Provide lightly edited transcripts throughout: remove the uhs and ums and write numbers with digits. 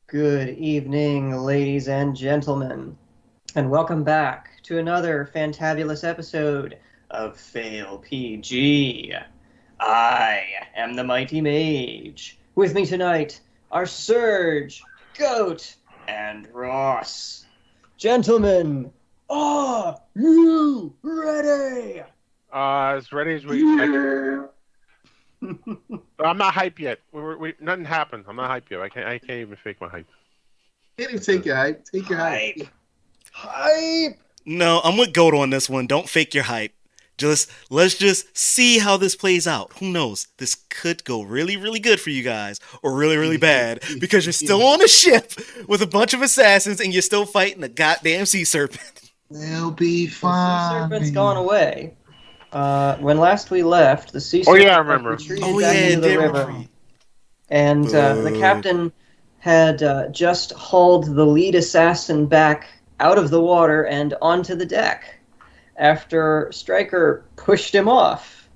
Good evening, ladies and gentlemen, and welcome back to another fantabulous episode of Fail PG. I am the Mighty Mage. With me tonight are Surge, Goat, and Ross. Gentlemen, are you ready? As ready as we. I'm not hype yet. Nothing happened. I'm not hype yet. I can't even fake my hype. Can't even take your hype. Take your hype. Hype! No, I'm with Goat on this one. Don't fake your hype. Let's just see how this plays out. Who knows? This could go really, really good for you guys, or really, really bad, because you're still on a ship with a bunch of assassins and you're still fighting a goddamn sea serpent. They'll be The sea fine. serpent's gone away. When last we left, the sea serpent I remember. retreated back into the river. And the captain had just hauled the lead assassin back out of the water and onto the deck after Stryker pushed him off.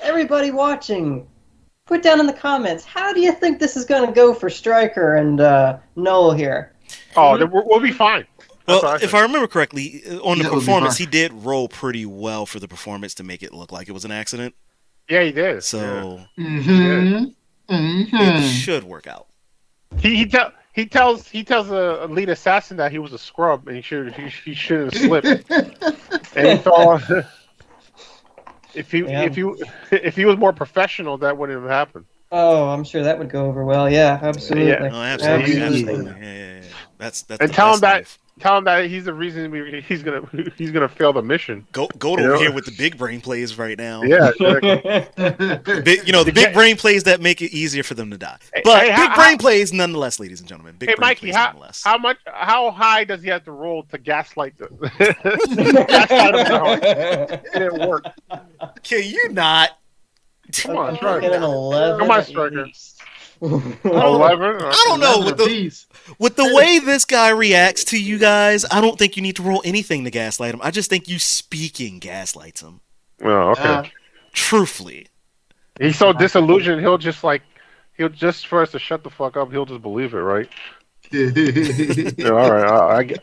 Everybody watching, put down in the comments, how do you think this is going to go for Stryker and Noel here? Oh, we'll be fine. Well, if I remember correctly, on the That would be performance, fine. he did roll pretty well for the performance to make it look like it was an accident. Yeah, he did. So Mm-hmm. it should work out. Yeah. He tells a lead assassin that he was a scrub and he shouldn't have slipped. And he thought if he was more professional, that wouldn't have happened. Oh, I'm sure that would go over well. Yeah, absolutely. Yeah. No, absolutely. Absolutely. Yeah. That's And the tell him best that he's the reason he's gonna fail the mission. Goat You over know? here with the big brain plays right now. Yeah. The big brain plays that make it easier for them to die. Hey, But hey, big brain plays nonetheless, ladies and gentlemen. Big Hey, brain Mikey, plays nonetheless. how high does he have to roll to gaslight the gaslight him down? It didn't work. Can you not? Come on, Get Stryker. an 11 Come on, at Stryker. least. 11? I don't know. With the way this guy reacts to you guys, I don't think you need to roll anything to gaslight him. I just think you speaking gaslights him. Oh, okay. Truthfully. He's so disillusioned. He'll just for us to shut the fuck up. He'll just believe it, right? Yeah, all right.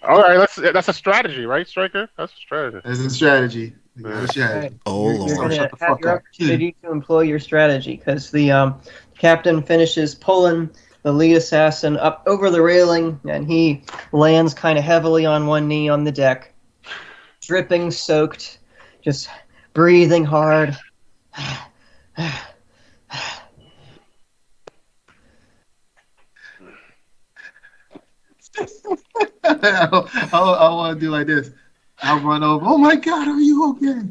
That's a strategy, right, Stryker? That's a strategy. That's a strategy. That's a strategy. Right. Oh, You're Lord. going to Shut the have fuck your up. opportunity to employ your strategy because the captain finishes pulling the lead assassin up over the railing and he lands kind of heavily on one knee on the deck, dripping, soaked, just breathing hard. I want to do like this. I'll run over. Oh my God, are you okay?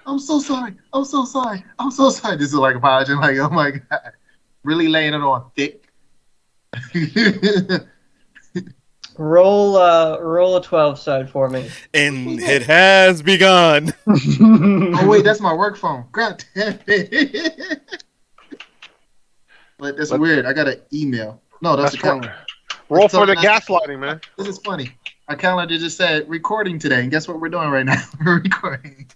I'm so sorry. I'm so sorry. I'm so sorry. This is like apologizing. Like, oh my God. Really laying it on thick. Roll a 12 side for me. And it has begun. Oh wait, that's my work phone. God damn it. But that's weird. I got an email. No, that's a calendar. Roll for the gaslighting, man. This is funny. Our calendar just said recording today, and guess what we're doing right now? We're recording.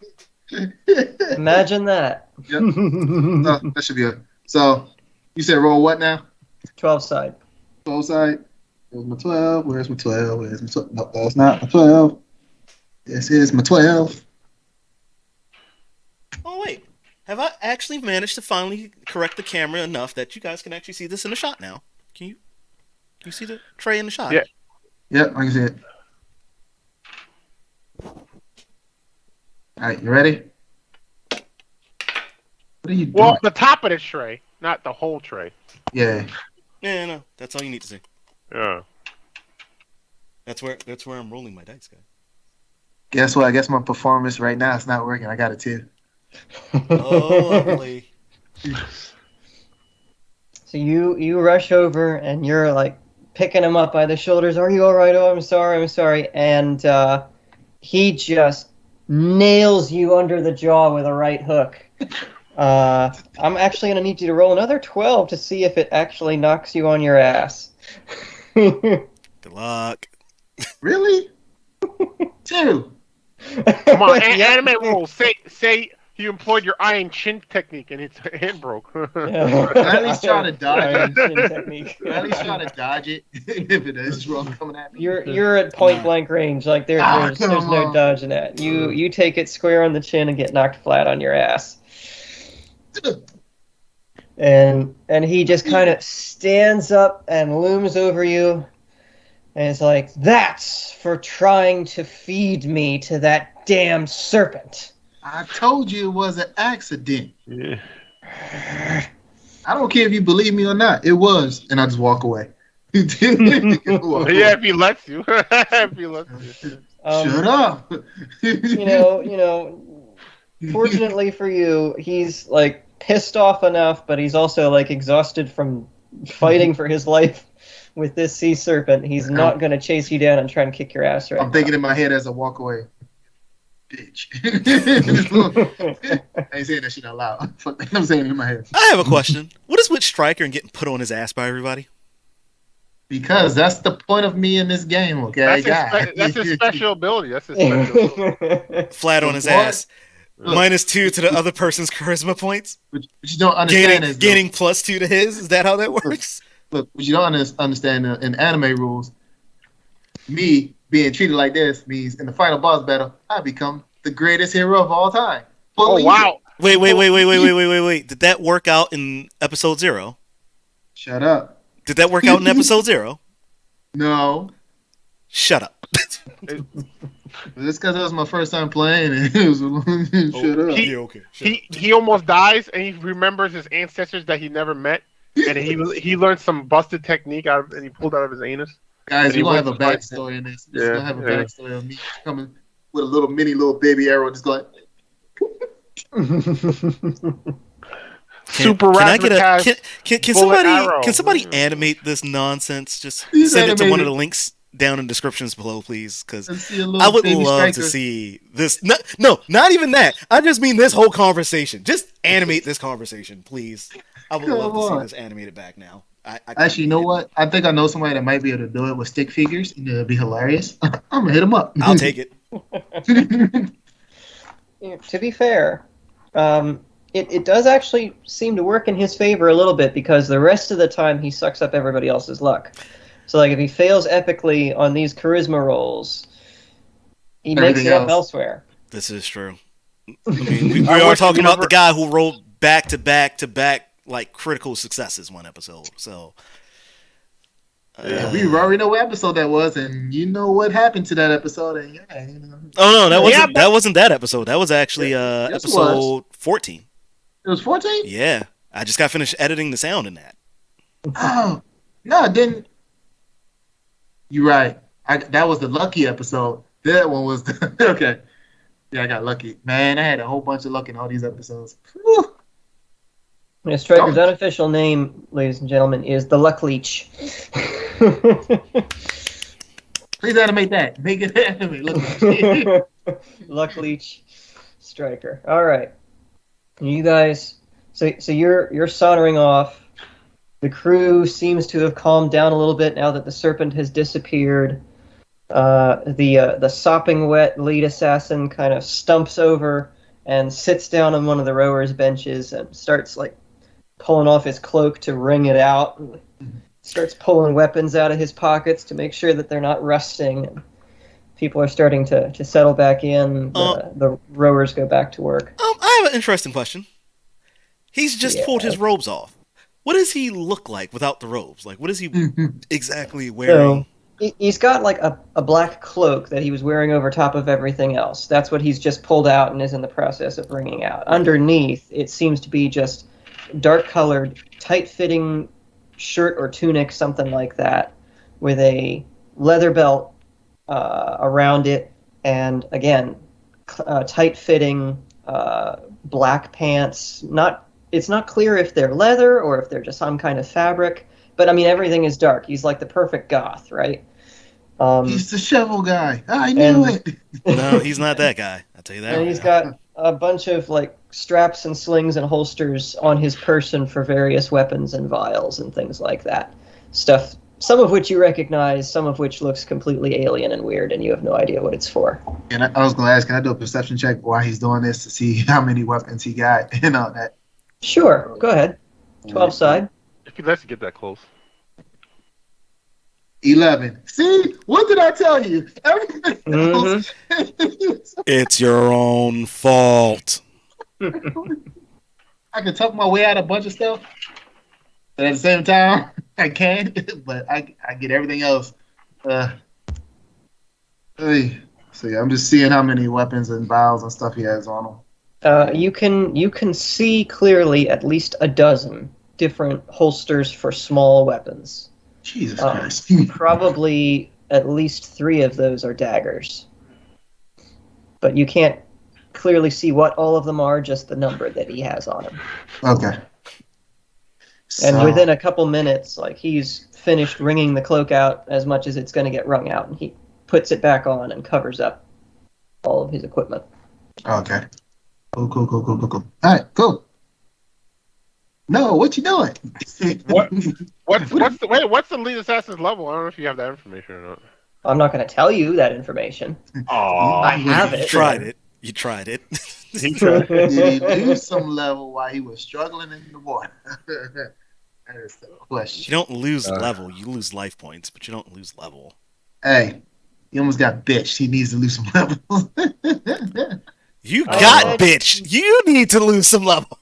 Imagine that. Yep. No, that should be it. So, you said roll what now? 12 side. 12 side. Where's my 12? Where's my 12? Where's my 12? No, that's not my 12. This is my 12. Oh, wait. Have I actually managed to finally correct the camera enough that you guys can actually see this in the shot now? Can you see the tray in the shot? Yeah. Yep, I can see it. All right, you ready? What are you doing? Well, the top of the tray, not the whole tray. Yeah. Yeah, no. That's all you need to see. Yeah. That's where I'm rolling my dice, guys. Guess what? I guess my performance right now is not working. I got it too. Oh, lovely. So you rush over and you're like picking him up by the shoulders. Are you all right? Oh, I'm sorry. And he just nails you under the jaw with a right hook. I'm actually going to need you to roll another 12 to see if it actually knocks you on your ass. Good luck. Really? Two. Come on, Yep. anime rules. Say he employed your iron chin technique, and his hand broke. At least try to dodge Iron it. chin technique. At least try to dodge it if it is wrong coming at me. You're at point blank range. Like there's come no on. dodging that. You take it square on the chin and get knocked flat on your ass. And he just kind of stands up and looms over you, and is like, "That's for trying to feed me to that damn serpent." I told you it was an accident. Yeah. I don't care if you believe me or not. It was, and I just walk away. Yeah, if he lets you. If he lets you. Shut up. you know. Fortunately for you, he's like pissed off enough, but he's also like exhausted from fighting for his life with this sea serpent. He's not going to chase you down and try and kick your ass right I'm thinking in my head as I walk away. Bitch. I ain't saying that shit out loud. I'm saying it in my head. I have a question. What is with Stryker and getting put on his ass by everybody? Because that's the point of me in this game, okay? That's his special ability. That's his special ability. Flat on his What? ass. -2 to the other person's charisma points. But you don't understand is Gaining +2 to his. Is that how that works? Look, what you don't understand in anime rules, me being treated like this means in the final boss battle, I become the greatest hero of all time. Oh, wow. Wait. Did that work out in episode 0? Shut up. Did that work out in episode 0? No. Shut up. It's because it was my first time playing and it was shut up. He almost dies, and he remembers his ancestors that he never met, and he learned some busted technique and he pulled out of his anus. Guys, he we're going to have a went to backstory in this. Yeah, We're going to have a backstory of me coming with a little baby arrow just going. Super Can somebody animate this nonsense? Just Please send it to one animate of it. the links down in the descriptions below, please, because Let's see a little I would baby love to striker. see this. No, not even that. I just mean this whole conversation. Just animate this conversation, please. I would love to see this animated back now. I Actually, you know what? I think I know somebody that might be able to do it with stick figures, and it'll be hilarious. I'm gonna hit him up. I'll take it. To be fair, it does actually seem to work in his favor a little bit, because the rest of the time he sucks up everybody else's luck. So, like, if he fails epically on these charisma rolls, he makes it up elsewhere. This is true. I mean, we are talking about the guy who rolled back to back like critical successes one episode. So, Yeah, we already know what episode that was, and you know what happened to that episode. And oh no, that wasn't that episode. That was actually episode 14. It was 14? Yeah, I just got finished editing the sound in that. Oh no, it didn't. You're right. That was the lucky episode. That one was okay. Yeah, I got lucky. Man, I had a whole bunch of luck in all these episodes. Whew. Yeah, Stryker's unofficial name, ladies and gentlemen, is the Luck Leech. Please animate that. Make it animate. Look. Luck Leech Stryker. All right. You guys, so you're soldering off. The crew seems to have calmed down a little bit now that the serpent has disappeared. The sopping wet lead assassin kind of stumps over and sits down on one of the rowers' benches and starts like pulling off his cloak to wring it out. And starts pulling weapons out of his pockets to make sure that they're not rusting. And people are starting to settle back in. The rowers go back to work. I have an interesting question. He's just pulled his robes off. What does he look like without the robes? Like, what is he exactly wearing? So, he's got like a black cloak that he was wearing over top of everything else. That's what he's just pulled out and is in the process of bringing out. Underneath, it seems to be just dark-colored, tight-fitting shirt or tunic, something like that, with a leather belt around it, and again, tight-fitting black pants. It's not clear if they're leather or if they're just some kind of fabric, but I mean everything is dark. He's like the perfect goth, right? He's the shovel guy. I knew it. No, he's not that guy. I'll tell you that. And he's got a bunch of like straps and slings and holsters on his person for various weapons and vials and things like that. Stuff some of which you recognize, some of which looks completely alien and weird, and you have no idea what it's for. And I was going to ask, can I do a perception check while he's doing this to see how many weapons he got and all that? Sure, go ahead. 12 side. If he lets you get that close. 11. See? What did I tell you? Everything else. It's your own fault. I can talk my way out of a bunch of stuff. But at the same time, I can. But I get everything else. So yeah, I'm just seeing how many weapons and vials and stuff he has on him. You can see clearly at least a dozen different holsters for small weapons. Jesus Christ. Probably at least 3 of those are daggers. But you can't clearly see what all of them are, just the number that he has on him. Okay. And within a couple minutes, like, he's finished wringing the cloak out as much as it's going to get wrung out, and he puts it back on and covers up all of his equipment. Okay. Cool. All right, cool. No, what you doing? What's the lead assassin's level? I don't know if you have that information or not. I'm not going to tell you that information. Oh, I have it. You tried it. Did he lose some level while he was struggling in the water? That is the question. You don't lose level. You lose life points, but you don't lose level. Hey, he almost got bitched. He needs to lose some level. You got bitch. You need to lose some level.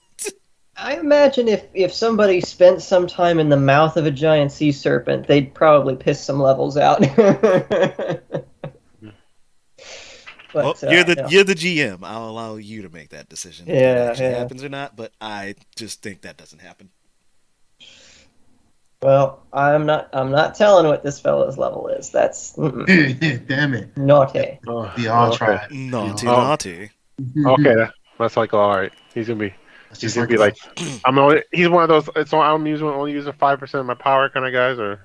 I imagine if somebody spent some time in the mouth of a giant sea serpent, they'd probably piss some levels out. But, you're the GM. I'll allow you to make that decision. Whether it actually happens or not, but I just think that doesn't happen. Well, I'm not telling what this fellow's level is. That's Damn it. naughty. We all tried. Naughty. Okay, that's like all right. He's gonna be like, he's one of those. It's I'm only using 5% of my power kind of guys, or.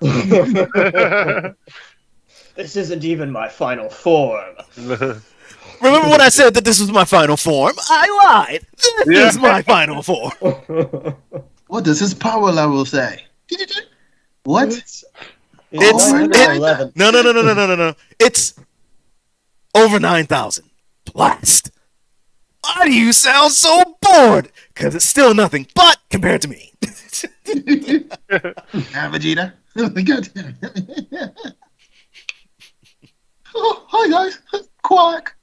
This isn't even my final form. Remember when I said that this was my final form? I lied. This is my final form. What does his power level say? What? It's No. It's over 9,000. Blast. Why do you sound so bored? Because it's still nothing but compared to me. Vegeta. Oh, hi guys. Quack.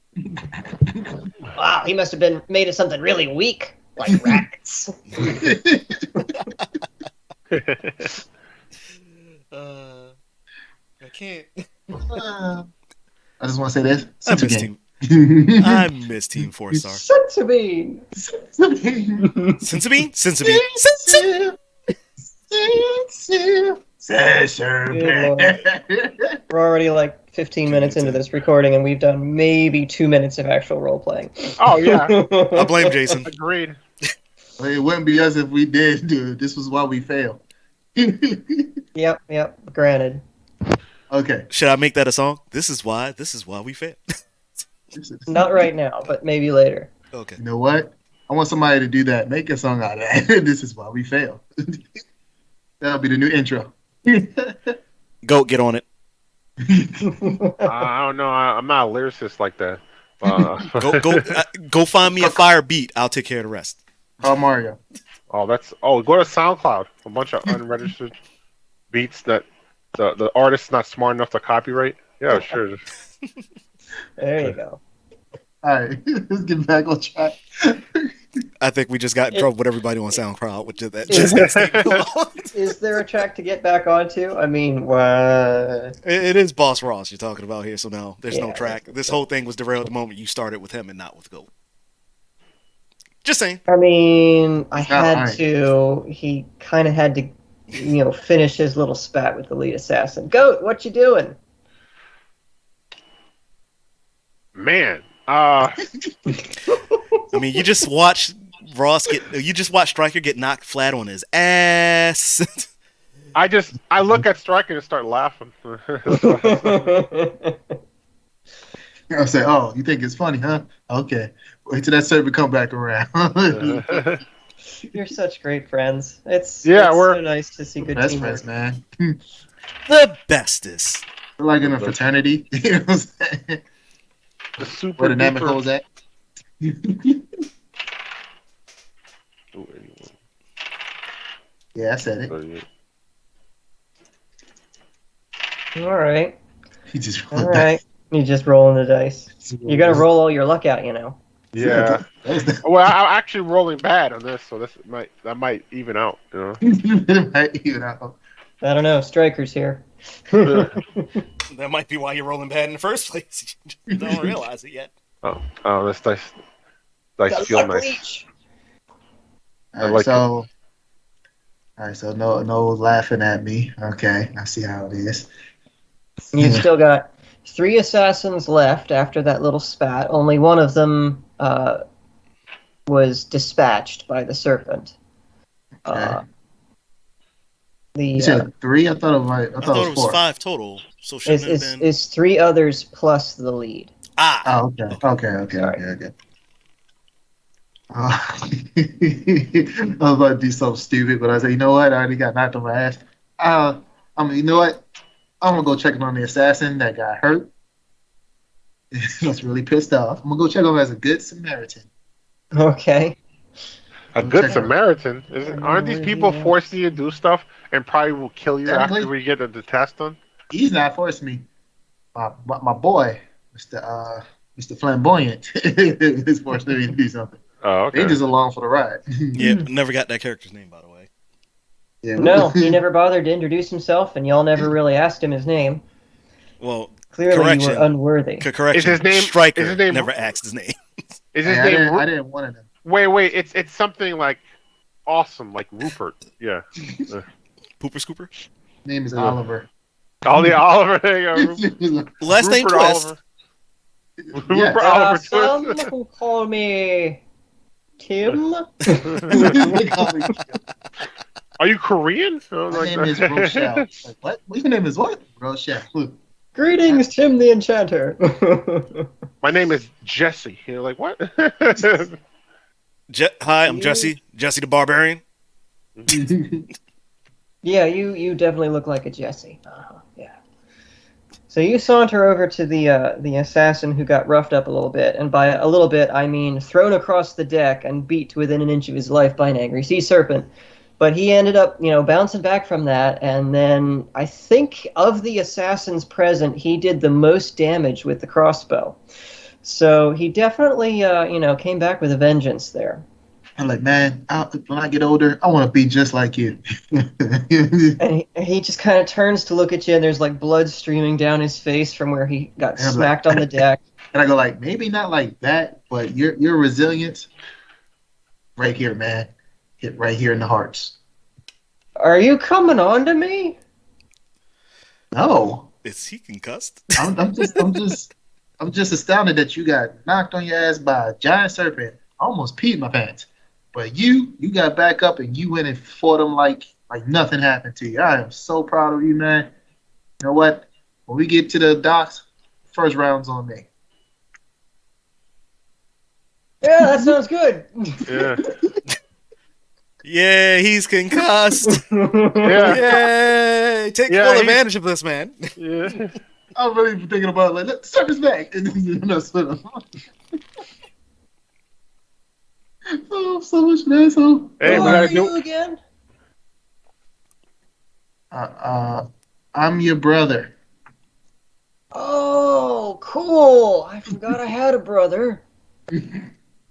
Wow, he must have been made of something really weak, like rats. I can't. I just want to say this. I miss Team 4-Star. Sensibine. We're already like 15 minutes into this recording, and we've done maybe 2 minutes of actual role playing. Oh yeah, I blame Jason. Agreed. It wouldn't be us if we did, dude. This was why we failed. Yep. Granted. Okay. Should I make that a song? This is why we failed. Not right now, but maybe later. Okay. You know what? I want somebody to do that. Make a song out of that. This is why we failed. That'll be the new intro. Go get on it. I don't know. I'm not a lyricist like that. Go find me a fire beat. I'll take care of the rest. Call Mario. Go to SoundCloud. A bunch of unregistered beats that the artist's not smart enough to copyright. Yeah, sure. There you go. All right, let's get back on track. I think we just got in trouble with everybody on SoundCloud with that. Is there a track to get back onto? I mean, what? It is Boss Ross you're talking about here, so no, there's no track. This whole thing was derailed the moment you started with him and not with Goat. Just saying. I mean, I had to. He kind of had to, finish his little spat with the lead assassin. Goat, what you doing? Man, I mean, you just watch Stryker get knocked flat on his ass. I look at Stryker and start laughing. I say, "Oh, you think it's funny, huh? Okay, wait till that server come back around." You're such great friends. It's we're so nice to see good Best teamwork. friends, man. The bestest. We're like in a fraternity. You know what I'm saying? the super Where the Namek duper. holes at? Yeah, I said it. All right. He just All right. You just rolling the dice. You're gonna roll. roll all your luck out, you know. Yeah. Well, I'm actually rolling bad on this, so that might even out. You know. Even out. I don't know. Strikers here. That might be why you're rolling bad in the first place. You don't realize it yet. Oh, this dice Got feel luck nice. leech. I like it. All right, so no laughing at me. Okay, I see how it is. You've still got 3 assassins left after that little spat. Only one of them was dispatched by the serpent. Okay. The You said 3? I thought it was 4. 5 total. So shouldn't it have been? is 3 others plus the lead. Ah. Oh, okay. I was about to do something stupid, but I said, you know what? I already got knocked on my ass. You know what? I'm gonna go check on the assassin that got hurt. I was really pissed off. I'm gonna go check on him as a good Samaritan. Okay. A good Samaritan? Aren't these people forcing you to do stuff and probably will kill you Technically, after we get the test done? He's not forcing me. My boy, Mr. Flamboyant, is forcing me to do something. Oh, okay. They just along for the ride. Yeah, never got that character's name, by the way. Yeah, No, he never bothered to introduce himself, and y'all never really asked him his name. Well, Clearly, correction. you were unworthy. Correction. Is his name Striker is his name, never asked his name. Is his I name? didn't want to know. Wait. It's something like awesome, like Rupert. Yeah. Pooper Scooper? Name is Oliver. Oliver. There you go. Last name Rupert Twist. Oliver. Yes. Rupert Oliver Some Twist. who call me Tim. Are you Korean? Oh, My name is Rochelle. Like, what? Your name is what? Rochelle. Greetings, Tim the Enchanter. My name is Jesse. You're like, what? Hi, I'm Jesse. Jesse the Barbarian. Yeah, you definitely look like a Jesse. Yeah. So you saunter over to the assassin who got roughed up a little bit, and by a little bit I mean thrown across the deck and beat to within an inch of his life by an angry sea serpent. But he ended up, bouncing back from that, and then I think of the assassins present, he did the most damage with the crossbow. So he definitely, came back with a vengeance there. I'm like, man, when I get older, I want to be just like you. And he just kind of turns to look at you, and there's like blood streaming down his face from where he got smacked on the deck. And I go like, maybe not like that, but your resilience, right here, man, hit right here in the hearts. Are you coming on to me? No, Is he concussed? I'm just astounded that you got knocked on your ass by a giant serpent. I almost peed my pants. But you got back up and you went and fought him like nothing happened to you. I am so proud of you, man. You know what? When we get to the docks, first round's on me. Yeah, that sounds good. Yeah. Yeah, he's concussed. Yeah. Yay! Take full advantage of this, man. Yeah. I'm really thinking about let the serpent's back. And then that's what I'm oh, so much an asshole. Hey, Who we are gotta you do. again? I'm your brother. Oh, cool. I forgot I had a brother.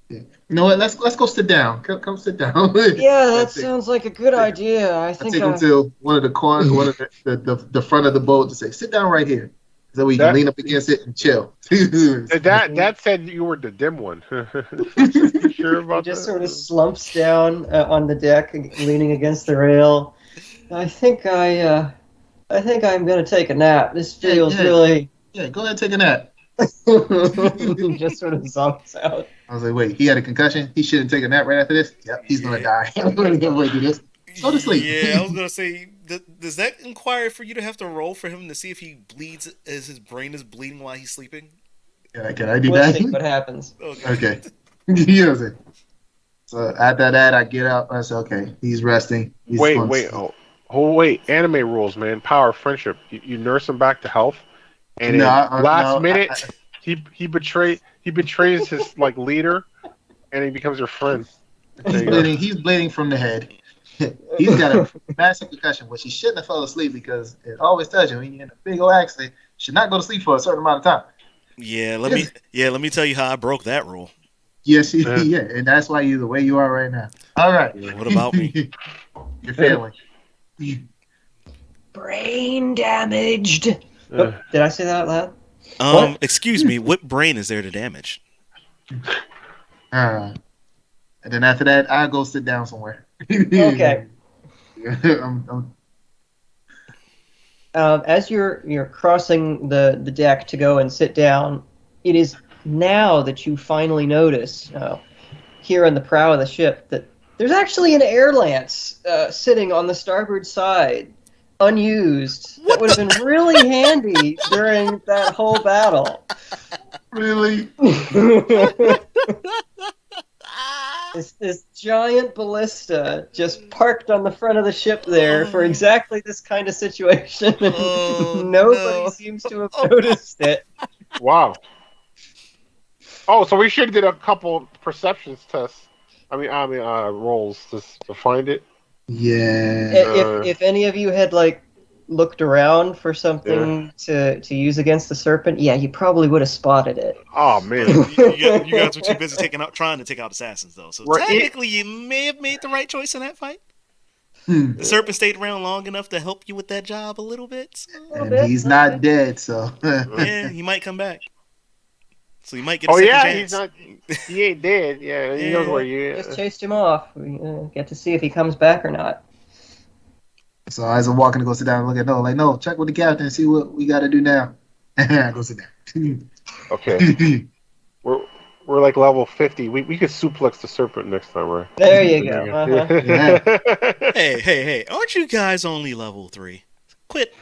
You know what? Let's go sit down. Come sit down. Yeah, that sounds like a good idea. I think take him to one of the corners, one of the front of the boat to say, sit down right here. So we can lean up against it and chill. That said you were the dim one. You sure about he just that? sort of slumps down on the deck, leaning against the rail. I think I'm gonna take a nap. This feels really. Yeah, go ahead and take a nap. He just sort of zonks out. I was like, wait, he had a concussion? He shouldn't take a nap right after this? Yep, he's gonna die. I'm gonna do this. Go to sleep. Yeah, I was gonna say, does that inquire for you to have to roll for him to see if he bleeds as his brain is bleeding while he's sleeping? Can I do We'll that? see what happens. Okay. You know what I'm saying? So after that, I get up. I say, okay, he's resting. He's Wait, going to wait, sleep. wait. Anime rules, man. Power of friendship. You nurse him back to health, and No, then last no. minute, he betrays his like leader, and he becomes your friend. There He's you go. bleeding. He's bleeding from the head. He's got a massive concussion, which he shouldn't have fell asleep because it always tells you when you're in a big old accident, you should not go to sleep for a certain amount of time. Yeah, let me tell you how I broke that rule. Yes, Yeah. yeah, and that's why you're the way you are right now. All right, What about me? you're failing. Brain damaged. Oh, did I say that out loud? What? Excuse me, what brain is there to damage? And then after that, I go sit down somewhere. Okay. I'm As you're crossing the deck to go and sit down, it is now that you finally notice here on the prow of the ship that there's actually an Airlance sitting on the starboard side, unused. That would have been really handy during that whole battle. really. This giant ballista just parked on the front of the ship there for exactly this kind of situation, and nobody seems to have noticed it. Wow. Oh, so we should have did a couple perceptions tests. Rolls to find it. Yeah. If any of you had like looked around for something to use against the serpent, yeah, you probably would have spotted it. Oh man, you guys were too busy trying to take out assassins, though. So Right. technically, you may have made the right choice in that fight. Hmm. The serpent stayed around long enough to help you with that job a little bit. So, And he's not dead, so. yeah, he might come back. So you might get a Oh second yeah, chance. he's not. He ain't dead. Yeah, he knows where you. Just chased him off. We get to see if he comes back or not. So as I'm walking to go sit down and look at no, check with the captain and see what we got to do now. I go sit down. Okay, we're like level 50. We could suplex the serpent next time, right? There you go. Uh-huh. Yeah. Hey! Aren't you guys only level 3? Quit.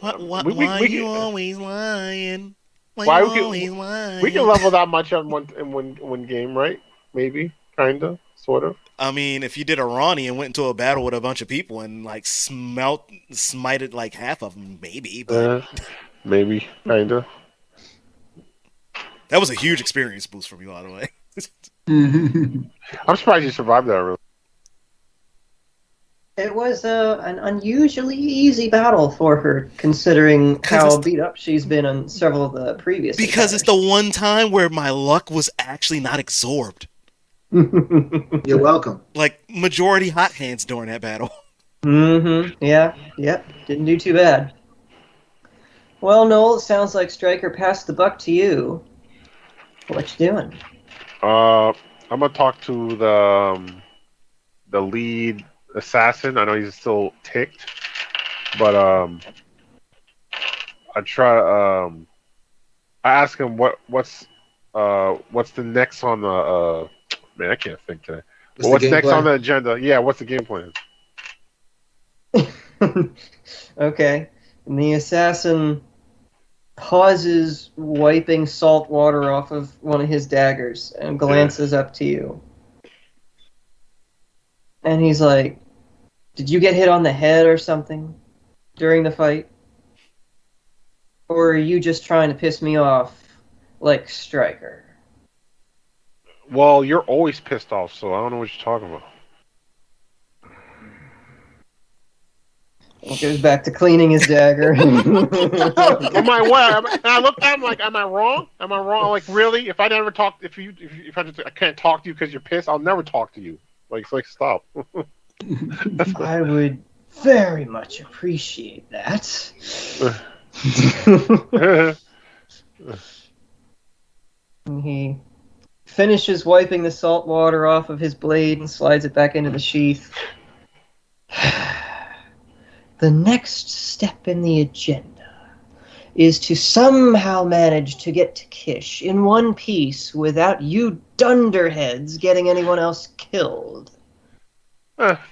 Why we you can- always lying? Why you we can- always lying? We can level that much on one game, right? Maybe, kinda, sort of. I mean, if you did a Ronnie and went into a battle with a bunch of people and like smited like half of them, maybe. But Maybe, kinda. that was a huge experience boost for me, by the way. I'm surprised you survived that. Really. It was an unusually easy battle for her, considering how beat up she's been on several of the previous. Because it's the one time where my luck was actually not absorbed. You're welcome. Like majority hot hands during that battle. Mm-hmm. Yeah. Yep. Didn't do too bad. Well, Noel, it sounds like Stryker passed the buck to you. What you doing? I'm gonna talk to the lead assassin. I know he's still ticked, but I try. I ask him what's the next on the man. I can't think today. What's next on the agenda? Yeah, what's the game plan? Okay. And the assassin pauses wiping salt water off of one of his daggers and glances up to you. And he's like, "Did you get hit on the head or something during the fight? Or are you just trying to piss me off like Stryker?" Well, you're always pissed off, so I don't know what you're talking about. He goes back to cleaning his dagger. Am I what? And I looked at him like, am I wrong? Am I wrong? Like, really? If I never talk, if I can't talk to you because you're pissed, I'll never talk to you. Like stop. I would very much appreciate that. And he finishes wiping the salt water off of his blade and slides it back into the sheath. The next step in the agenda is to somehow manage to get to Kish in one piece without you dunderheads getting anyone else killed.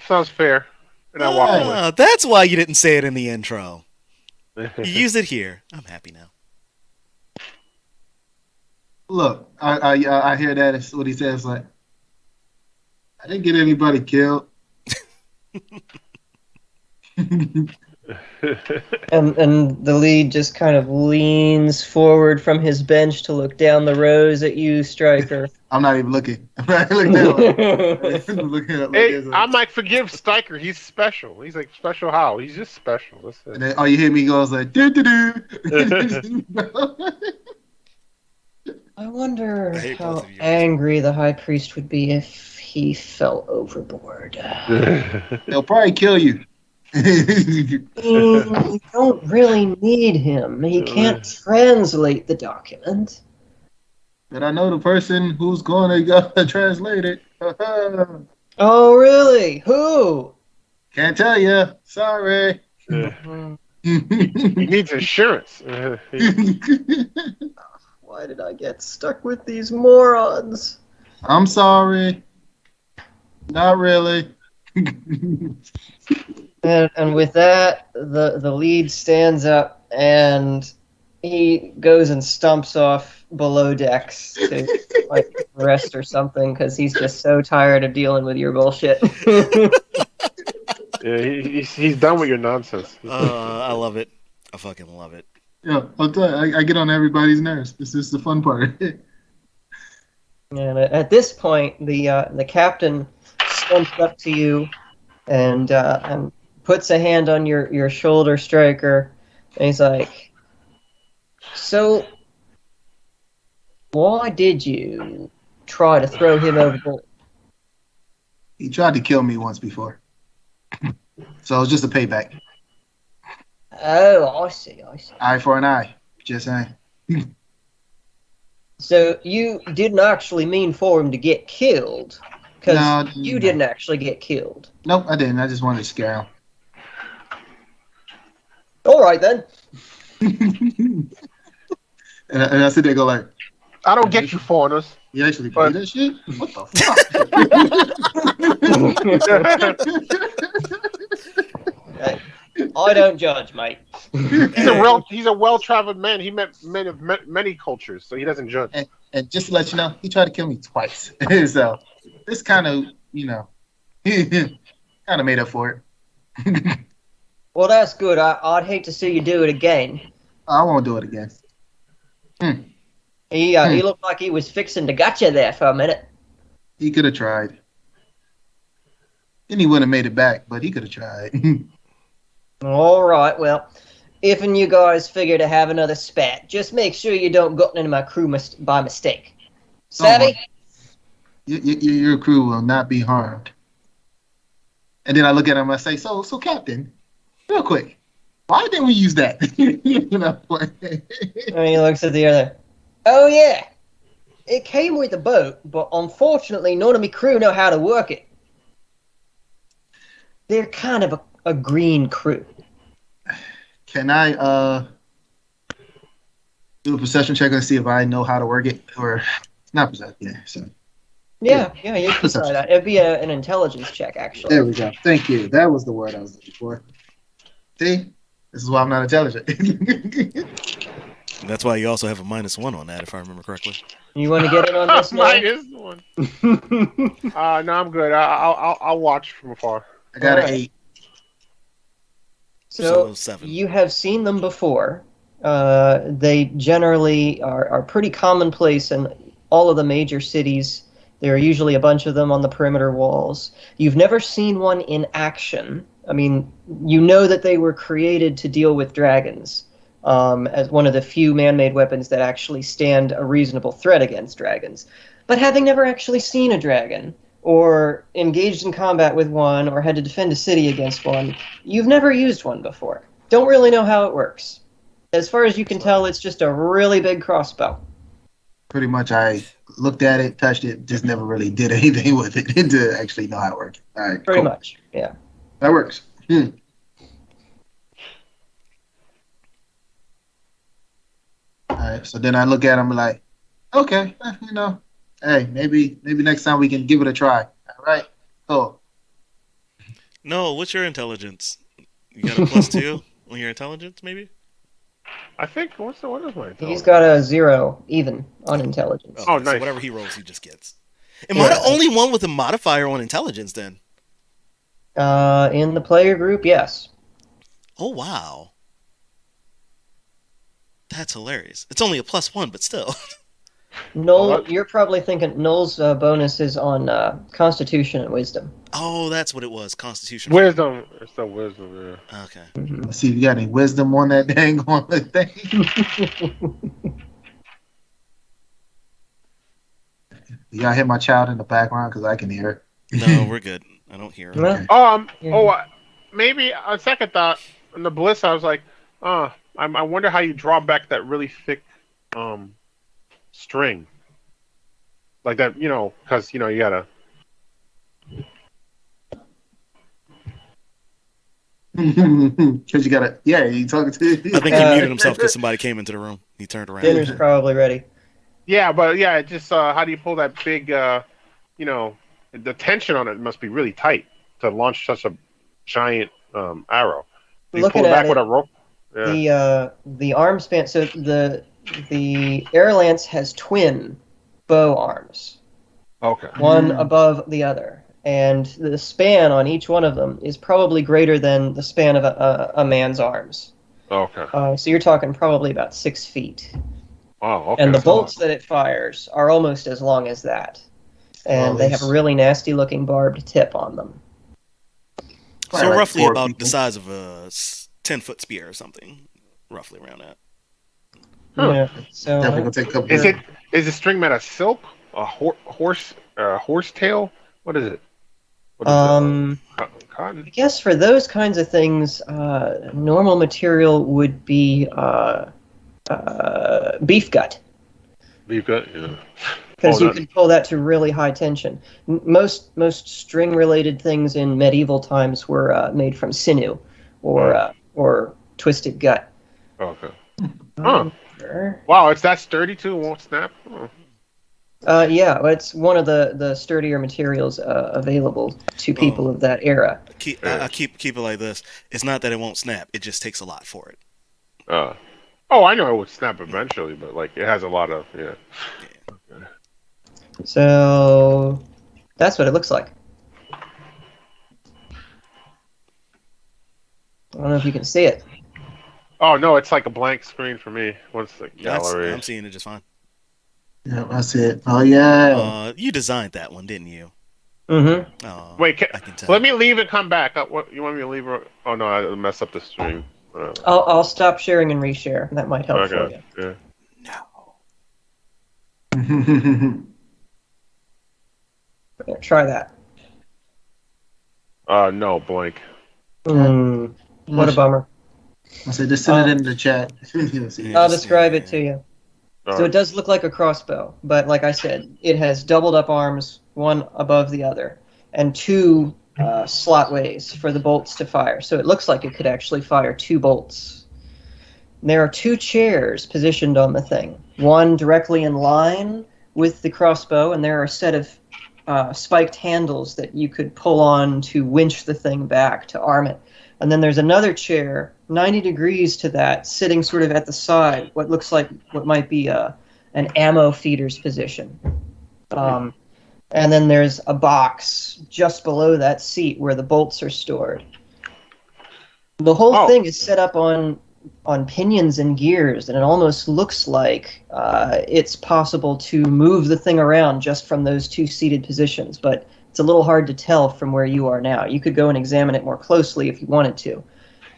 Sounds fair. And I walk away. That's why you didn't say it in the intro. You used it here. I'm happy now. Look, I hear that. It's what he says. Like, I didn't get anybody killed. And the lead just kind of leans forward from his bench to look down the rows at you, Stryker. I'm not even looking. I'm not looking down. I'm looking up like Hey, this. I'm like, forgive Stryker. He's special. He's like special. How? He's just special. That's it. And then all you hear me goes like do do do. I wonder I hate how both of you. angry the High Priest would be if he fell overboard. They'll probably kill you. You don't really need him. He can't translate the document. But I know the person who's going to go translate it. Oh, really? Who? Can't tell you. Sorry. He needs insurance. Why did I get stuck with these morons? I'm sorry. Not really. And with that, the lead stands up and he goes and stumps off below decks to like rest or something because he's just so tired of dealing with your bullshit. Yeah, he's done with your nonsense. I love it. I fucking love it. Yeah, I'll tell you, I get on everybody's nerves. This is the fun part. And at this point, the captain stumps up to you and puts a hand on your shoulder, Stryker, and he's like, "So, why did you try to throw him overboard?" He tried to kill me once before. So it was just a payback. Oh, I see. Eye for an eye. Just saying. So you didn't actually mean for him to get killed, because No, you no. didn't actually get killed. Nope, I didn't. I just wanted to scare All right then. him. and I sit there and go like, I don't get you foreigners. you actually But- play that shit? What the fuck? I don't judge, mate. He's a well-traveled man. He met men of many cultures, so he doesn't judge. And just to let you know, he tried to kill me twice. So this kind of, kind of made up for it. Well, that's good. I'd hate to see you do it again. I won't do it again. He looked like he was fixing to gut you there for a minute. He could have tried. And he wouldn't have made it back, but he could have tried. All right, well, if and you guys figure to have another spat, just make sure you don't gut into my crew by mistake. Savvy? Your crew will not be harmed. And then I look at him and I say, so Captain, real quick, why didn't we use that? And he looks at the other. Oh, yeah. It came with the boat, but unfortunately none of my crew know how to work it. They're kind of a green crew. Can I do a perception check and see if I know how to work it? Or it's not perception, yeah. So Yeah, you can try that. It'd be an intelligence check, actually. there we go. Thank you. That was the word I was looking for. See? This is why I'm not intelligent. That's why you also have a -1 on that, if I remember correctly. You want to get in on this now? -1. No, I'm good. I'll watch from afar. I got an Alright. 8. So 7. you have seen them before. They generally are pretty commonplace in all of the major cities. There are usually a bunch of them on the perimeter walls. You've never seen one in action. I mean, you know that they were created to deal with dragons, as one of the few man-made weapons that actually stand a reasonable threat against dragons. But having never actually seen a dragon, or engaged in combat with one, or had to defend a city against one, you've never used one before. Don't really know how it works. As far as you can tell, it's just a really big crossbow. Pretty much I looked at it, touched it, just never really did anything with it to actually know how it works. All right, Pretty cool. much, yeah. That works. All right, so then I look at him like, okay, hey, maybe next time we can give it a try. All right, cool. No, what's your intelligence? You got a +2 on your intelligence, maybe? I think what is my intelligence? He's got a 0 even on intelligence. Oh, So nice. whatever he rolls, he just gets. Am I the only one with a modifier on intelligence then? In the player group, yes. Oh, wow. That's hilarious. It's only a +1, but still. Noel, you're probably thinking Noel's bonus is on Constitution and Wisdom. Oh, that's what it was. Constitution. Wisdom. It's the wisdom, yeah. Okay. Let's see if you got any wisdom on that dang on the thing. Y'all hear my child in the background? Because I can hear it. No, we're good. I don't hear him. Okay. Maybe a second thought in the bliss. I was like, I wonder how you draw back that really thick, string, like that. Because you gotta. Because you gotta, you talking to. I think he muted himself because somebody came into the room. He turned around. Dinner's probably ready. Yeah, but it just how do you pull that big, the tension on it must be really tight to launch such a giant arrow. Do you Looking pull it back at with it, a rope? Yeah. the arm span. So the Airlance has twin bow arms, Okay. one above the other, and the span on each one of them is probably greater than the span of a man's arms. Okay. So you're talking probably about 6 feet. Wow. Okay. And the bolts that it fires are almost as long as that. And they have a really nasty looking barbed tip on them. So like roughly 4 about people. the size of a 10-foot spear or something. Roughly around that. Huh. Yeah. So Definitely gonna take a couple. Is the string made of silk? A horse tail? What is it? Cotton. I guess for those kinds of things, normal material would be beef gut. Beef gut. Yeah. Because you can pull that to really high tension. Most string related things in medieval times were made from sinew or twisted gut. Okay. Huh. Wow, it's that sturdy too. It won't snap. Yeah, it's one of the sturdier materials available to people of that era. I keep it like this. It's not that it won't snap. It just takes a lot for it. I know it would snap eventually, but it has a lot of Okay. So that's what it looks like. I don't know if you can see it. Oh no, it's like a blank screen for me. Once the gallery. I'm seeing it just fine. Yeah, that's it. Oh yeah. You designed that one, didn't you? Mm-hmm. Oh, Wait, I can tell. let me leave and come back. What you want me to leave? Oh no, I messed up the stream. I'll stop sharing and reshare. That might help for you. Yeah. Here, try that. No, blank. What a bummer. I said just send it in the chat. I'll describe it to you. So it does look like a crossbow, but like I said, it has doubled up arms, one above the other, and 2 slot ways for the bolts to fire. So it looks like it could actually fire 2 bolts. There are 2 chairs positioned on the thing, one directly in line with the crossbow, and there are a set of spiked handles that you could pull on to winch the thing back to arm it. And then there's another chair, 90 degrees to that, sitting sort of at the side, what looks like what might be an ammo feeder's position. And then there's a box just below that seat where the bolts are stored. The whole thing is set up on pinions and gears, and it almost looks like it's possible to move the thing around just from those 2 seated positions, but it's a little hard to tell from where you are now. You could go and examine it more closely if you wanted to.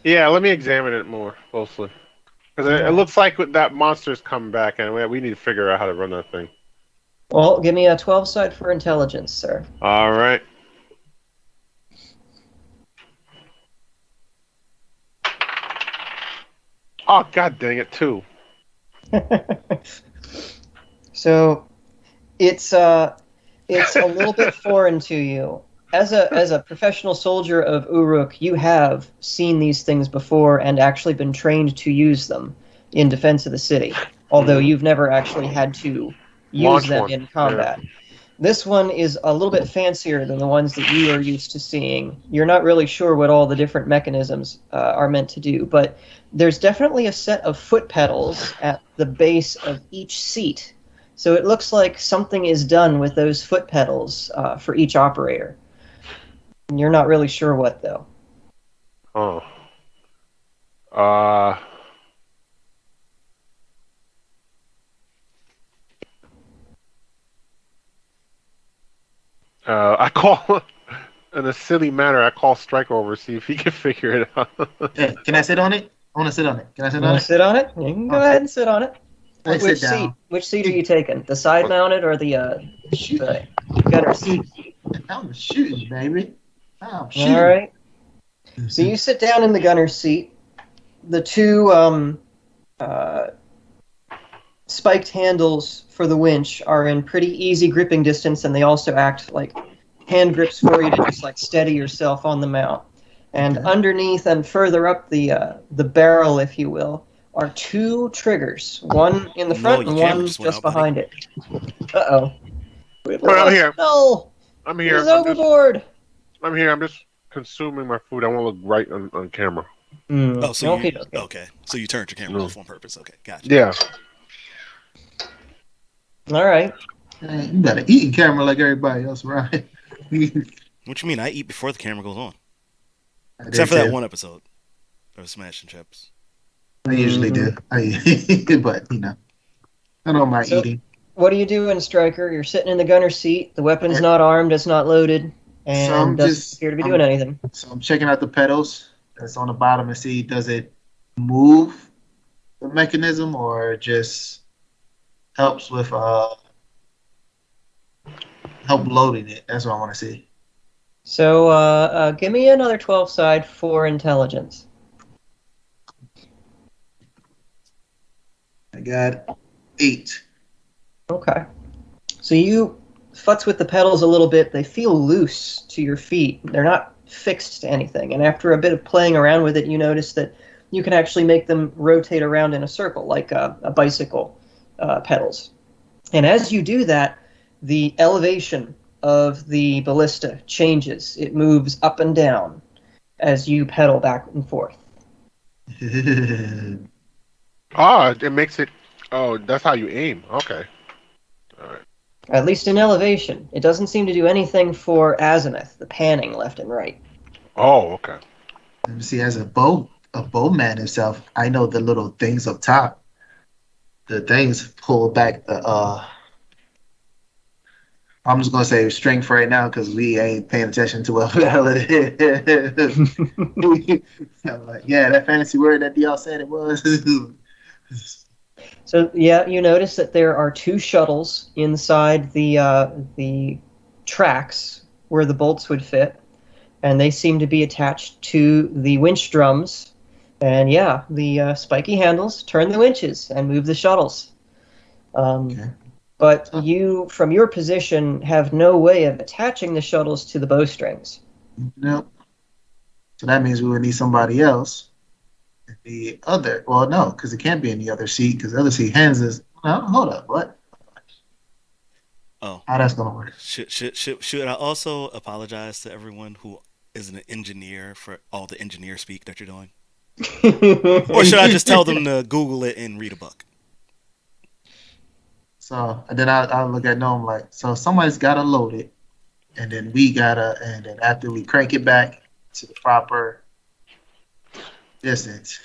Yeah, let me examine it more closely. Because it looks like that monster's come back, and we need to figure out how to run that thing. Well, give me a 12 side for intelligence, sir. All right. Oh, god dang it, 2. So, it's a little bit foreign to you. As a professional soldier of Uruk, you have seen these things before and actually been trained to use them in defense of the city, although you've never actually had to use them in combat. Yeah. This one is a little bit fancier than the ones that you are used to seeing. You're not really sure what all the different mechanisms are meant to do, but there's definitely a set of foot pedals at the base of each seat So it looks like something is done with those foot pedals for each operator. And you're not really sure what, though. Oh. I call in a silly manner. I call Stryker over, see if he can figure it out. Hey, can I sit on it? I want to sit on it. Can I sit You on want to it? sit on it? You can go ahead and sit on it. I Which sit seat? down. Which seat are you taking? The side mounted or the gunner seat? I'm shooting, baby. I'm All shooting. right. So you sit down in the gunner seat. The two spiked handles for the winch are in pretty easy gripping distance, and they also act like hand grips for you to just like steady yourself on the mount. And Okay. underneath and further up the barrel, if you will, are two triggers. One in the front and your camera one just went just out, buddy. behind it. Uh-oh. We Well, I'm lost here. Noel. I'm He's here. overboard. I'm here. I'm just consuming my food. I want to look right on camera. Oh, so Okay. okay. So you turned your camera off on purpose. Okay, gotcha. Yeah. All right. Hey, you got an eating camera like everybody else, right? What you mean? I eat before the camera goes on. Except for that one episode of Smash and Chips. I usually do. But I don't mind eating. What are you doing, Stryker? You're sitting in the gunner seat. The weapon's not armed. It's not loaded, and doesn't appear to be doing anything. So I'm checking out the pedals that's on the bottom and see, does it move the mechanism or just helps with help loading it? That's what I want to see. So give me another 12 side for intelligence. I got 8. Okay. So you futz with the pedals a little bit. They feel loose to your feet. They're not fixed to anything. And after a bit of playing around with it, you notice that you can actually make them rotate around in a circle, like a bicycle pedals. And as you do that, the elevation of the ballista changes. It moves up and down as you pedal back and forth. It makes it. Oh, that's how you aim. Okay. All right. At least in elevation. It doesn't seem to do anything for azimuth, the panning left and right. Oh, okay. See, as a bowman himself, I know the little things up top. The things pull back the I'm just gonna say strength right now because we ain't paying attention to what hell it is. I'm like, yeah, that fancy word that y'all said it was. So yeah, you notice that there are two shuttles inside the tracks where the bolts would fit, and they seem to be attached to the winch drums. And yeah, the spiky handles turn the winches and move the shuttles. Okay. But you, from your position, have no way of attaching the shuttles to the bowstrings. Nope. So that means we would need somebody else. The other, well, no, because it can't be in the other seat because the other seat hands is. No, hold up, what? Oh, how that's gonna work? Should I also apologize to everyone who is an engineer for all the engineer speak that you're doing, or should I just tell them to Google it and read a book? So and then I'll look at Gnome like, so somebody's gotta load it, and then and then after we crank it back to the proper distance,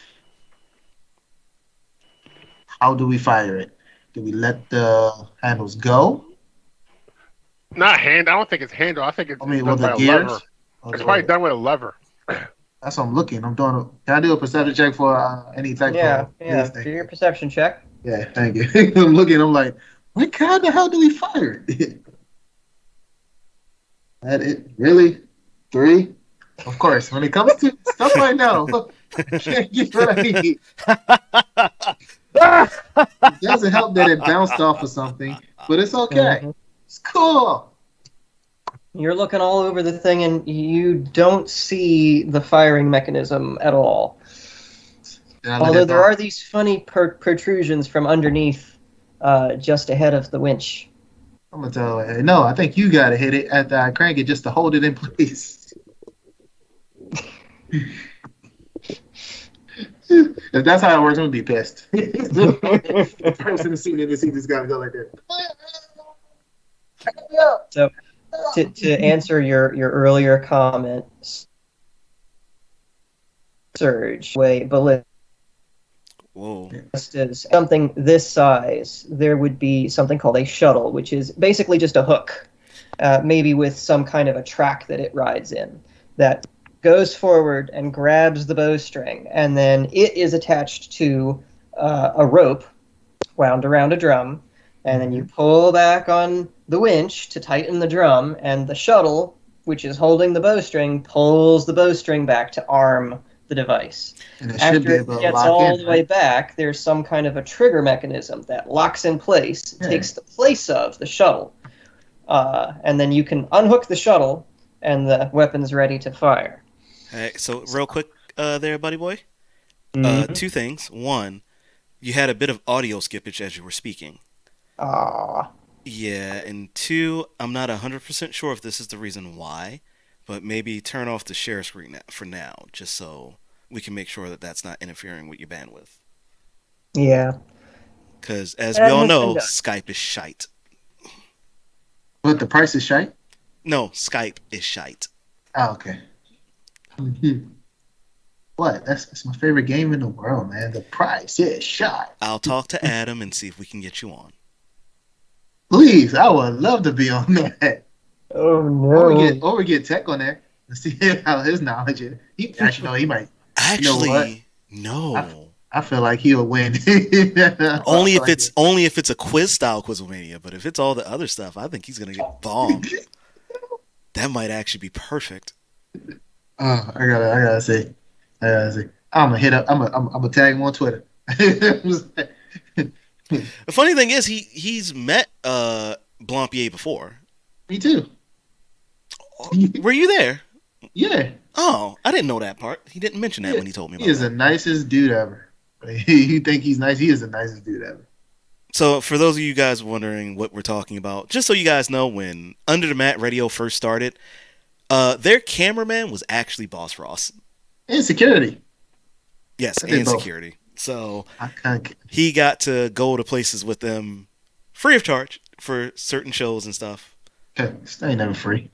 how do we fire it? Do we let the handles go? Not hand. I don't think it's handle. I think it's done with by the a gears? lever. It's probably done with a lever. That's what I'm looking. I'm doing. Can I do a perception check for any type Yeah, of do your perception check. Yeah, thank you. I'm looking. I'm like, what kind of hell do we fire it? That it really 3? Of course, when it comes to stuff right now, I can't get what I need. It doesn't help that it bounced off of something, but it's okay. Mhm. It's cool. You're looking all over the thing, and you don't see the firing mechanism at all. Although there are these funny protrusions from underneath, just ahead of the winch. I'm gonna tell her, no, I think you gotta hit it after I crank it just to hold it in place. If that's how it works, I'm gonna be pissed. The person sitting in the seat just gotta go like that. So to answer your earlier comment, surge way ballistic. Whoa. Just as something this size, there would be something called a shuttle, which is basically just a hook, maybe with some kind of a track that it rides in, that goes forward and grabs the bowstring, and then it is attached to a rope wound around a drum, and then you pull back on the winch to tighten the drum, and the shuttle, which is holding the bowstring, pulls the bowstring back to arm the device. And it should After be it able to gets lock all in, the way right? back, there's some kind of a trigger mechanism that locks in place, Yeah. takes the place of the shuttle, and then you can unhook the shuttle, and the weapon's ready to fire. Hey, so real quick, there, buddy boy. Mhm. Two things. One, you had a bit of audio skippage as you were speaking. Aw. Yeah, and two, I'm not 100% sure if this is the reason why, but maybe turn off the share screen for now, just so we can make sure that that's not interfering with your bandwidth. Yeah. Because as we That all has been know, done. Skype is shite. But the price is shite. No, Skype is shite. Oh, okay. What? That's my favorite game in the world, man. The price is shite. I'll talk to Adam and see if we can get you on. Please, I would love to be on that. Oh Or we get Tech on there and see how his knowledge is. He actually know he might. Actually, You no. I feel like he'll win. Only if it's a quiz style Quizlemania, but if it's all the other stuff, I think he's gonna get bombed. That might actually be perfect. Oh, I gotta see. I'm gonna hit up. I'm gonna tag him on Twitter. The funny thing is, he's met Blampier before. Me too. Were you there? Yeah. Oh, I didn't know that part. He didn't mention that when he told me He about is that. the nicest dude ever. You think he's nice? He is the nicest dude ever. So, for those of you guys wondering what we're talking about, just so you guys know, when Under the Mat Radio first started, their cameraman was actually Boss Ross. And security. Yes, I did and both. security. So I can't. he got to go to places with them free of charge for certain shows and stuff. This ain't never free.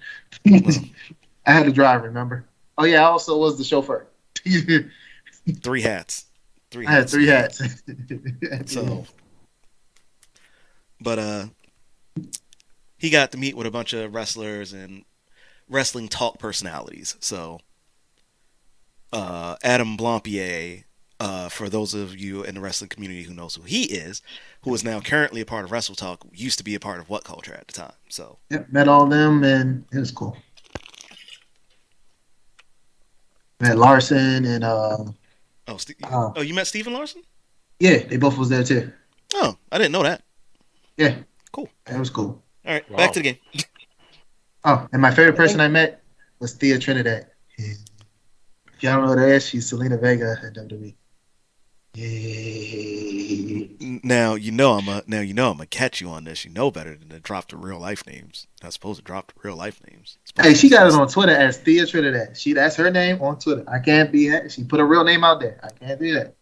Well. I had to drive. Remember? Oh yeah, I also was the chauffeur. Three hats. I had 3 hats. So, but he got to meet with a bunch of wrestlers and wrestling talk personalities. So, Adam Blampier, for those of you in the wrestling community who knows who he is, who is now currently a part of Wrestle Talk, used to be a part of What Culture at the time. So, Yep, met all of them and it was cool. Met Larson and you met Steven Larson? yeah, they both was there too. Oh, I didn't know that. Yeah, Cool. it was cool. All right, Wow. back to the game. Oh, and my favorite person I met was Thea Trinidad. If y'all don't know who that is, she's Selena Vega at WWE. Yay. Now you know I'm gonna catch you on this. You know better than to drop the real life names. Not supposed to drop the real life names. Hey, she got it on Twitter as Thea Trinidad. That's her name on Twitter. I can't be that. She put a real name out there. I can't do that.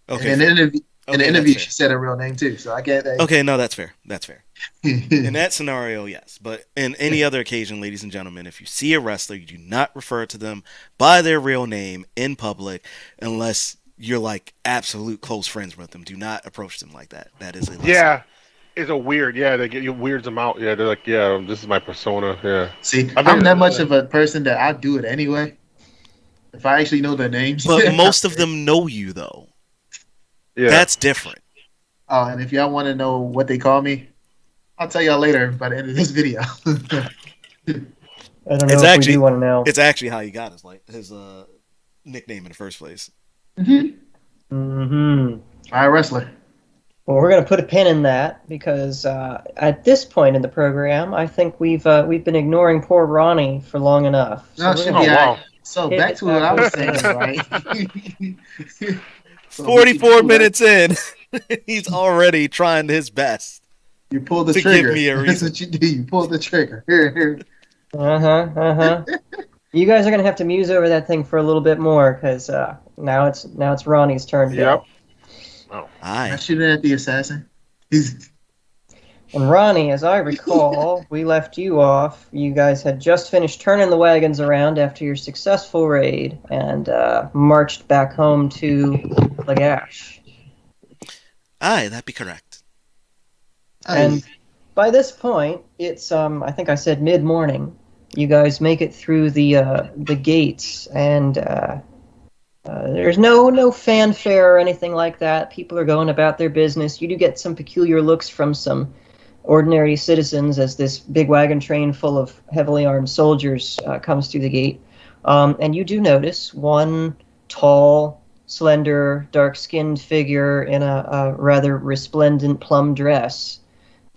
Okay. And in the interview, that's fair. she said her real name too. So I can't. Okay, no, that's fair. That's fair. In that scenario, yes. But in any other occasion, ladies and gentlemen, if you see a wrestler, you do not refer to them by their real name in public unless you're like absolute close friends with them. Do not approach them like that. That is a lesson. Yeah, it's a weird. Yeah, they get you weirds them out. Yeah, they're like, yeah, this is my persona. Yeah. See, I I'm think- that much of a person that I do it anyway. If I actually know their names. But most of them know you though. Yeah. That's different. Oh, and if y'all want to know what they call me, I'll tell y'all later by the end of this video. I don't know It's if actually- we do want to know. It's actually how you got his nickname in the first place. Mm-hmm. My wrestler. Well, we're going to put a pin in that because at this point in the program, I think we've been ignoring poor Ronnie for long enough. No, we're should gonna- be Oh, all wow. right. So Hit back it to what I was back. saying, right? So 44 minutes in, he's already trying his best. You pull the to trigger. give me a That's reason. what you do. You pull the trigger. You guys are going to have to muse over that thing for a little bit more because now it's Ronnie's turn to Yep. go. I'm Aye. shooting at the assassin. He's And Ronnie, as I recall, we left you off. You guys had just finished turning the wagons around after your successful raid and marched back home to Lagash. Aye, that be correct. And Hey, by this point, it's I think I said mid-morning. You guys make it through the gates, and there's no fanfare or anything like that. People are going about their business. You do get some peculiar looks from some ordinary citizens as this big wagon train full of heavily armed soldiers comes through the gate. And you do notice one tall, slender, dark-skinned figure in a rather resplendent plum dress,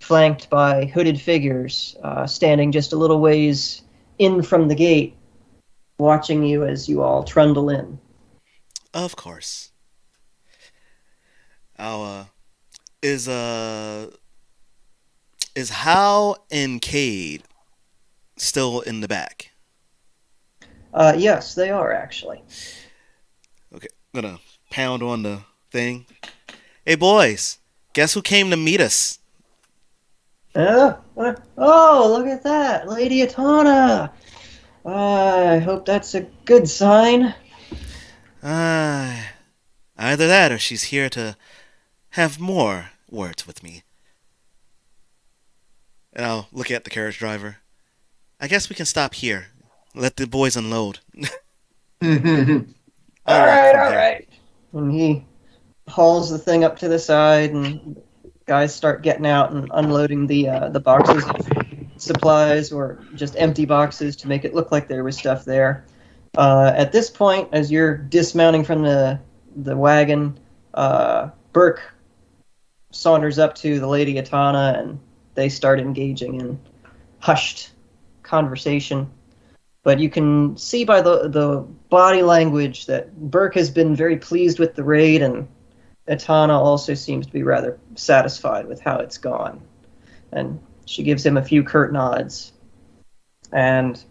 flanked by hooded figures standing just a little ways in from the gate, watching you as you all trundle in. Of course. Our is is Hal and Cade still in the back? Yes, they are actually. Okay, I'm gonna pound on the thing. Hey boys, guess who came to meet us? Oh, look at that, Lady Atana. I hope that's a good sign. Uh, Either that or she's here to have more words with me. And I'll look at the carriage driver. I guess we can stop here. Let the boys unload. I'll walk from All here. right. And he hauls the thing up to the side, and guys start getting out and unloading the boxes of supplies or just empty boxes to make it look like there was stuff there. At this point, as you're dismounting from the wagon, Burke saunters up to the Lady Atana, and they start engaging in hushed conversation. But you can see by the body language that Burke has been very pleased with the raid, and Atana also seems to be rather satisfied with how it's gone. And she gives him a few curt nods and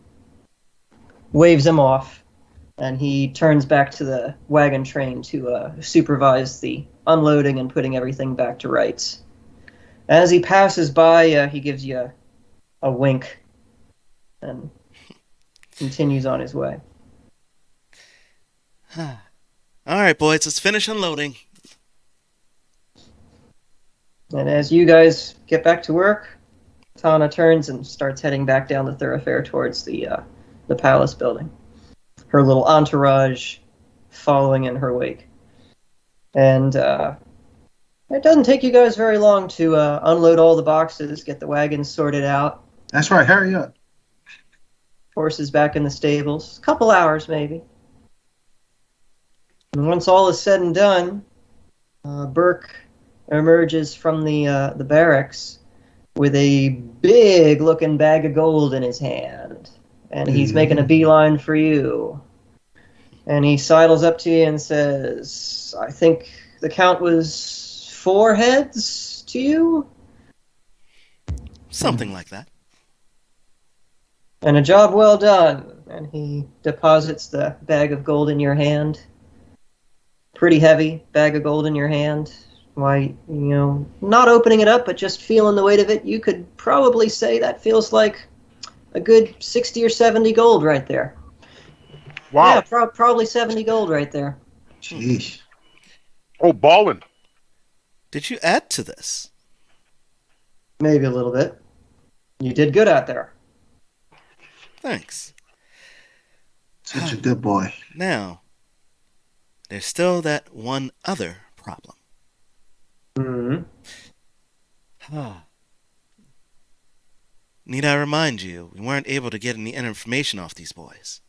waves him off. And he turns back to the wagon train to supervise the unloading and putting everything back to rights. As he passes by, he gives you a wink and continues on his way. All right, boys, let's finish unloading. And as you guys get back to work, Tana turns and starts heading back down the thoroughfare towards the palace building. Her little entourage following in her wake. And it doesn't take you guys very long to unload all the boxes, get the wagons sorted out, that's right. Hurry up. horses back in the stables. A couple hours, maybe. And once all is said and done, Burke emerges from the barracks with a big-looking bag of gold in his hand. And he's making a beeline for you. And he sidles up to you and says, I think the count was 4 heads to you? Something like that. And a job well done. And he deposits the bag of gold in your hand. Pretty heavy bag of gold in your hand. Why, not opening it up, but just feeling the weight of it, you could probably say that feels like a good 60 or 70 gold right there. Wow. Yeah, probably 70 gold right there. Jeez. Oh, ballin'. Did you add to this? Maybe a little bit. You did good out there. Thanks. Such a good boy. Now, there's still that one other problem. Mm-hmm. Need I remind you, we weren't able to get any information off these boys.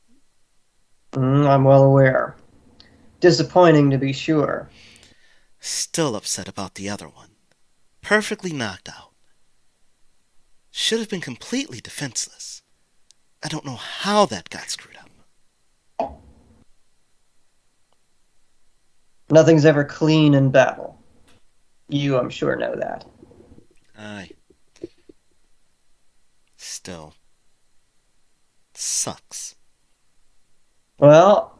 I'm well aware. Disappointing to be sure. Still upset about the other one. Perfectly knocked out. Should have been completely defenseless. I don't know how that got screwed up. Nothing's ever clean in battle. You, I'm sure, know that. Aye. Still. Sucks. Well,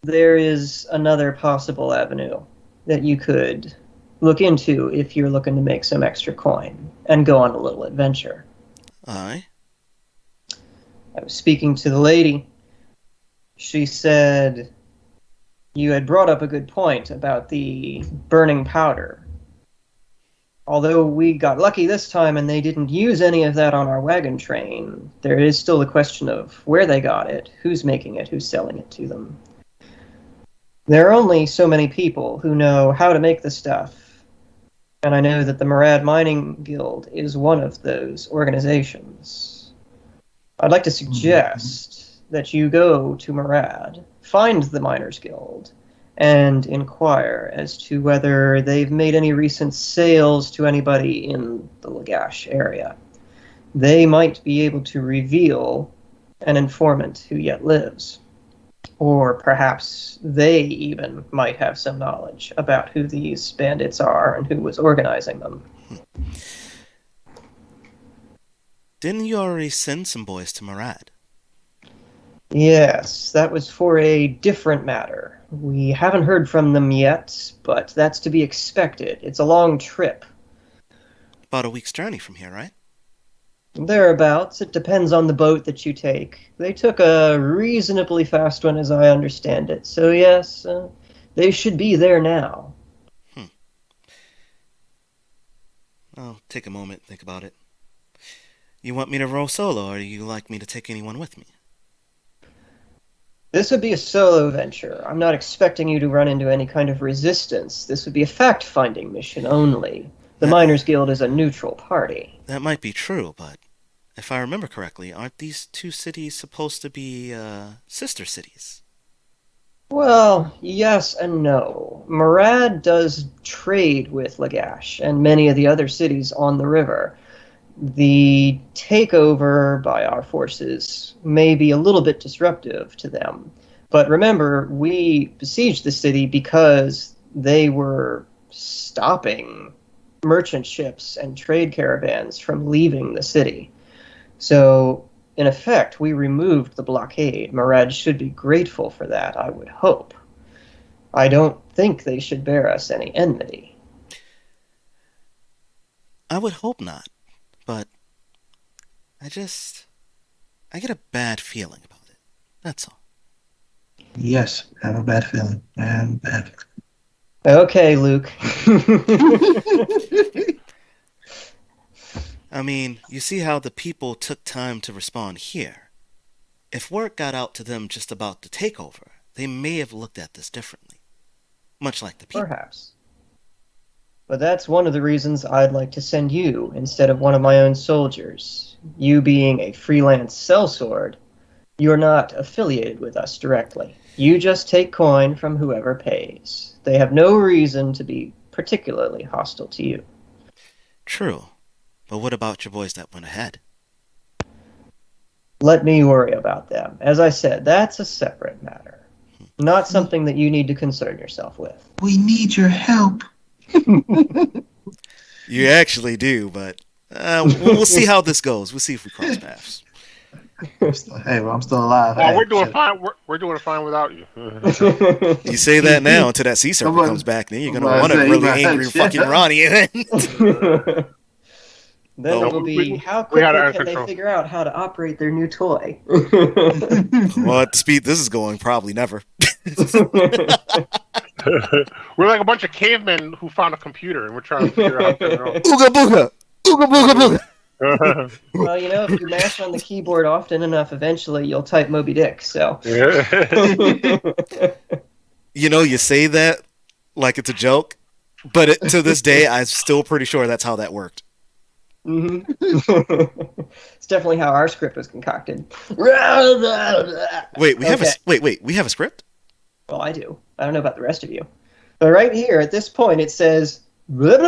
there is another possible avenue that you could look into if you're looking to make some extra coin and go on a little adventure. Aye. I was speaking to the lady. She said you had brought up a good point about the burning powder. Although we got lucky this time and they didn't use any of that on our wagon train, there is still the question of where they got it, who's making it, who's selling it to them. There are only so many people who know how to make the stuff, and I know that the Murad Mining Guild is one of those organizations. I'd like to suggest that you go to Murad, find the Miners Guild, and inquire as to whether they've made any recent sales to anybody in the Lagash area. They might be able to reveal an informant who yet lives. Or perhaps they even might have some knowledge about who these bandits are and who was organizing them. Didn't you already send some boys to Murad? Yes, that was for a different matter. We haven't heard from them yet, but that's to be expected. It's a long trip. About a week's journey from here, right? Thereabouts. It depends on the boat that you take. They took a reasonably fast one, as I understand it. So yes, they should be there now. I'll take a moment, think about it. You want me to row solo, or do you like me to take anyone with me? This would be a solo venture. I'm not expecting you to run into any kind of resistance. This would be a fact-finding mission only. The Miners Guild is a neutral party. That might be true, but if I remember correctly, aren't these two cities supposed to be, sister cities? Well, yes and no. Murad does trade with Lagash and many of the other cities on the river. The takeover by our forces may be a little bit disruptive to them. But remember, we besieged the city because they were stopping merchant ships and trade caravans from leaving the city. So, in effect, we removed the blockade. Murad should be grateful for that, I would hope. I don't think they should bear us any enmity. I would hope not, but I get a bad feeling about it. That's all. Yes, I have a bad feeling. I have a bad feeling. Okay, Luke. I mean, you see how the people took time to respond here. If word got out to them just about the takeover, they may have looked at this differently. Much like the people. Perhaps. But that's one of the reasons I'd like to send you instead of one of my own soldiers. You being a freelance sellsword, you're not affiliated with us directly. You just take coin from whoever pays. They have no reason to be particularly hostile to you. True. But what about your boys that went ahead? Let me worry about them. As I said, that's a separate matter. Not something that you need to concern yourself with. We need your help. You actually do, but we'll see how this goes. We'll see if we cross paths. I'm still alive. Oh, Hey, we're doing shit. fine. We're doing fine without you. You say that now until that sea serpent comes back, then you're going to want to really angry fucking Ronnie. Then No, it will be, how we had quickly it under can they control. figure out how to operate their new toy? Well, at the speed this is going, probably never. We're like a bunch of cavemen who found a computer, and we're trying to figure out how to turn it on. Ooga booga! Ooga booga booga! Well, you know, if you mash on the keyboard often enough, eventually you'll type Moby Dick, so. You know, you say that like it's a joke, but to this day, I'm still pretty sure that's how that worked. Mm-hmm. It's definitely how our script was concocted. Wait, we have we have a script? Well, I do. I don't know about the rest of you. But right here, at this point, it says... Which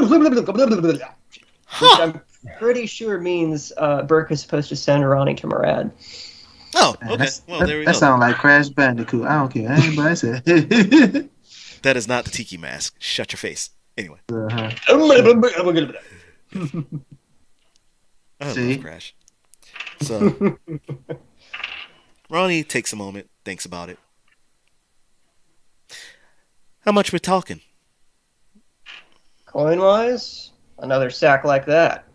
I'm pretty sure means Burke is supposed to send Ronnie to Murad. Oh, okay. Well, there we go. That sounds like Crash Bandicoot. I don't care. Anybody say. That is not the tiki mask. Shut your face. Anyway. I See? love Crash. So, Ronnie takes a moment, thinks about it. How much we're talking? Coin-wise, another sack like that,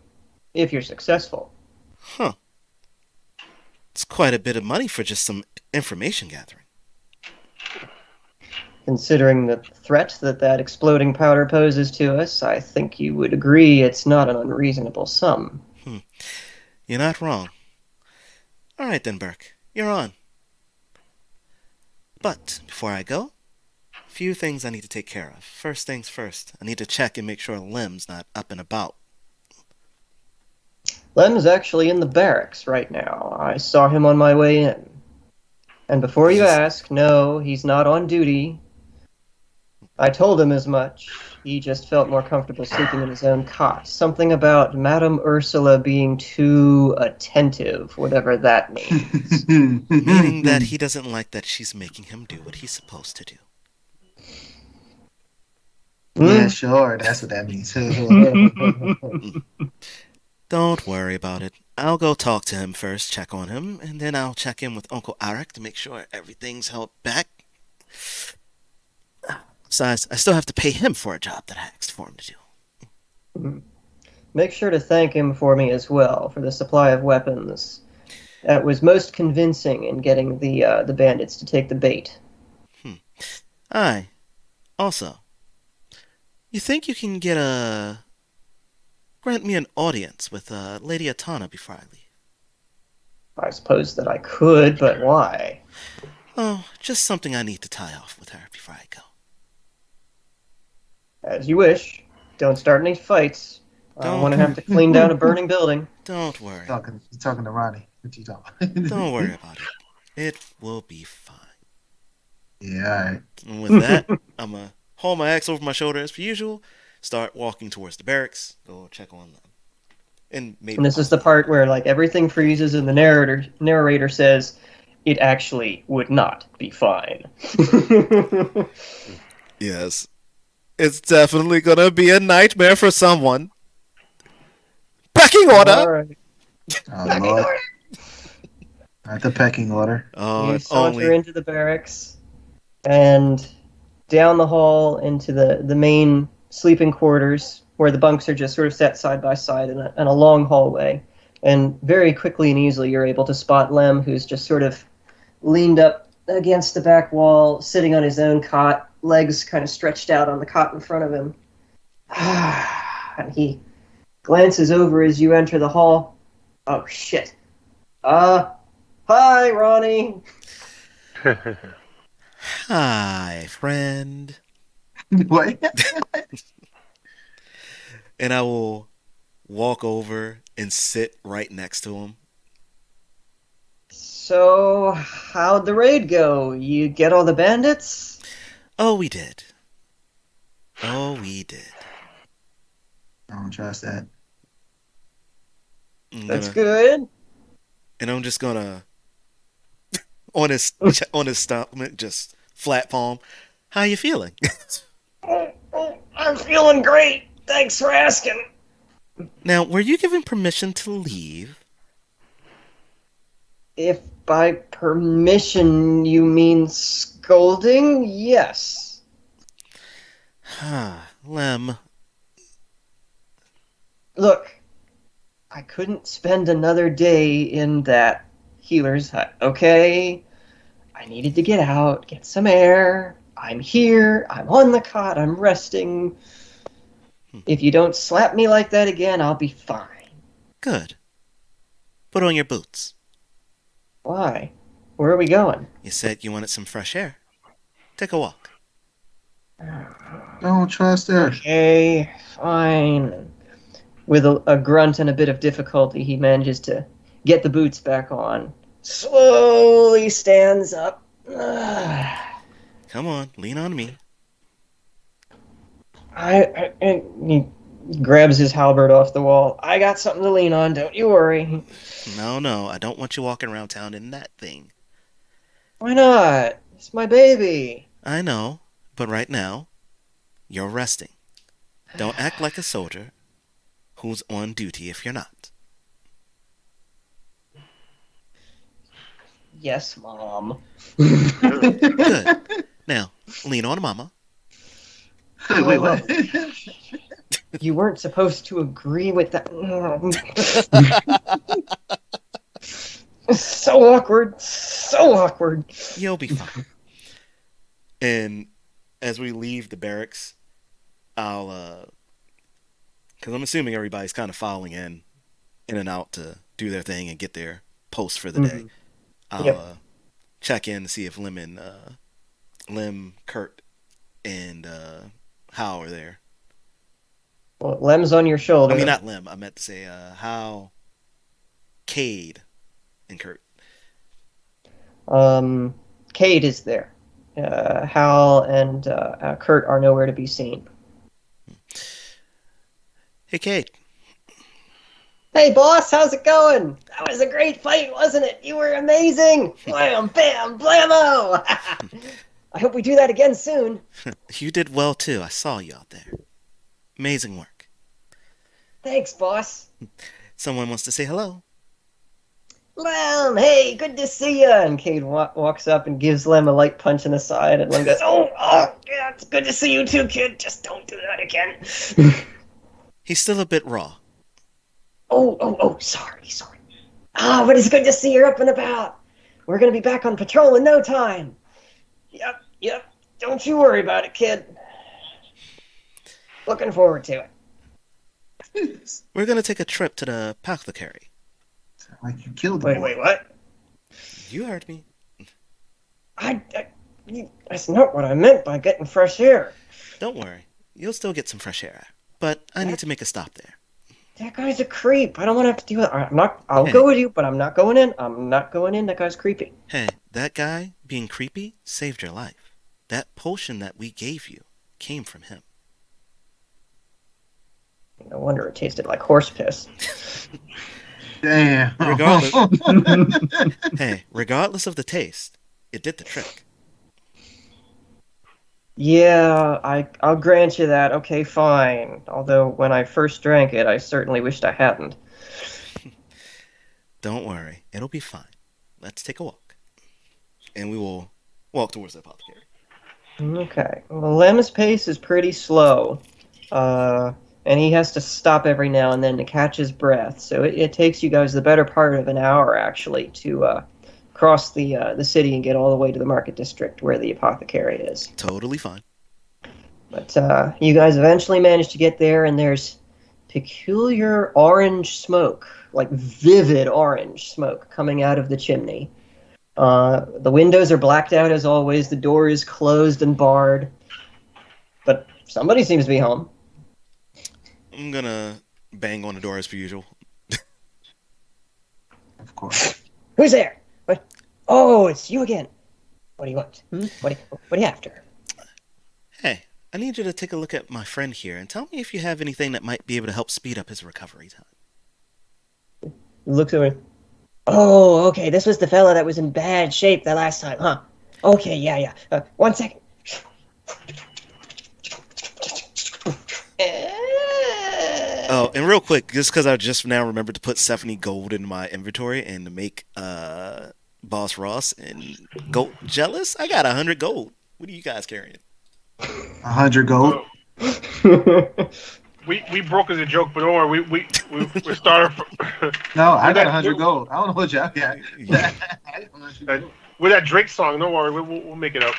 if you're successful. Huh. It's quite a bit of money for just some information gathering. Considering the threat that exploding powder poses to us, I think you would agree it's not an unreasonable sum. You're not wrong. All right then, Burke. You're on. But before I go, a few things I need to take care of. First things first, I need to check and make sure Lem's not up and about. Lem's actually in the barracks right now. I saw him on my way in. And before you ask, no, he's not on duty. I told him as much. He just felt more comfortable sleeping in his own cot. Something about Madame Ursula being too attentive, whatever that means. Meaning that he doesn't like that she's making him do what he's supposed to do. Yeah, sure. That's what that means. Don't worry about it. I'll go talk to him first, check on him, and then I'll check in with Uncle Arik to make sure everything's held back. Besides, I still have to pay him for a job that I asked for him to do. Make sure to thank him for me as well, for the supply of weapons. That was most convincing in getting the bandits to take the bait. Aye. Also, you think you can grant me an audience with Lady Atana before I leave? I suppose that I could, but why? Oh, just something I need to tie off with her before I go. As you wish. Don't start any fights. I don't want to have to clean down a burning building. Don't worry. You're talking to Ronnie. What you talking? Don't worry about it. It will be fine. Yeah, all right. And with that, I'm going to haul my axe over my shoulder as per usual, start walking towards the barracks, go check on them. And this is the part where like everything freezes and the narrator says, it actually would not be fine. Yes. It's definitely going to be a nightmare for someone. Pecking order! All right. Oh, Lord. Not the pecking order. Oh, You if saunter only. into the barracks and down the hall into the main sleeping quarters where the bunks are just sort of set side by side in a long hallway. And very quickly and easily you're able to spot Lem, who's just sort of leaned up against the back wall, sitting on his own cot, legs kind of stretched out on the cot in front of him. And he glances over as you enter the hall. Oh, shit. Hi, Ronnie. Hi, friend. What? And I will walk over and sit right next to him. So, how'd the raid go? You get all the bandits? Oh, we did. Oh, we did. I don't trust that. That's good. And I'm just gonna on his stomach, just flat palm. How you feeling? I'm feeling great. Thanks for asking. Now, were you given permission to leave? If by permission you mean scolding, yes. Lem. Look, I couldn't spend another day in that healer's hut, okay? I needed to get out, get some air. I'm here, I'm on the cot, I'm resting. If you don't slap me like that again, I'll be fine. Good. Put on your boots. Why? Where are we going? You said you wanted some fresh air. Take a walk. Don't trust her. Okay, fine. With a grunt and a bit of difficulty, he manages to get the boots back on. Slowly stands up. Come on, lean on me. And he grabs his halberd off the wall. I got something to lean on, don't you worry. No, I don't want you walking around town in that thing. Why not? It's my baby. I know, but right now, you're resting. Don't act like a soldier who's on duty if you're not. Yes, Mom. Good. Now, lean on Mama. Wait, what? You weren't supposed to agree with that. So awkward. So awkward. You'll be fine. And as we leave the barracks, I'll because I'm assuming everybody's kind of filing in and out to do their thing and get their post for the day. I'll Yep. check in to see if Lim, Kurt, and Hal are there. Well, Lem's on your shoulder. I mean, not Lim. I meant to say Hal, Cade, and Kurt. Cade is there. Hal and Kurt are nowhere to be seen. Hey, Cade. Hey, boss, how's it going? That was a great fight, wasn't it? You were amazing. Wham, bam, blammo. I hope we do that again soon. You did well too. I saw you out there. Amazing work. Thanks, boss. Someone wants to say hello. Lem, hey, good to see you. And Cade walks up and gives Lem a light punch in the side, and Lem goes, oh, yeah, it's good to see you too, kid. Just don't do that again. He's still a bit raw. Oh, sorry. But it's good to see you're up and about. We're going to be back on patrol in no time. Yep. Don't you worry about it, kid. Looking forward to it. We're gonna take a trip to the apothecary. Like you killed him. Wait, what? You heard me. That's not what I meant by getting fresh air. Don't worry. You'll still get some fresh air. But I need to make a stop there. That guy's a creep. I don't want to have to deal with it. I'll go with you, but I'm not going in. That guy's creepy. Hey, that guy being creepy saved your life. That potion that we gave you came from him. No wonder it tasted like horse piss. Damn. Regardless of the taste, it did the trick. Yeah, I'll grant you that. Okay, fine. Although when I first drank it, I certainly wished I hadn't. Don't worry, it'll be fine. Let's take a walk. And we will walk towards the apothecary. Okay. Well, Lem's pace is pretty slow. And he has to stop every now and then to catch his breath. So it takes you guys the better part of an hour, actually, to cross the city and get all the way to the market district where the apothecary is. Totally fine. But you guys eventually manage to get there, and there's peculiar orange smoke, like vivid orange smoke, coming out of the chimney. The windows are blacked out as always. The door is closed and barred. But somebody seems to be home. I'm gonna bang on the door as per usual. Of course. Who's there? What? Oh, it's you again. What do you want? What are you after? Hey, I need you to take a look at my friend here and tell me if you have anything that might be able to help speed up his recovery time. Looks over. Oh, okay. This was the fella that was in bad shape the last time, huh? Okay, yeah. 1 second. Oh, and real quick, just because I just now remembered to put Stephanie Gold in my inventory and to make Boss Ross and Gold jealous, I got 100 gold. What are you guys carrying? 100 gold. We broke as a joke, but don't worry, we started from No, I got 100 gold. I don't know what y'all got. with that Drake song. Don't worry, we'll make it up.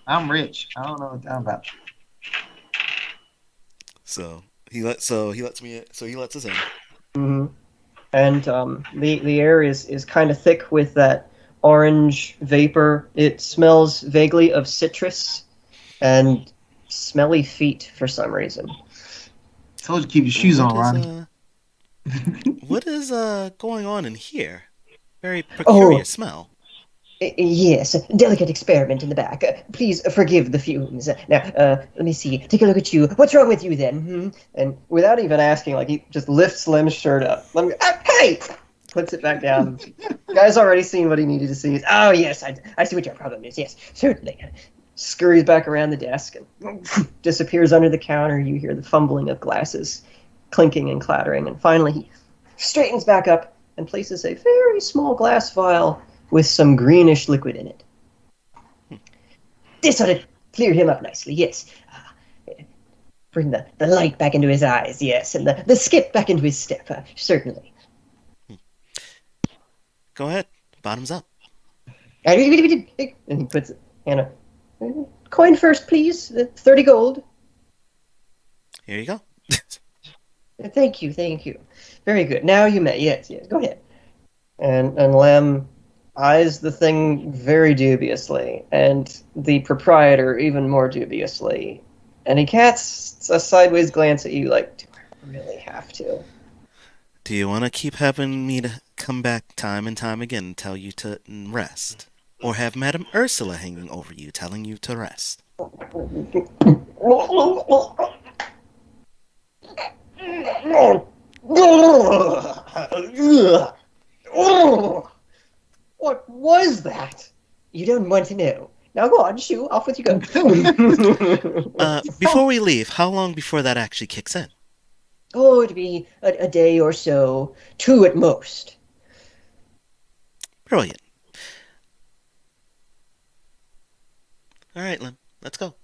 I'm rich. I don't know what I'm about. So he lets us in. Mm-hmm. And the air is kind of thick with that orange vapor. It smells vaguely of citrus and smelly feet for some reason. Told you to keep your shoes on, Ronnie. What is going on in here? Very peculiar smell. Yes, delicate experiment in the back. Please forgive the fumes. Now, let me see. Take a look at you. What's wrong with you then? And without even asking, like, he just lifts Lem's shirt up. Lem goes, hey! Puts it back down. Guy's already seen what he needed to see. Oh, yes, I see what your problem is. Yes, certainly. Scurries back around the desk and disappears under the counter. You hear the fumbling of glasses, clinking and clattering. And finally, he straightens back up and places a very small glass vial with some greenish liquid in it. This ought to clear him up nicely, yes. Bring the light back into his eyes, yes, and the skip back into his step, certainly. Go ahead. Bottoms up. And he puts it, coin first, please. 30 gold. Here you go. Thank you. Very good. Now you may. Yes, go ahead. And Lem eyes the thing very dubiously, and the proprietor even more dubiously. And he casts a sideways glance at you like, do I really have to? Do you want to keep having me to come back time and time again and tell you to rest? Or have Madame Ursula hanging over you telling you to rest? What was that? You don't want to know. Now go on, shoo, off with you go. Before we leave, how long before that actually kicks in? Oh, it'd be a day or so, 2 at most. Brilliant. All right, Lem, let's go.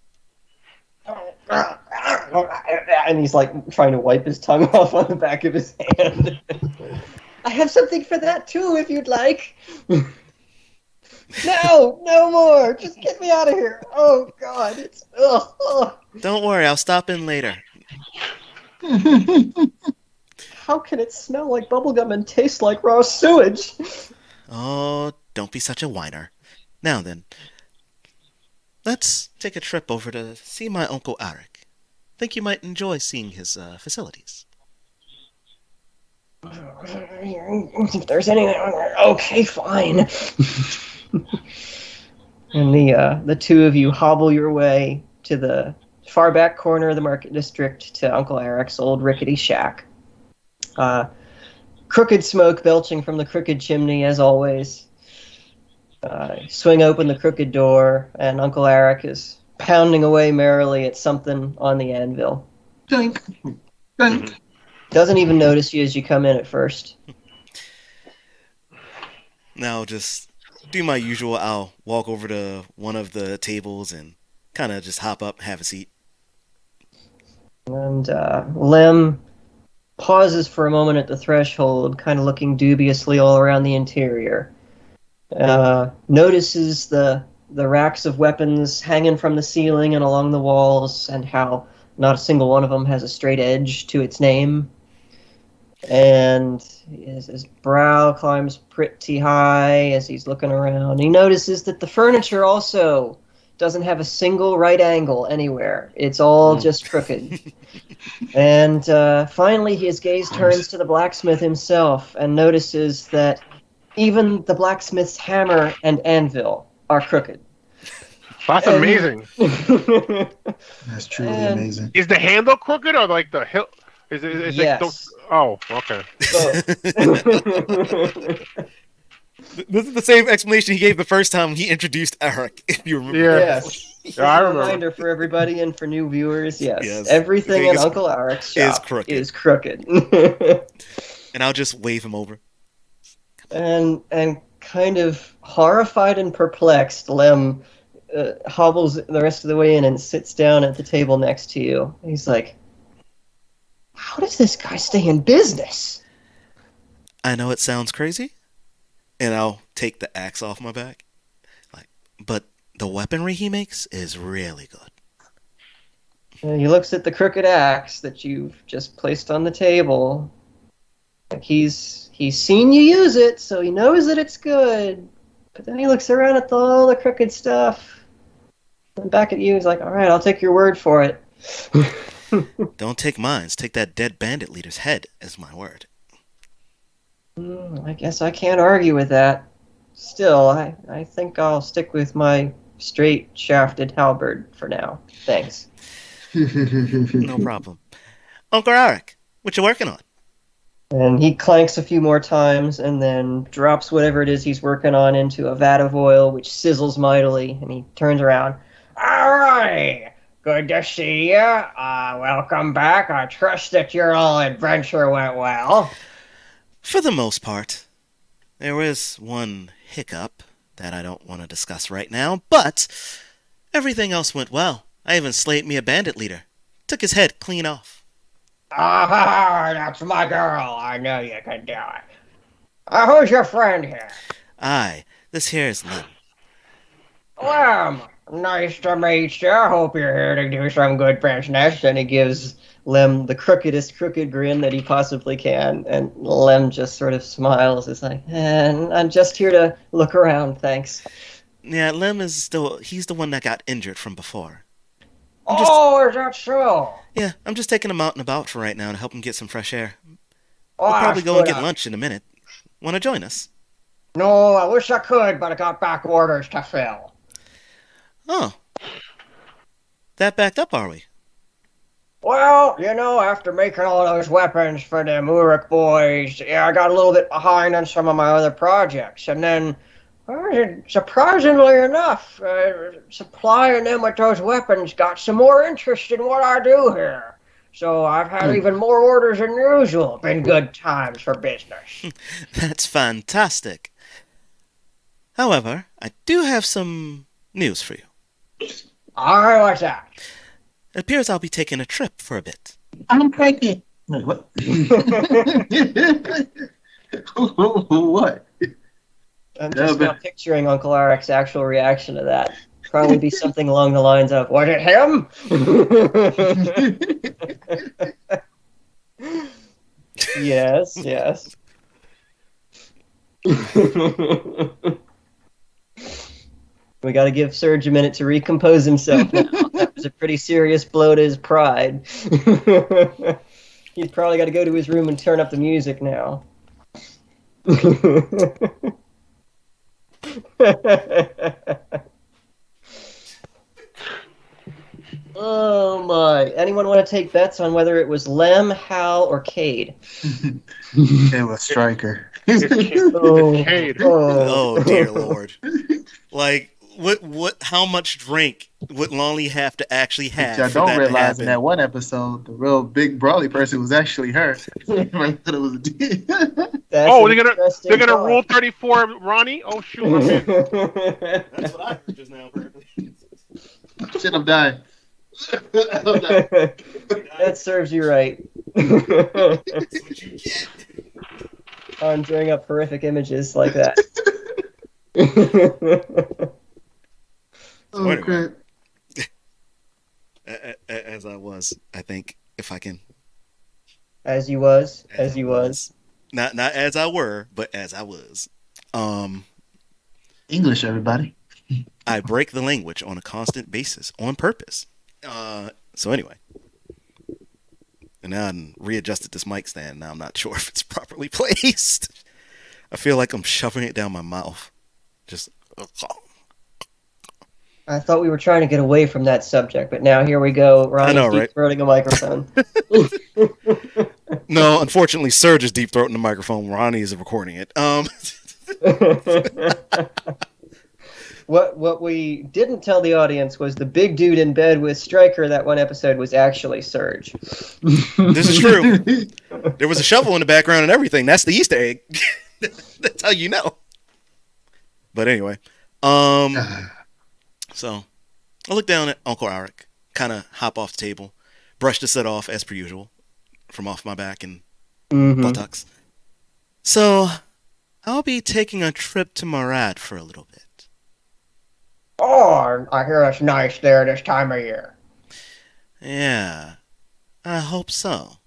And he's like trying to wipe his tongue off on the back of his hand. I have something for that too, if you'd like. No more. Just get me out of here. Oh God, it's. Don't worry, I'll stop in later. How can it smell like bubblegum and taste like raw sewage? Oh, don't be such a whiner. Now then, let's take a trip over to see my Uncle Arik. Think you might enjoy seeing his facilities. If there's anything, okay, fine. And the two of you hobble your way to the far back corner of the market district to Uncle Arik's old rickety shack. Crooked smoke belching from the crooked chimney, as always. Swing open the crooked door, and Uncle Arik is pounding away merrily at something on the anvil. Dunk. Dunk. Doesn't even notice you as you come in at first. Now, just do my usual. I'll walk over to one of the tables and kind of just hop up, have a seat. And Lem pauses for a moment at the threshold, kind of looking dubiously all around the interior. Notices the racks of weapons hanging from the ceiling and along the walls, and how not a single one of them has a straight edge to its name. And his brow climbs pretty high as he's looking around. He notices that the furniture also doesn't have a single right angle anywhere. It's all just crooked. And finally, his gaze turns to the blacksmith himself and notices that even the blacksmith's hammer and anvil are crooked. That's amazing. That's truly amazing. Is the handle crooked or like the hilt? Is yes. Okay. This is the same explanation he gave the first time he introduced Arik, if you remember. Yeah. Yes. Yeah, I remember. Reminder for everybody and for new viewers, yes. Yes. Everything in Uncle Arik's shop is crooked. And I'll just wave him over. And kind of horrified and perplexed, Lem hobbles the rest of the way in and sits down at the table next to you. He's like, how does this guy stay in business? I know it sounds crazy, and I'll take the axe off my back. But the weaponry he makes is really good. He looks at the crooked axe that you've just placed on the table. Like he's seen you use it, so he knows that it's good. But then he looks around at all the crooked stuff. And back at you, he's like, all right, I'll take your word for it. Don't take mine. Take that dead bandit leader's head as my word. I guess I can't argue with that. Still, I think I'll stick with my straight shafted halberd for now. Thanks. No problem. Uncle Arik, what you working on? And he clanks a few more times and then drops whatever it is he's working on into a vat of oil, which sizzles mightily, and he turns around. All right. Good to see you. Welcome back. I trust that your little adventure went well. For the most part. There was one hiccup that I don't want to discuss right now, but Everything else went well. I even slayed me a bandit leader. Took his head clean off. Ah, that's my girl. I know you can do it. Who's your friend here? Aye, this here is Lem. Lem, nice to meet you. Hope you're here to do some good business. And he gives Lem the crookedest crooked grin that he possibly can. And Lem just sort of smiles. It's like, I'm just here to look around, thanks. Yeah, Lem is he's the one that got injured from before. Oh, is that so? Yeah, I'm just taking him out and about for right now to help him get some fresh air. Oh, We'll probably that's go and good. get lunch in a minute. Want to join us? No, I wish I could, but I got back orders to fill. Oh. That backed up, are we? Well, after making all those weapons for them Uruk boys, yeah, I got a little bit behind on some of my other projects. And then, surprisingly enough, supplying them with those weapons got some more interest in what I do here. So I've had even more orders than usual. Been good times for business. That's fantastic. However, I do have some news for you. All right, what's that? It appears I'll be taking a trip for a bit. I'm pregnant. Wait, what? What? I'm just now picturing Uncle Arek's actual reaction to that. Probably be something along the lines of, "Was it him?" Yes, yes. We got to give Serge a minute to recompose himself now. That was a pretty serious blow to his pride. He's probably got to go to his room and turn up the music now. Oh my. Anyone want to take bets on whether it was Lem, Hal, or Cade? It was Striker. Oh dear Lord. Like, how much drink would Lonely have to actually have? I for don't that realize to in that one episode, the real big brawly person was actually her. I thought it was a dude. They're gonna rule 34, Ronnie. Oh shoot, I'm in. That's what I heard just now. Shit, I'm dying. That serves you right. That's what you get. Conjuring up horrific images like that. Oh, crap. As I was, I think, if I can. As you was. Not as I were, but as I was. English, everybody. I break the language on a constant basis, on purpose. So anyway. And now I readjusted this mic stand. Now I'm not sure if it's properly placed. I feel like I'm shoving it down my mouth. Just. I thought we were trying to get away from that subject, but now here we go. Ronnie's deep-throating a microphone. No, unfortunately, Serge is deep-throating the microphone. Ronnie is recording it. What we didn't tell the audience was the big dude in bed with Stryker that one episode was actually Serge. This is true. There was a shovel in the background and everything. That's the Easter egg. That's how you know. But anyway, so I look down at Uncle Arik, kind of hop off the table, brush the set off as per usual from off my back and buttocks. So I'll be taking a trip to Marad for a little bit. Oh, I hear it's nice there this time of year. Yeah, I hope so.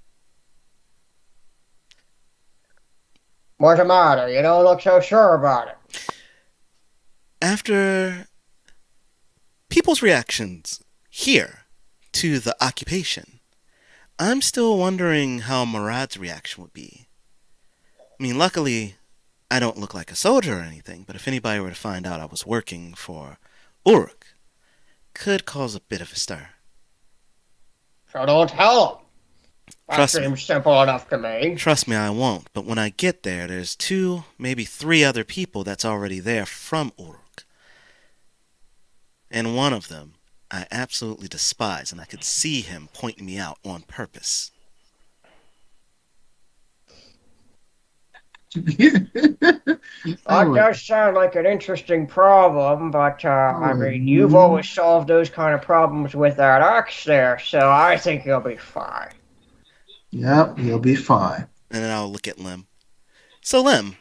What's the matter? You don't look so sure about it. After people's reactions here to the occupation, I'm still wondering how Murad's reaction would be. I mean, luckily, I don't look like a soldier or anything, but if anybody were to find out I was working for Uruk, could cause a bit of a stir. So don't tell him. That seems simple enough to me. Trust me, I won't. But when I get there, there's 2, maybe 3 other people that's already there from Uruk. And one of them I absolutely despise, and I could see him pointing me out on purpose. That does sound like an interesting problem, but I mean, you've always solved those kind of problems with that axe there, so I think you'll be fine. Yep, you'll be fine. And then I'll look at Lim. So, Lim,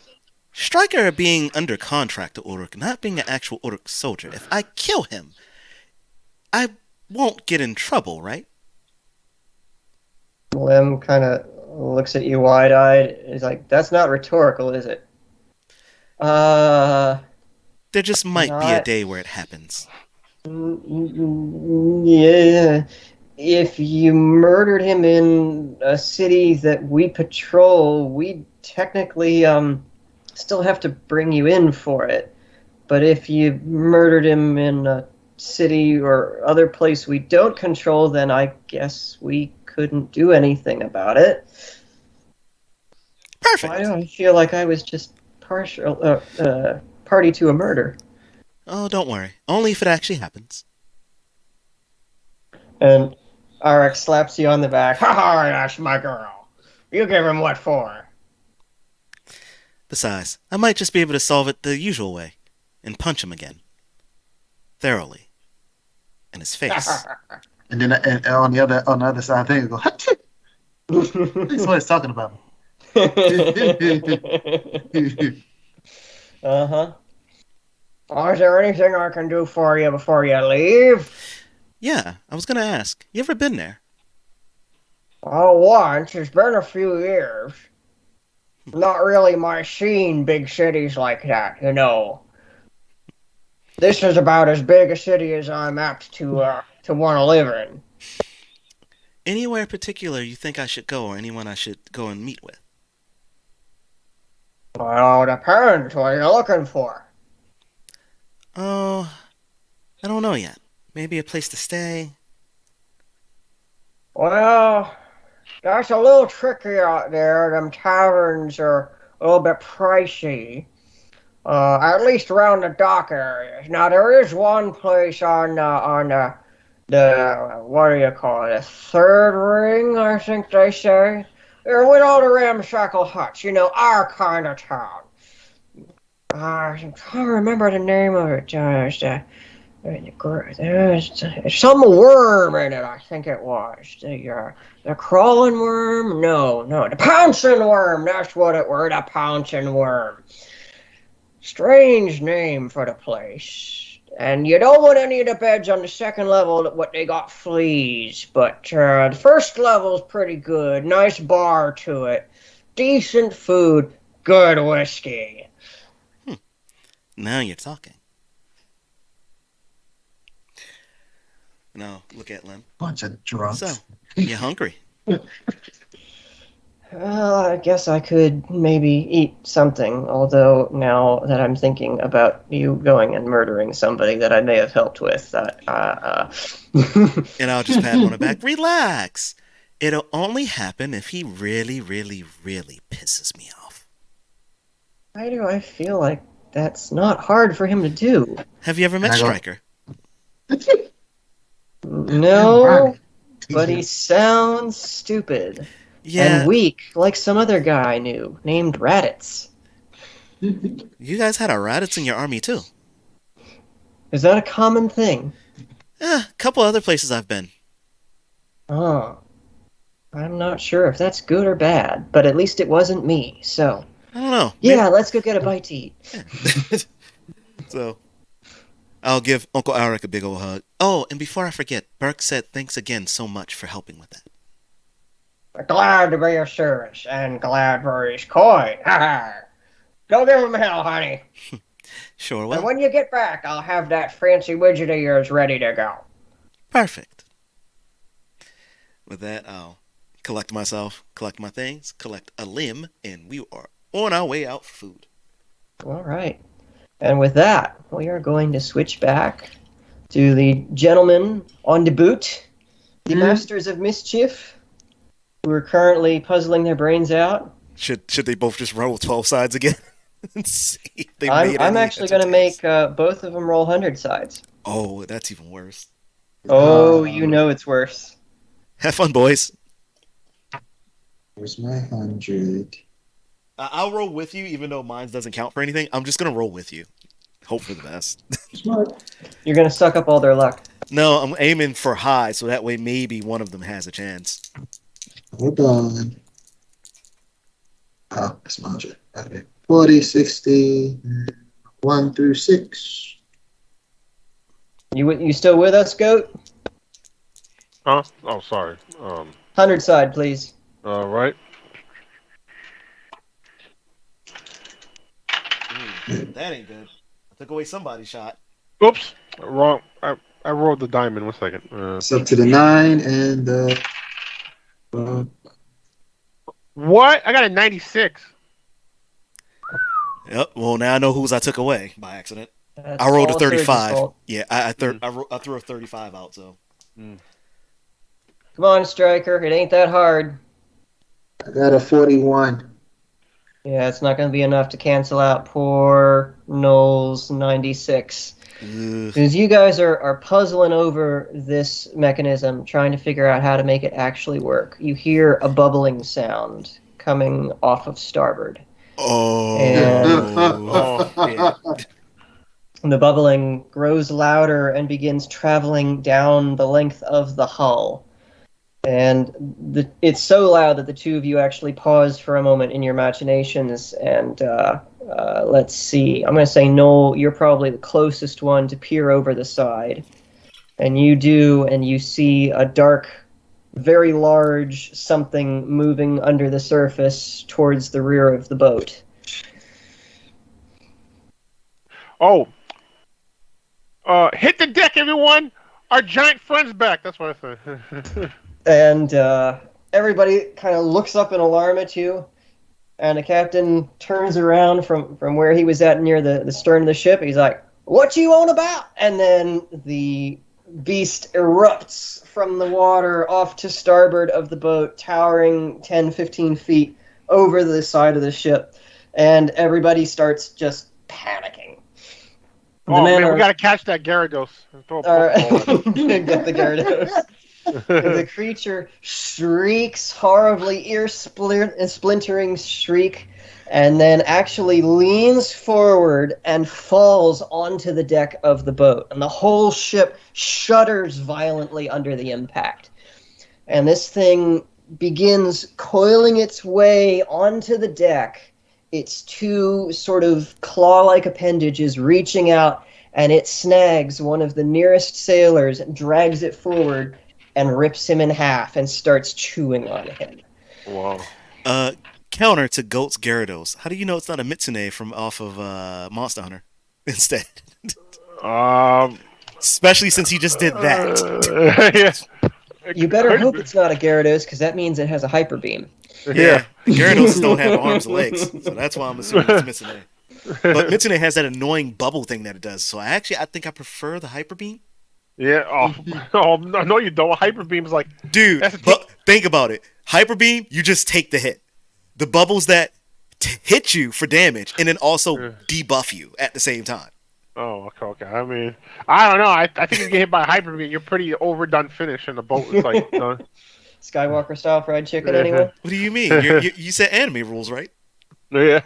Stryker being under contract to Uruk, not being an actual Uruk soldier, if I kill him, I won't get in trouble, right? Lim kind of looks at you wide-eyed. He's like, "That's not rhetorical, is it?" There just might be a Not. day where it happens. Yeah. If you murdered him in a city that we patrol, we technically still have to bring you in for it. But if you murdered him in a city or other place we don't control, then I guess we couldn't do anything about it. Perfect. Why do I feel like I was just party to a murder? Oh, don't worry. Only if it actually happens. And Arik slaps you on the back. Ha ha, that's my girl. You give him what for? Besides, I might just be able to solve it the usual way and punch him again. Thoroughly. In his face. And then on the other side, thing go. That's what it's talking about. Uh-huh. Is there anything I can do for you before you leave? Yeah, I was gonna ask. You ever been there? Oh, once. It's been a few years. Not really my scene, big cities like that, you know. This is about as big a city as I'm apt to want to live in. Anywhere particular you think I should go or anyone I should go and meet with? Well, depends. What you're looking for. Oh, I don't know yet. Maybe a place to stay? Well, that's a little tricky out there. Them taverns are a little bit pricey. At least around the dock areas. Now there is one place on the what do you call it? A third ring, I think they say. With all the ramshackle huts, you know, our kind of town. I'm trying to remember the name of it. There's some worm in it, I think it was. The crawling worm? No, the pouncing worm. That's what it were, the pouncing worm. Strange name for the place. And you don't want any of the beds on the second level what they got fleas. But the first level's pretty good. Nice bar to it. Decent food. Good whiskey. Now you're talking. Now, look at Lim. Bunch of drunks. So, you hungry? Well, I guess I could maybe eat something, although now that I'm thinking about you going and murdering somebody that I may have helped with, And I'll just pat him on the back. Relax. It'll only happen if he really, really, really pisses me off. Why do I feel like that's not hard for him to do? Have you ever met Stryker? No, but he sounds stupid. Yeah. And weak, like some other guy I knew, named Raditz. You guys had a Raditz in your army, too. Is that a common thing? A couple other places I've been. Oh. I'm not sure if that's good or bad, but at least it wasn't me, so... I don't know. Yeah, let's go get a bite to eat. So, I'll give Uncle Arik a big old hug. Oh, and before I forget, Burke said thanks again so much for helping with that. Glad to be of service, and glad for his coin. Go give him hell, honey. Sure will. And when you get back, I'll have that fancy widget of yours ready to go. Perfect. With that, I'll collect myself, collect my things, collect a limb, and we are on our way out for food. All right. And with that, we are going to switch back to the gentlemen on the boot, the Masters of Mischief, who are currently puzzling their brains out. Should they both just roll 12 sides again? And see if they I'm made any actually going to make both of them roll 100 sides. Oh, that's even worse. Oh, you know it's worse. Have fun, boys. Where's my 100? I'll roll with you, even though mine doesn't count for anything. I'm just gonna roll with you. Hope for the best. Smart. You're gonna suck up all their luck. No, I'm aiming for high, so that way maybe one of them has a chance. Hold on. Oh, that's magic. Okay. 40, 60, 1 through 6. You still with us, Goat? Huh? Oh, sorry. 100 side, please. All right. That ain't good. I took away somebody's shot. Oops. Wrong. I rolled the diamond. 1 second. It's up to the 9 and What? I got a 96. Yep. Well, now I know whose I took away by accident. That's I rolled a all Surge's 35. fault. Yeah, I threw a 35 out. So Come on, Striker. It ain't that hard. I got a 41. Yeah, it's not going to be enough to cancel out poor Knowles 96. Because you guys are puzzling over this mechanism, trying to figure out how to make it actually work. You hear a bubbling sound coming off of starboard. And the bubbling grows louder and begins traveling down the length of the hull. And it's so loud that the two of you actually pause for a moment in your imaginations. And let's see. I'm going to say, Noel, you're probably the closest one to peer over the side. And you do, and you see a dark, very large something moving under the surface towards the rear of the boat. Oh. Hit the deck, everyone! Our giant friend's back. That's what I said. And everybody kind of looks up in alarm at you. And the captain turns around from where he was at near the stern of the ship. He's like, "What you on about?" And then the beast erupts from the water off to starboard of the boat, towering 10, 15 feet over the side of the ship. And everybody starts just panicking. Man, we gotta catch that Gyarados. All right. Get the Gyarados. The creature shrieks horribly, ear-splintering shriek, and then actually leans forward and falls onto the deck of the boat. And the whole ship shudders violently under the impact. And this thing begins coiling its way onto the deck, its two sort of claw-like appendages reaching out, and it snags one of the nearest sailors, drags it forward, and rips him in half and starts chewing on him. Wow. Counter to Goat's Gyarados. How do you know it's not a Mitsune from off of Monster Hunter instead? Especially since he just did that. Yeah. You better hope it's not a Gyarados, because that means it has a Hyper Beam. Yeah. Gyarados don't have arms and legs, so that's why I'm assuming it's Mitsune. But Mitsune has that annoying bubble thing that it does, so I think I prefer the Hyper Beam. Yeah. Oh, no, you don't. Hyper Beam's like, dude. But think about it. Hyper Beam, you just take the hit. The bubbles that hit you for damage, and then also debuff you at the same time. Oh, okay. I mean, I don't know. I think if you get hit by a Hyper Beam, you're pretty overdone finish, and the boat is like done. Skywalker style fried chicken, anyone? What do you mean? You said anime rules, right? Yeah.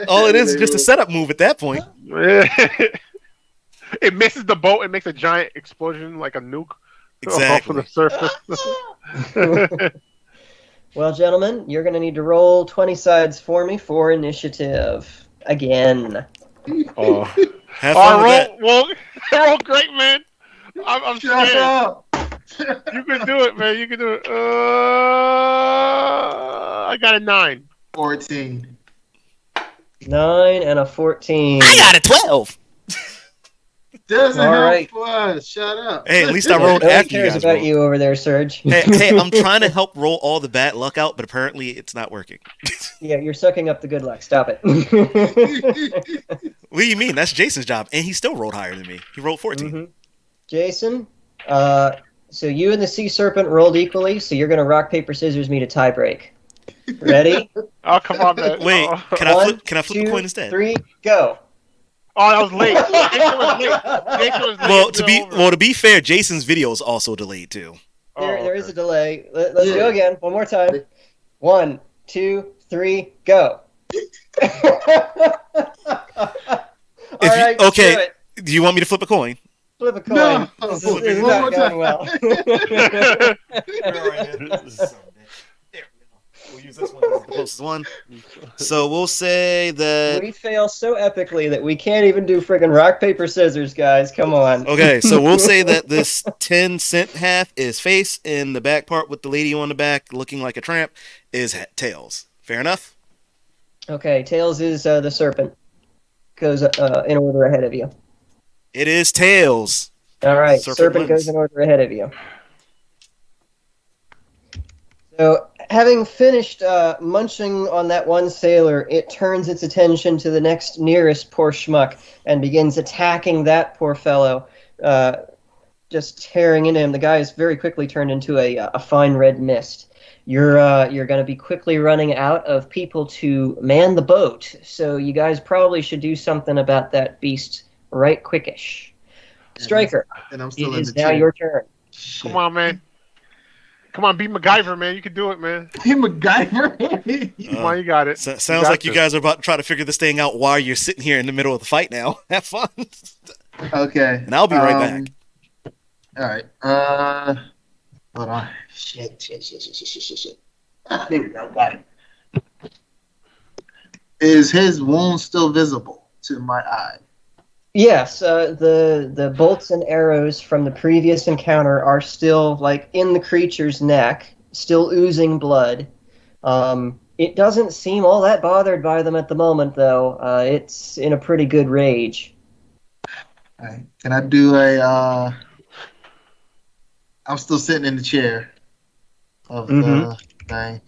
All it is just a setup move at that point. It misses the boat and makes a giant explosion like a nuke off of the surface. Well, gentlemen, you're going to need to roll 20 sides for me for initiative. Again. Oh. Have fun with that. Roll great, man. I'm scared. You can do it, man. You can do it. I got a 9. 14. 9 and a 14. I got a 12. Doesn't help right. us. Shut up. Hey, at least I rolled after you guys. Who cares about you over there, Serge? Hey, I'm trying to help roll all the bad luck out, but apparently it's not working. Yeah, you're sucking up the good luck. Stop it. What do you mean? That's Jason's job, and he still rolled higher than me. He rolled 14. Mm-hmm. Jason, so you and the Sea Serpent rolled equally, so you're going to rock, paper, scissors me to tie break. Ready? Oh, come on, man. Wait, can I flip the coin instead? 3, go. Oh, that was late. Jason was late. To be fair, Jason's video is also delayed too. There is a delay. Let's go again. One more time. 1, 2, 3, go. Okay, do you want me to flip a coin? Flip a coin. No. This is not going well. We'll use this one as the closest one. So we'll say that... We fail so epically that we can't even do friggin' rock, paper, scissors, guys. Come on. Okay, so we'll say that this 10-cent half is face, and the back part with the lady on the back looking like a tramp is tails. Fair enough? Okay, tails is the serpent. Goes in order ahead of you. It is tails. All right, serpent goes in order ahead of you. So, having finished munching on that one sailor, it turns its attention to the next nearest poor schmuck and begins attacking that poor fellow, just tearing into him. The guy is very quickly turned into a fine red mist. You're going to be quickly running out of people to man the boat, so you guys probably should do something about that beast right quickish. Striker, and I'm still it in is the now chair. your turn. Shit. Come on, man. Come on, be MacGyver, man. You can do it, man. Hey, MacGyver. Come on, you got it. Sounds like you guys are about to try to figure this thing out while you're sitting here in the middle of the fight now. Have fun. Okay. And I'll be right back. All right. Hold on. Shit. There we go. Got it. Is his wound still visible to my eye? Yes, the bolts and arrows from the previous encounter are still like in the creature's neck, still oozing blood. It doesn't seem all that bothered by them at the moment, though. It's in a pretty good rage. All right. Can I do a? I'm still sitting in the chair of the thing.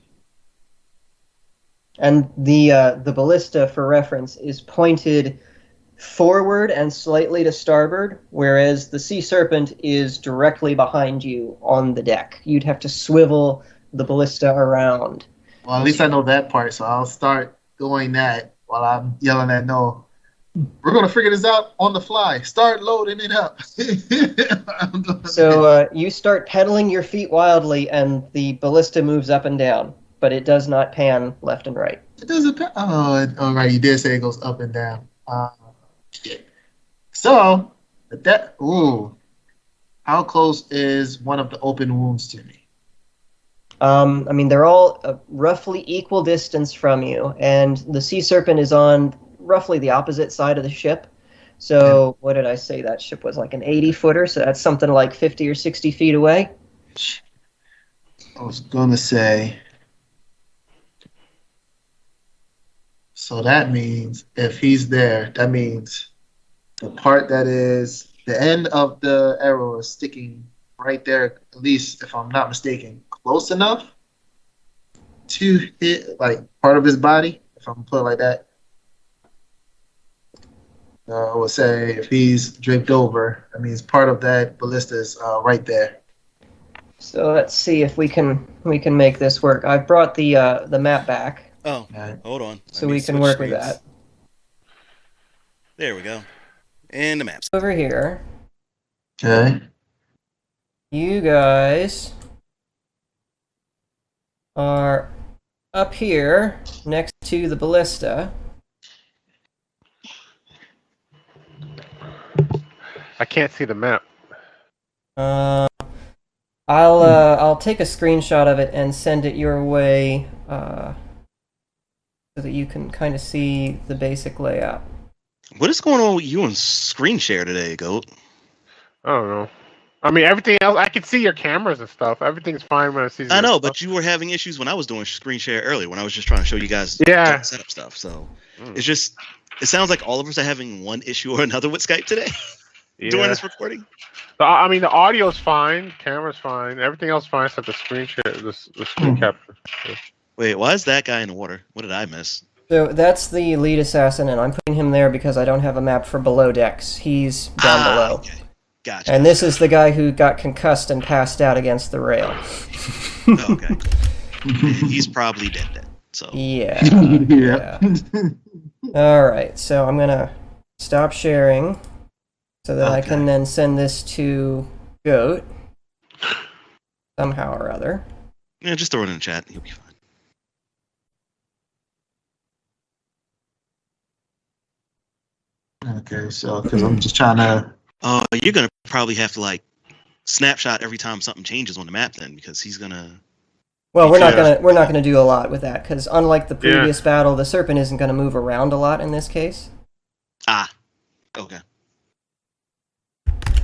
And the ballista, for reference, is pointed forward and slightly to starboard, whereas the sea serpent is directly behind you on the deck. You'd have to swivel the ballista around. Well, at least I know that part, so I'll start doing that while I'm yelling at Noah. We're going to figure this out on the fly. Start loading it up. So you start pedaling your feet wildly, and the ballista moves up and down, but it does not pan left and right. It doesn't. Oh, right. You did say it goes up and down. Shit. So that. Ooh. How close is one of the open wounds to me? I mean, they're all roughly equal distance from you, and the sea serpent is on roughly the opposite side of the ship. So, what did I say? That ship was like an 80-footer, so that's something like 50 or 60 feet away. I was going to say... So that means if he's there, that means the part that is... The end of the arrow is sticking right there, at least if I'm not mistaken, close enough to hit like part of his body, if I'm put it like that. I would say if he's draped over, that means part of that ballista is right there. So let's see if we can make this work. I've brought the map back. Oh, hold on. So we can work with that. There we go. And the maps. Over here. Okay. You guys are up here next to the ballista. I can't see the map. I'll take a screenshot of it and send it your way so that you can kind of see the basic layout. What is going on with you and screen share today, Goat? I don't know. I mean, everything else, I can see your cameras and stuff. Everything's fine when I see. I know, stuff. but you were having issues when I was doing screen share earlier, when I was just trying to show you guys setup stuff. So it's just, it sounds like all of us are having one issue or another with Skype today during this recording. I mean, the audio's fine, camera's fine, everything else fine except the screen share, the screen capture. Wait, why is that guy in the water? What did I miss? So that's the lead assassin, and I'm putting him there because I don't have a map for below decks. He's down below. Okay. Gotcha. And this is the guy who got concussed and passed out against the rail. Okay. He's probably dead. So Yeah. Yeah. All right, so I'm going to stop sharing so that I can then send this to Goat somehow or other. yeah, just throw it in the chat. He'll be fine. Okay, so because I'm just trying to. You're gonna probably have to like snapshot every time something changes on the map then, because he's gonna. Well, we're not gonna do a lot with that because unlike the previous battle, the serpent isn't gonna move around a lot in this case. Ah, okay.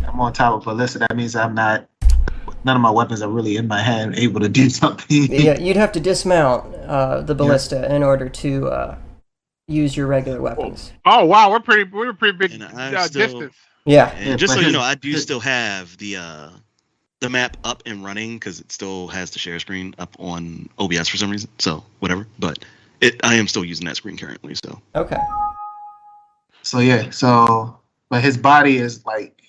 I'm on top of ballista. That means I'm not. None of my weapons are really in my hand, able to do something. Yeah, you'd have to dismount the ballista in order to use your regular weapons. Oh wow, we're pretty big distance. Yeah. And just so you know, I do still have the map up and running because it still has the share screen up on OBS for some reason. So whatever, but I am still using that screen currently. So okay. So but his body is like,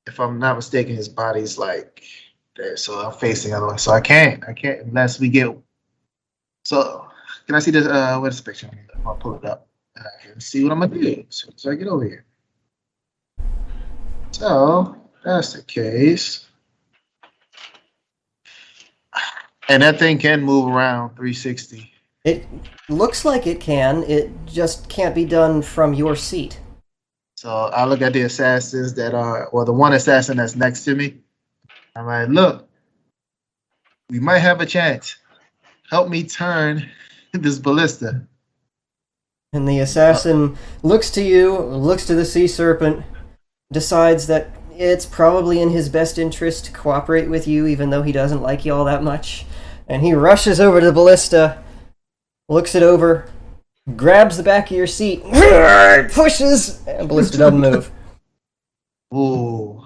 if I'm not mistaken, his body's like there. So I'm facing other way. So I can't unless we get. So can I see this? What's the picture? I'll pull it up. I can see what I'm gonna do as soon as I get over here. So that's the case. And that thing can move around 360. It looks like it can. It just can't be done from your seat. So I look at the assassins that are, well, the one assassin that's next to me. I'm like, look, we might have a chance. Help me turn this ballista. And the assassin looks to you, looks to the sea serpent, decides that it's probably in his best interest to cooperate with you, even though he doesn't like you all that much. And he rushes over to the ballista, looks it over, grabs the back of your seat, pushes, and ballista doesn't move. Ooh.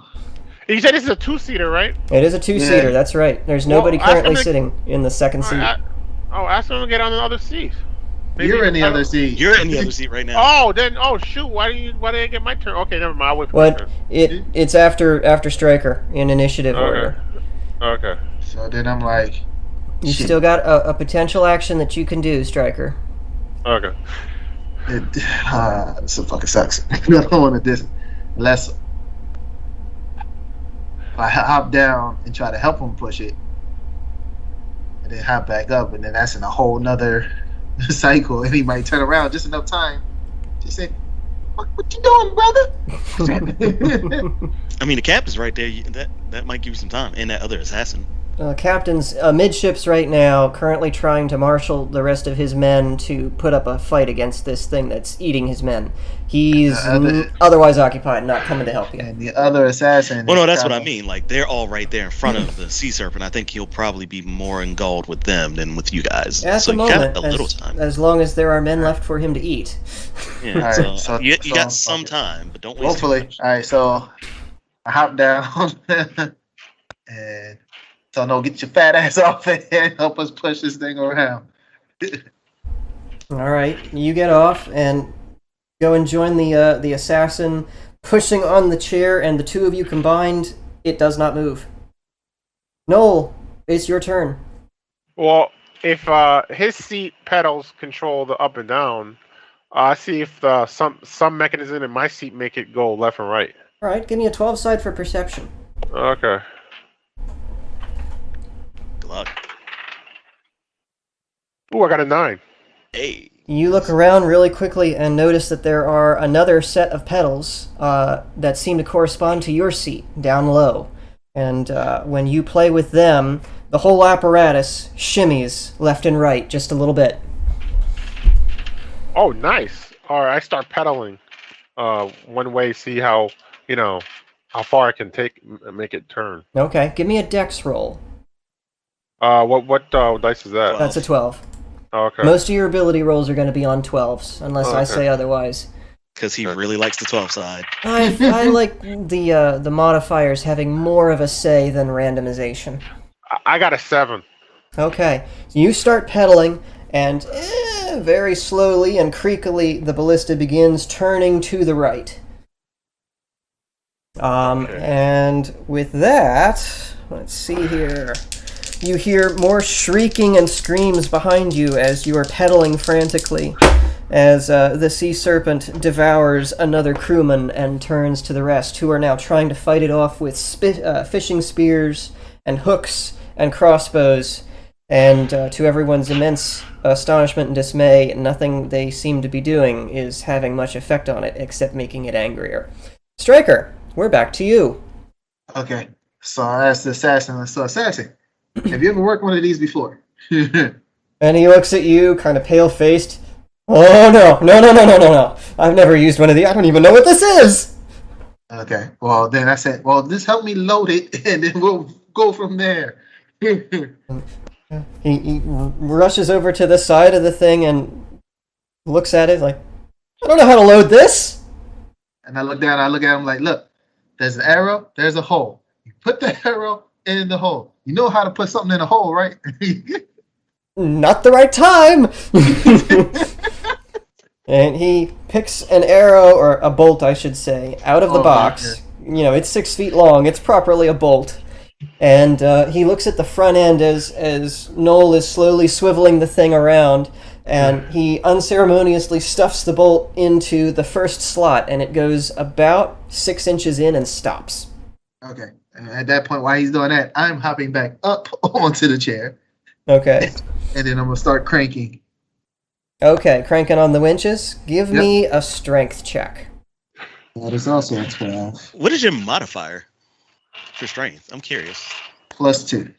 You said this is a two-seater, right? It is a two-seater, Yeah. that's right. There's nobody currently sitting in the second seat. Ask him to get on the other seat. You're in the other seat. you're in the other seat right now. Oh, shoot! Why didn't I get my turn? Okay, never mind. I'll wait for my turn. It's after Stryker in initiative order. Okay. So then I'm like, You shit. still got a potential action that you can do, Stryker. Okay. This fucking sucks. I don't want to this unless if I hop down and try to help him push it, and then hop back up, and then that's in a whole nother cycle, and he might turn around just enough time to say, what you doing, brother? I mean, the captain's right there. That might give you some time, and that other assassin. Captain's amidships right now, currently trying to marshal the rest of his men to put up a fight against this thing that's eating his men. He's otherwise occupied, not coming to help you. And the other assassin. Well, no, that's what I mean. Like, they're all right there in front of the sea serpent. I think he'll probably be more engulfed with them than with you guys. At so the you moment, got a little time. as long as there are men left for him to eat. Yeah, Right, so you got some time, but don't waste hopefully. it. All right, so I hop down and so no, get your fat ass off and help us push this thing around. All right, you get off and go and join the assassin pushing on the chair, and the two of you combined, it does not move. Noel, it's your turn. Well, if his seat pedals control the up and down, I see if some mechanism in my seat make it go left and right. All right, give me a 12 side for perception. Okay. Good luck. Ooh, I got a 9. Hey. You look around really quickly and notice that there are another set of pedals that seem to correspond to your seat down low. And when you play with them, the whole apparatus shimmies left and right just a little bit. Oh, nice. All right, I start pedaling one way, see how far I can make it turn. Okay, give me a dex roll. What dice is that? That's a 12. Okay. Most of your ability rolls are going to be on 12s, unless I say otherwise. Because he really likes the 12 side. I like the modifiers having more of a say than randomization. I got a 7. Okay, you start pedaling, and very slowly and creakily, the ballista begins turning to the right. And with that, let's see here. You hear more shrieking and screams behind you as you are pedaling frantically, as the sea serpent devours another crewman and turns to the rest, who are now trying to fight it off with fishing spears and hooks and crossbows. And to everyone's immense astonishment and dismay, nothing they seem to be doing is having much effect on it, except making it angrier. Striker, we're back to you. Okay. So I asked the assassin, have you ever worked one of these before? And he looks at you, kind of pale-faced. Oh, no. I've never used one of these. I don't even know what this is. Okay. Well, then I said, well, just help me load it, and then we'll go from there. He rushes over to the side of the thing and looks at it like, I don't know how to load this. And I look down, I look at him like, look, there's an arrow, there's a hole. You put the arrow in the hole. You know how to put something in a hole, right? Not the right time. And he picks an arrow, or a bolt, I should say, out of the box. Okay. You know, it's 6 feet long. It's properly a bolt. And he looks at the front end as Noel is slowly swiveling the thing around, and he unceremoniously stuffs the bolt into the first slot, and it goes about 6 inches in and stops. Okay. And at that point, while he's doing that, I'm hopping back up onto the chair. Okay. And then I'm going to start cranking. Okay, cranking on the winches. Give me a strength check. That is also a 12. What is your modifier for strength? I'm curious. +2.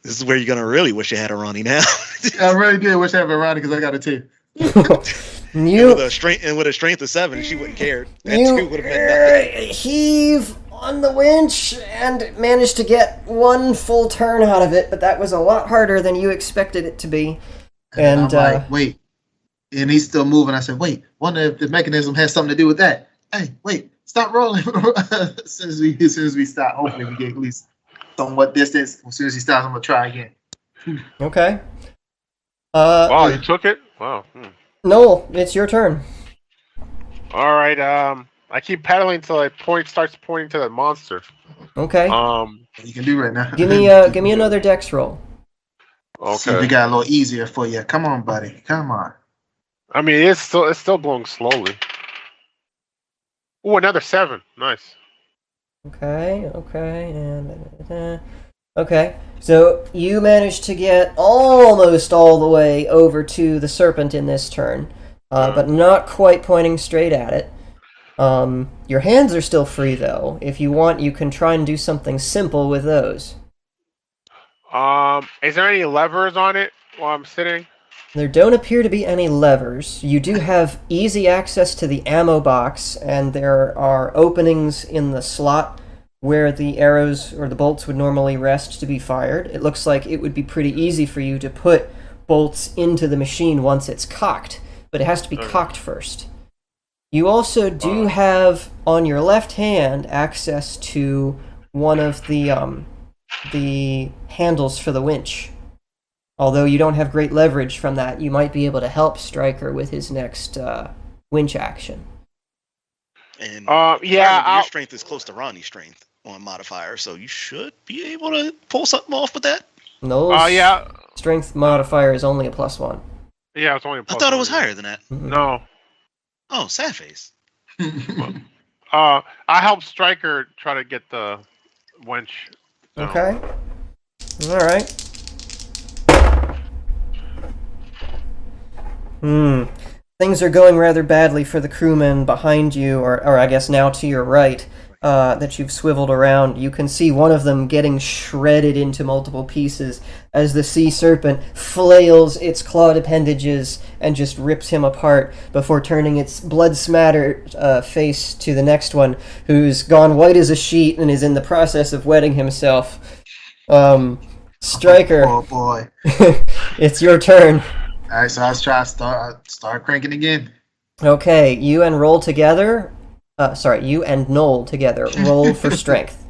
This is where you're gonna really wish you had a Ronnie now. I really did wish I had a Ronnie because I got a 2. With a strength of 7, she wouldn't care. That 2 would have been nothing. Heave on the winch and managed to get 1 full turn out of it, but that was a lot harder than you expected it to be. And I'm like, wait. And he's still moving. I said, wait, wonder if the mechanism has something to do with that. Hey, wait, stop rolling. as soon as we stop, hopefully we get at least somewhat distance. As soon as he stops, I'm gonna try again. Okay. Wow, you took it? Wow. Noel, it's your turn. All right. I keep paddling until it starts pointing to that monster. Okay. You can do right now. Give me another dex roll. Okay. See if we got a little easier for you. Come on, buddy. Come on. I mean, it's still blowing slowly. Ooh, another 7. Nice. Okay, and okay. So you managed to get almost all the way over to the serpent in this turn, but not quite pointing straight at it. Your hands are still free, though. If you want, you can try and do something simple with those. Is there any levers on it while I'm sitting? There don't appear to be any levers. You do have easy access to the ammo box, and there are openings in the slot where the arrows or the bolts would normally rest to be fired. It looks like it would be pretty easy for you to put bolts into the machine once it's cocked, but it has to be cocked first. You also do have, on your left hand, access to one of the handles for the winch. Although you don't have great leverage from that, you might be able to help Stryker with his next winch action. And your strength is close to Ronnie's strength on modifier, so you should be able to pull something off with that. No. Strength modifier is only a +1. Yeah, it's only a +1. I thought it was higher than that. Mm-hmm. No. Oh, sad face. I helped Stryker try to get the winch. So. Okay. All right. Things are going rather badly for the crewmen behind you, or I guess now to your right, that you've swiveled around. You can see one of them getting shredded into multiple pieces as the sea serpent flails its clawed appendages and just rips him apart before turning its blood-smattered face to the next one, who's gone white as a sheet and is in the process of wetting himself. Stryker. Oh boy. It's your turn. All right, so I was trying to start cranking again. Okay, you and Noel together roll for strength.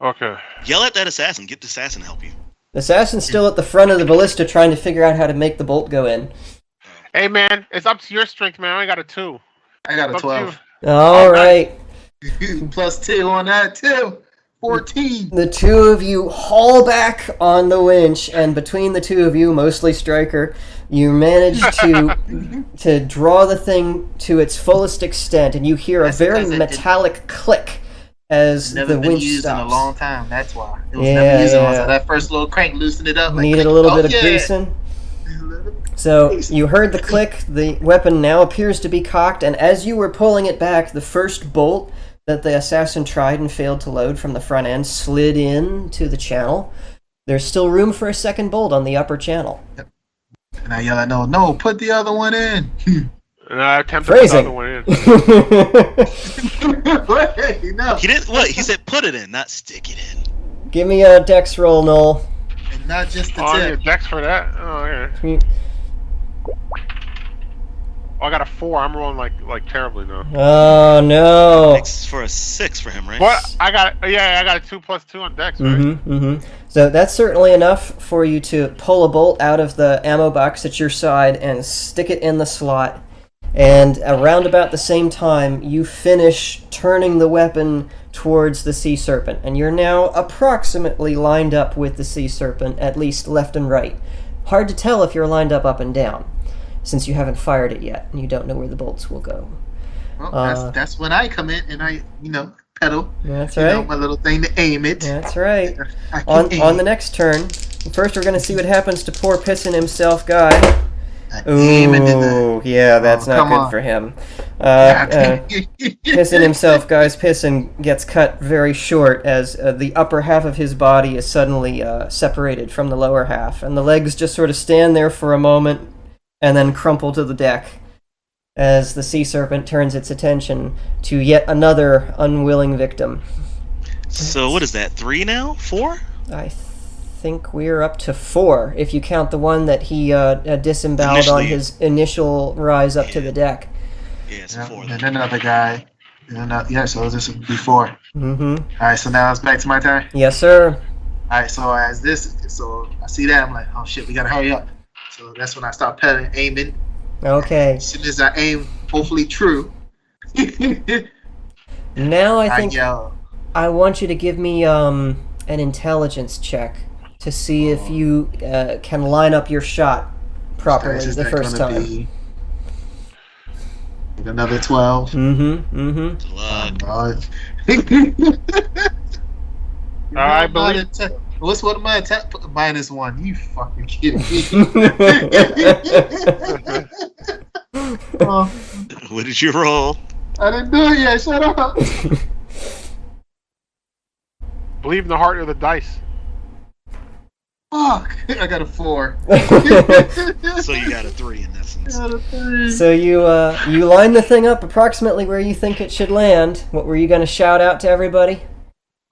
Okay. Yell at that assassin. Get the assassin to help you. The assassin's still at the front of the ballista trying to figure out how to make the bolt go in. Hey, man, it's up to your strength, man. I only got a 2. I got a 12. All right. +2 on that, too. 14. The two of you haul back on the winch, and between the two of you, mostly Stryker, you manage to draw the thing to its fullest extent, and you hear a very metallic click as the never been winch used stops. in a long time. That's why it was never used. So that first little crank loosened it up. Needed a little bit of greasing. So you heard the click. The weapon now appears to be cocked, and as you were pulling it back, the first bolt that the assassin tried and failed to load from the front end slid in to the channel. There's still room for a second bolt on the upper channel. Yep. And I yell, no, put the other one in. And I attempted to put the other one in. Wait, no. He didn't. What? He said put it in, not stick it in. Give me a dex roll, Noel. And not just the Oh, I tip. need a dex for that? Oh, yeah. Oh, I got a 4. I'm rolling like terribly now. Oh no! It's for a 6 for him, right? What? I got a 2 plus 2 on dex, right? So that's certainly enough for you to pull a bolt out of the ammo box at your side and stick it in the slot. And around about the same time, you finish turning the weapon towards the sea serpent, and you're now approximately lined up with the sea serpent, at least left and right. Hard to tell if you're lined up and down, since you haven't fired it yet, and you don't know where the bolts will go. Well, that's when I come in and I, pedal. That's right. My little thing to aim it. That's right. On the next turn, first we're going to see what happens to poor Pissin himself guy. Ooh, yeah, that's not good for him. Pissin himself, guys. Pissin gets cut very short as the upper half of his body is suddenly separated from the lower half, and the legs just sort of stand there for a moment and then crumple to the deck as the sea serpent turns its attention to yet another unwilling victim. So what is that? 3 now? 4? I think we're up to 4, if you count the one that he disemboweled on his initial rise up to the deck. Yeah, it's 4. And then another guy. So this would be 4. Mm-hmm. Alright, so now it's back to my turn. Yes, sir. Alright, so I see that, I'm like, oh shit, we gotta hurry up. So that's when I start pedaling, aiming. Okay. As soon as I aim, hopefully true. Now I think yell. I want you to give me an intelligence check to see if you can line up your shot properly the first time. Another 12. I believe. What's one of my attack? -1. You fucking kidding me? What did you roll? I didn't do it yet. Shut up. Believe in the heart of the dice. Fuck. I got a 4. So you got a 3 in essence. So you line the thing up approximately where you think it should land. What were you going to shout out to everybody?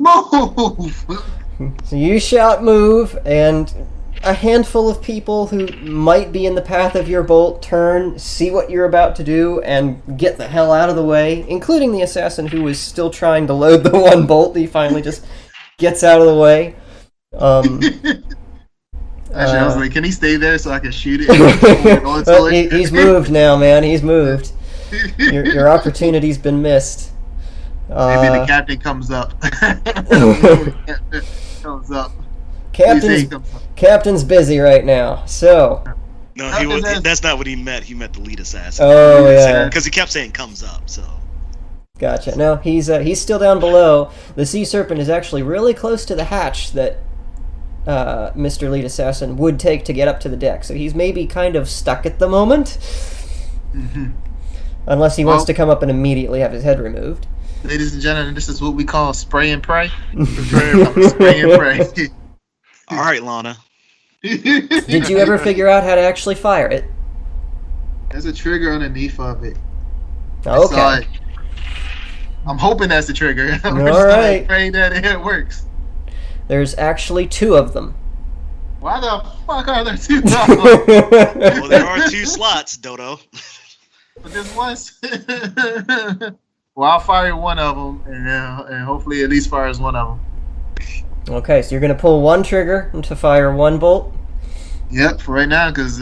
Move. So you shout move, and a handful of people who might be in the path of your bolt turn, see what you're about to do, and get the hell out of the way, including the assassin who was still trying to load the one bolt. He finally just gets out of the way. Actually, I was like, can he stay there so I can shoot it? Well, he's moved now, man. He's moved. Your opportunity's been missed. Maybe the captain comes up. Captain's busy right now, so... No, that's not what he meant. He meant the lead assassin. Oh, yeah. Because he kept saying comes up, so... Gotcha. No, he's still down below. The sea serpent is actually really close to the hatch that Mr. Lead Assassin would take to get up to the deck, so he's maybe kind of stuck at the moment. Unless he wants to come up and immediately have his head removed. Ladies and gentlemen, this is what we call spray and pray. Spray and pray. All right, Lana. Did you ever figure out how to actually fire it? There's a trigger underneath of it. Okay. I'm hoping that's the trigger. All right. Praying that it works. There's actually 2 of them. Why the fuck are there 2 Well, there are 2 slots, Dodo. But there's one. Well, I'll fire one of them, and hopefully at least fires one of them. Okay, so you're going to pull one trigger to fire one bolt? Yep, for right now, because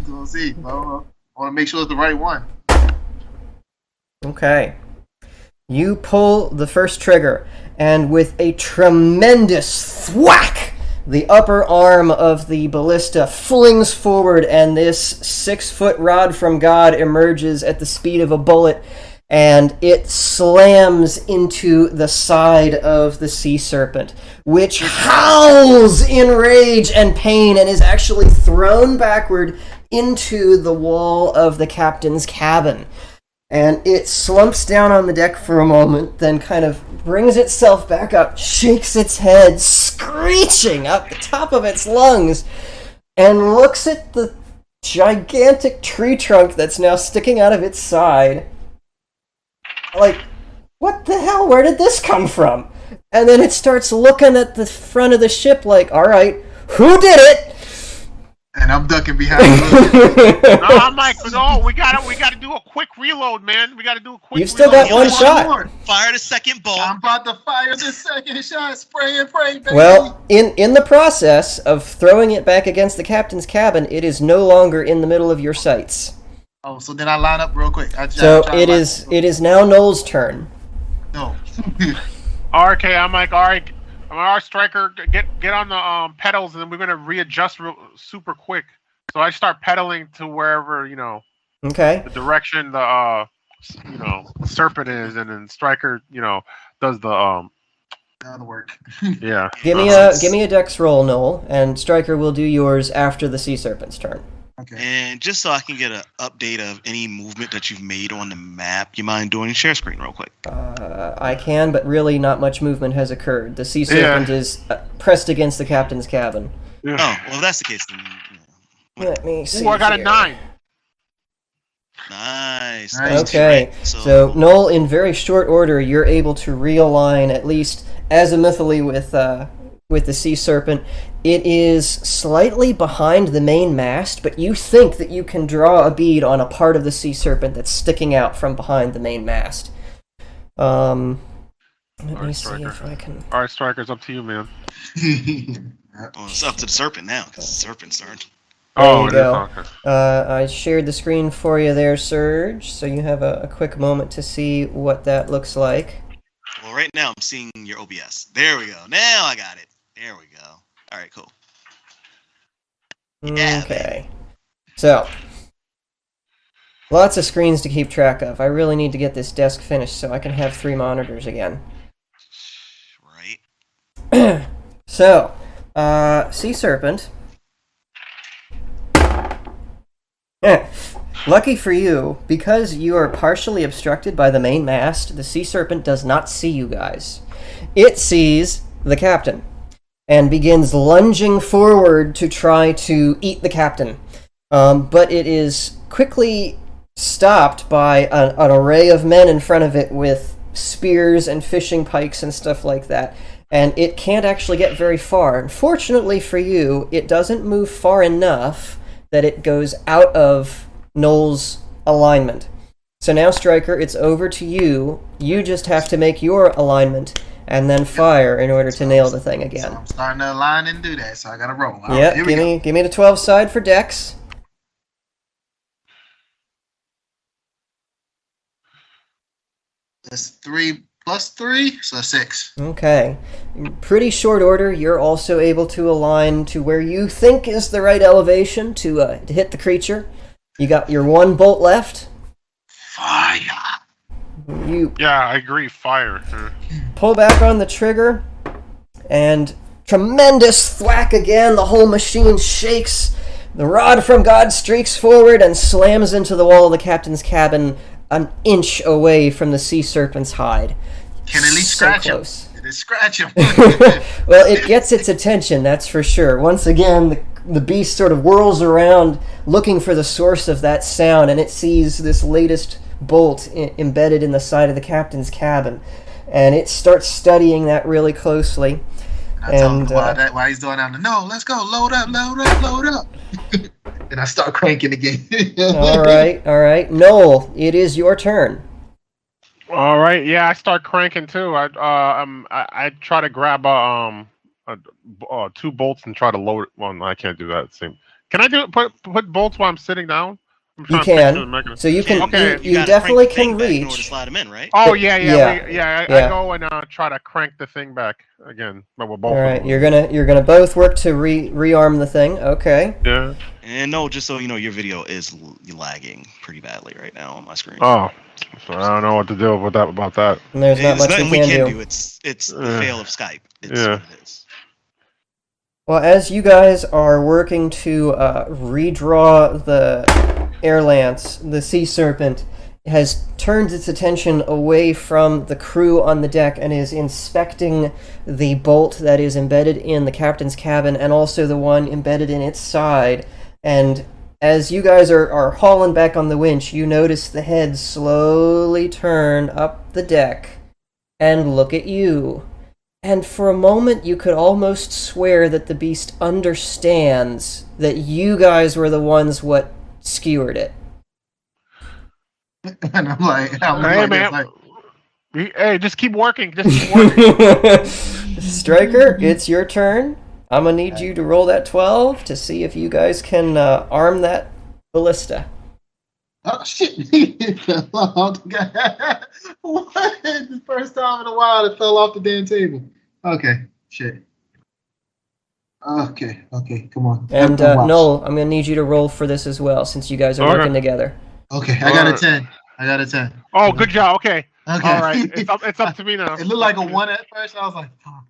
we'll see. I want to make sure it's the right one. Okay. You pull the first trigger, and with a tremendous thwack, the upper arm of the ballista flings forward, and this 6-foot rod from God emerges at the speed of a bullet, and it slams into the side of the sea serpent, which howls in rage and pain and is actually thrown backward into the wall of the captain's cabin. And it slumps down on the deck for a moment, then kind of brings itself back up, shakes its head, screeching out the top of its lungs, and looks at the gigantic tree trunk that's now sticking out of its side. Like, what the hell? Where did this come from? And then it starts looking at the front of the ship like, all right, who did it? And I'm ducking behind the No, I'm like, no, we gotta do a quick reload, man. We gotta do a quick. You've still reload. got one shot. Fire the second bolt. I'm about to fire the second shot. Spray and pray, baby. Well, in the process of throwing it back against the captain's cabin, it is no longer in the middle of your sights. Oh, so then I line up real quick. So it is now Noel's turn. No. Okay, I'm like, all right, our striker, get on the pedals, and then we're gonna readjust super quick. So I start pedaling to wherever Okay. the direction the serpent is, and then striker does the That'll work. yeah. Give me a dex roll, Noel, and Stryker will do yours after the sea serpent's turn. Okay. And just so I can get an update of any movement that you've made on the map, you mind doing share screen real quick? I can, but really not much movement has occurred. The sea serpent is pressed against the captain's cabin. Yeah. Oh, well, if that's the case, then... Let me see. Ooh, I got a here. 9. Nice. Okay, so Noel, in very short order, you're able to realign at least azimutally with the sea serpent. It is slightly behind the main mast, but you think that you can draw a bead on a part of the sea serpent that's sticking out from behind the main mast. Let me see if I can... All right, Striker, it's up to you, man. Oh, it's up to the serpent now, because the serpent's turn. Oh, There you go. Okay. I shared the screen for you there, Serge, so you have a quick moment to see what that looks like. Well, right now I'm seeing your OBS. There we go. Now I got it. There we go. All right, cool. Yeah, Okay. So, lots of screens to keep track of. I really need to get this desk finished so I can have 3 monitors again. Right. So, Sea Serpent. Lucky for you, because you are partially obstructed by the main mast, the Sea Serpent does not see you guys. It sees the captain and begins lunging forward to try to eat the captain. But it is quickly stopped by an array of men in front of it with spears and fishing pikes and stuff like that. And it can't actually get very far. Unfortunately for you, it doesn't move far enough that it goes out of Noel's alignment. So now, Stryker, it's over to you. You just have to make your alignment and then fire in order to nail the thing again. So I'm starting to align and do that, so I gotta roll. All Yeah, right, give me the 12 side for Dex. That's 3 plus 3, so 6. Okay. In pretty short order, you're also able to align to where you think is the right elevation to hit the creature. You got your 1 bolt left. Fire! Yeah, I agree. Fire. Pull back on the trigger, and tremendous thwack again. The whole machine shakes. The rod from God streaks forward and slams into the wall of the captain's cabin, an inch away from the sea serpent's hide. Can at least So scratch close. him. It is scratch him. Well, it gets its attention, that's for sure. Once again, the beast sort of whirls around looking for the source of that sound, and it sees this latest bolt embedded in the side of the captain's cabin. And it starts studying that really closely. I told him while he's doing that. No, let's go. Load up, load up, load up. And I start cranking again. All right. Noel, it is your turn. All right. Yeah, I start cranking too. I try to grab 2 bolts and try to load. Well, no, I can't do that. Can I do it? Put bolts while I'm sitting down? I'm You trying to think can. through the mechanism. So you can. Okay. You gotta definitely crank the can thing back in order to reach. slide them in, right? Oh Yeah. I Yeah. go and try to crank the thing back again, but with both All of right. them. You're gonna both work to rearm the thing. Okay. Yeah. And no, just so you know, your video is lagging pretty badly right now on my screen. Oh, so I don't know what to do with that about that. And there's not There's much nothing we can do. It's the fail of Skype. It's Yeah. what it is. Well, as you guys are working to redraw the Airlance, the sea serpent has turned its attention away from the crew on the deck and is inspecting the bolt that is embedded in the captain's cabin and also the one embedded in its side. And as you guys are hauling back on the winch, you notice the head slowly turn up the deck and look at you. And for a moment, you could almost swear that the beast understands that you guys were the ones what skewered it. And I'm like, Hey man, hey, just keep working. Just keep working. Striker, it's your turn. I'm gonna need you to roll that 12 to see if you guys can arm that ballista. Oh shit! It fell off. What? The first time in a while it fell off the damn table. Okay, shit. Okay, come on. And Everyone watch. Noel, I'm gonna need you to roll for this as well, since you guys are Okay. working together. Okay, I got a 10. Oh, good job. Okay. Okay. All right. It's up to me now. It looked like a 1 at first. I was like, fuck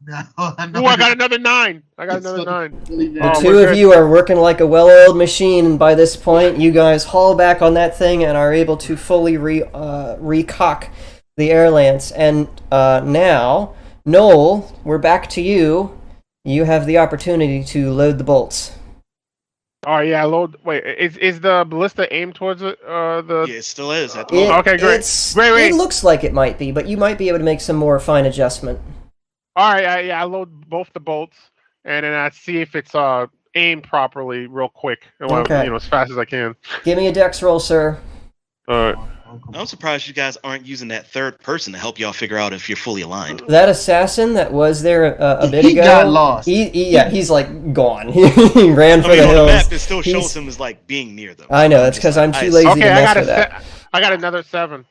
no. Ooh, I got another 9. I got another 9. The Oh, two we're of good. you are working like a well-oiled machine, and by this point, you guys haul back on that thing and are able to fully recock the Airlance. And now, Noel, we're back to you. You have the opportunity to load the bolts. Oh yeah, load. Wait, is the ballista aimed towards it? The Yeah, it still is at the moment. Okay, great. Great. It looks like it might be, but you might be able to make some more fine adjustment. All right. I load both the bolts and then I see if it's aimed properly, real quick. Okay. As fast as I can. Give me a dex roll, sir. All right. I'm surprised you guys aren't using that third person to help y'all figure out if you're fully aligned. That assassin that was there a bit He ago. got lost. He's like gone. He ran for I mean, the on hills. the map, it still shows He's- him as like being near them. I know, that's because I'm too lazy Okay, to I mess got with that. I got another 7.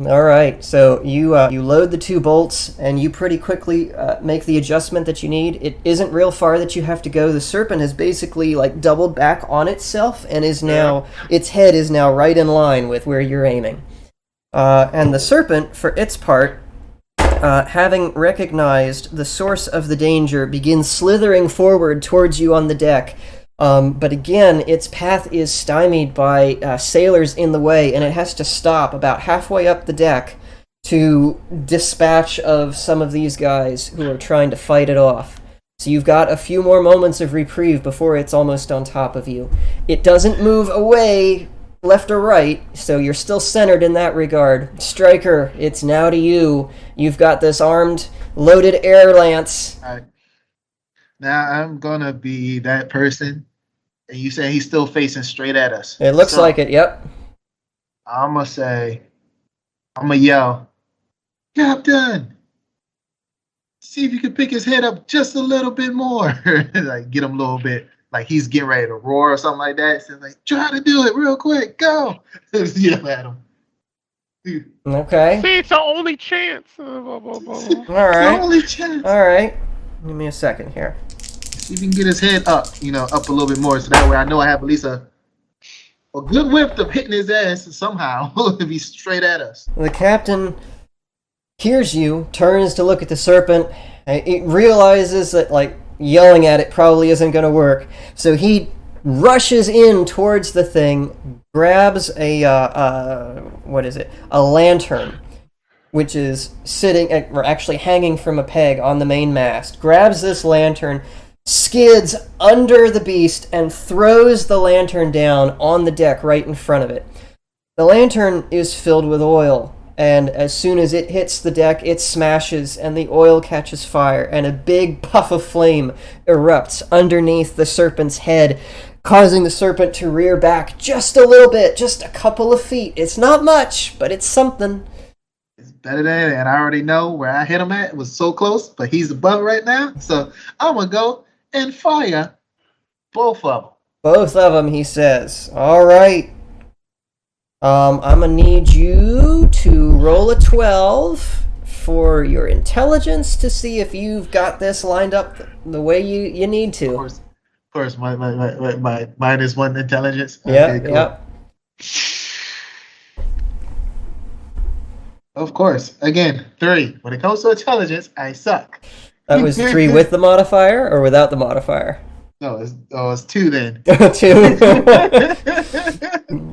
All right, so you load the 2 bolts, and you pretty quickly make the adjustment that you need. It isn't real far that you have to go. The serpent has basically like doubled back on itself, and is now its head is now right in line with where you're aiming. And the serpent, for its part, having recognized the source of the danger, begins slithering forward towards you on the deck. But again, its path is stymied by sailors in the way, and it has to stop about halfway up the deck to dispatch of some of these guys who are trying to fight it off. So you've got a few more moments of reprieve before it's almost on top of you. It doesn't move away left or right, so you're still centered in that regard. Striker, it's now to you. You've got this armed, loaded Airlance. All right. Now I'm gonna be that person, and you say he's still facing straight at us. It looks So, like it, yep. I'm gonna yell, Captain! See if you can pick his head up just a little bit more. Like get him a little bit, like he's getting ready to roar or something like that. So like, try to do it real quick, go! Just yell at him. Okay. See, it's our only chance. All The right. only chance. All right. Give me a second here. See if you can get his head up, up a little bit more, so that way I know I have at least a good whip of hitting his ass somehow if he's straight at us. The captain hears you, turns to look at the serpent. It realizes that, like, yelling at it probably isn't going to work. So he rushes in towards the thing, grabs a lantern, which is sitting, or actually hanging from a peg on the main mast, grabs this lantern, skids under the beast, and throws the lantern down on the deck right in front of it. The lantern is filled with oil, and as soon as it hits the deck, it smashes, and the oil catches fire, and a big puff of flame erupts underneath the serpent's head, causing the serpent to rear back just a little bit, just a couple of feet. It's not much, but it's something. It's better than it, and I already know where I hit him at. It was so close, but he's above right now, so I'm gonna go and fire both of them. Both of them, he says. All right. I'm gonna need you to roll a 12 for your intelligence to see if you've got this lined up the way you need to. Of course, my minus 1 intelligence. Yeah, Okay, cool. yeah. Of course. Again, 3. When it comes to intelligence, I suck. That was 3 with the modifier or without the modifier? No, it's 2 then. 2.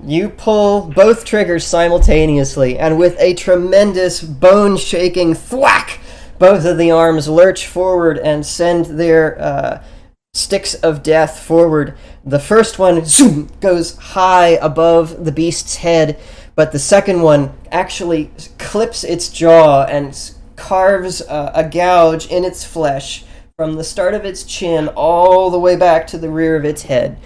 You pull both triggers simultaneously, and with a tremendous bone-shaking thwack, both of the arms lurch forward and send their sticks of death forward. The first one zoom, goes high above the beast's head, but the second one actually clips its jaw and carves a gouge in its flesh from the start of its chin all the way back to the rear of its head.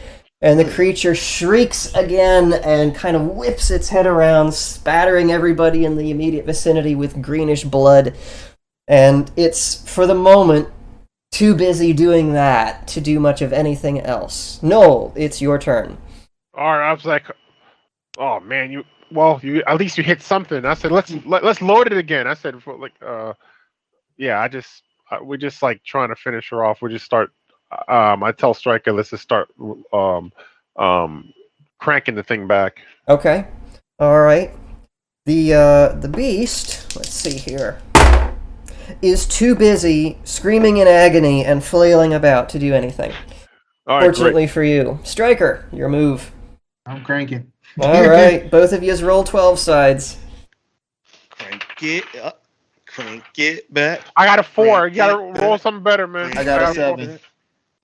And the creature shrieks again and kind of whips its head around, spattering everybody in the immediate vicinity with greenish blood. And it's, for the moment, too busy doing that to do much of anything else. Noel, it's your turn. All right, I was like, oh man, you at least you hit something. I said, let's load it again. I said, yeah, we're just like trying to finish her off. We just start. I tell Stryker, let's just start cranking the thing back. Okay. All right. The beast, let's see here, is too busy screaming in agony and flailing about to do anything. All right, Fortunately great. for you. Stryker, your move. I'm cranking. All right. Both of yous roll 12 sides. Crank it up. Crank it back. I got a 4. Crank You gotta it roll back. something better, man. I got a 7.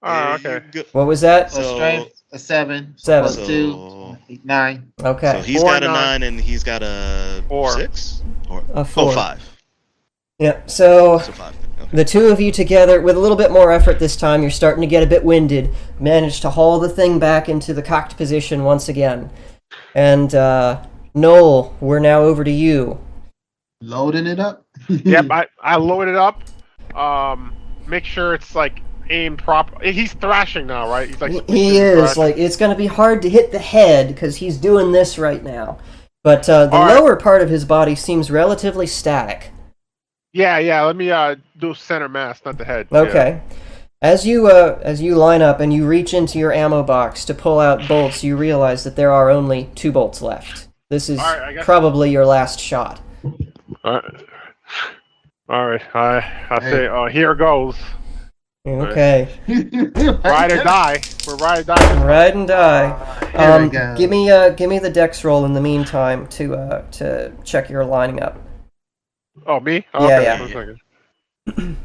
Oh, There okay. you go. What was that? So strength, a 7. 7. Plus 2, 9. Okay. So he's 4, got a 9. 9 and he's got a 4. 6? Or A 4. 5. Yep. So So 5. Okay. the two of you together, with a little bit more effort this time, you're starting to get a bit winded, manage to haul the thing back into the cocked position once again. And Noel, we're now over to you. Loading it up. Yep, I load it up. Make sure it's like aimed proper. He's thrashing now, right? He's like He is. thrashing. Like, it's going to be hard to hit the head because he's doing this right now. But the All right. lower part of his body seems relatively static. Yeah. Let me do center mass, not the head. Okay. As you line up and you reach into your ammo box to pull out bolts, you realize that there are only 2 bolts left. This is All right, I got- probably your last shot. Yeah. All right. I say, here goes. Okay. Ride or die. We're ride or die. Ride and die. Here we go. Give me the dex roll in the meantime to check your lining up. Oh, me? Yeah, Okay, yeah. 1 second.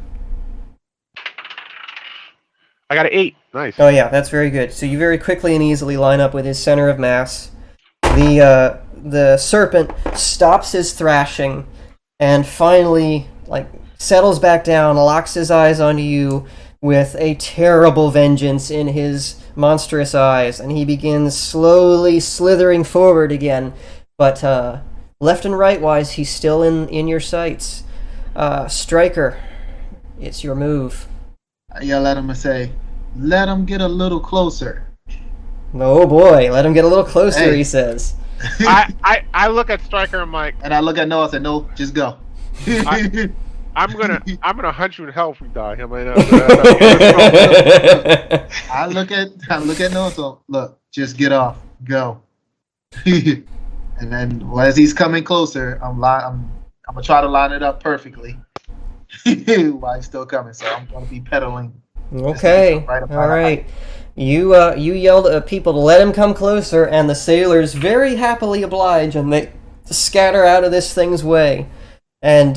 I got an 8. Nice. Oh yeah, that's very good. So you very quickly and easily line up with his center of mass. The serpent stops his thrashing and finally settles back down, locks his eyes onto you with a terrible vengeance in his monstrous eyes, and he begins slowly slithering forward again. But left and right wise, he's still in your sights. Stryker, it's your move. Yeah, let him say, let him get a little closer. Oh boy, let him get a little closer, Hey. he says. I look at Stryker. I'm like, And I look at Noah and say, no, just go. I'm gonna hunt you in hell if we die. I mean, I look at Noah, so look, just get off, go. And then as he's coming closer, I'm gonna try to line it up perfectly while he's still coming. So I'm gonna be pedaling. Okay, Right up all on right. You yelled at people to let him come closer, and the sailors very happily oblige, and they scatter out of this thing's way. And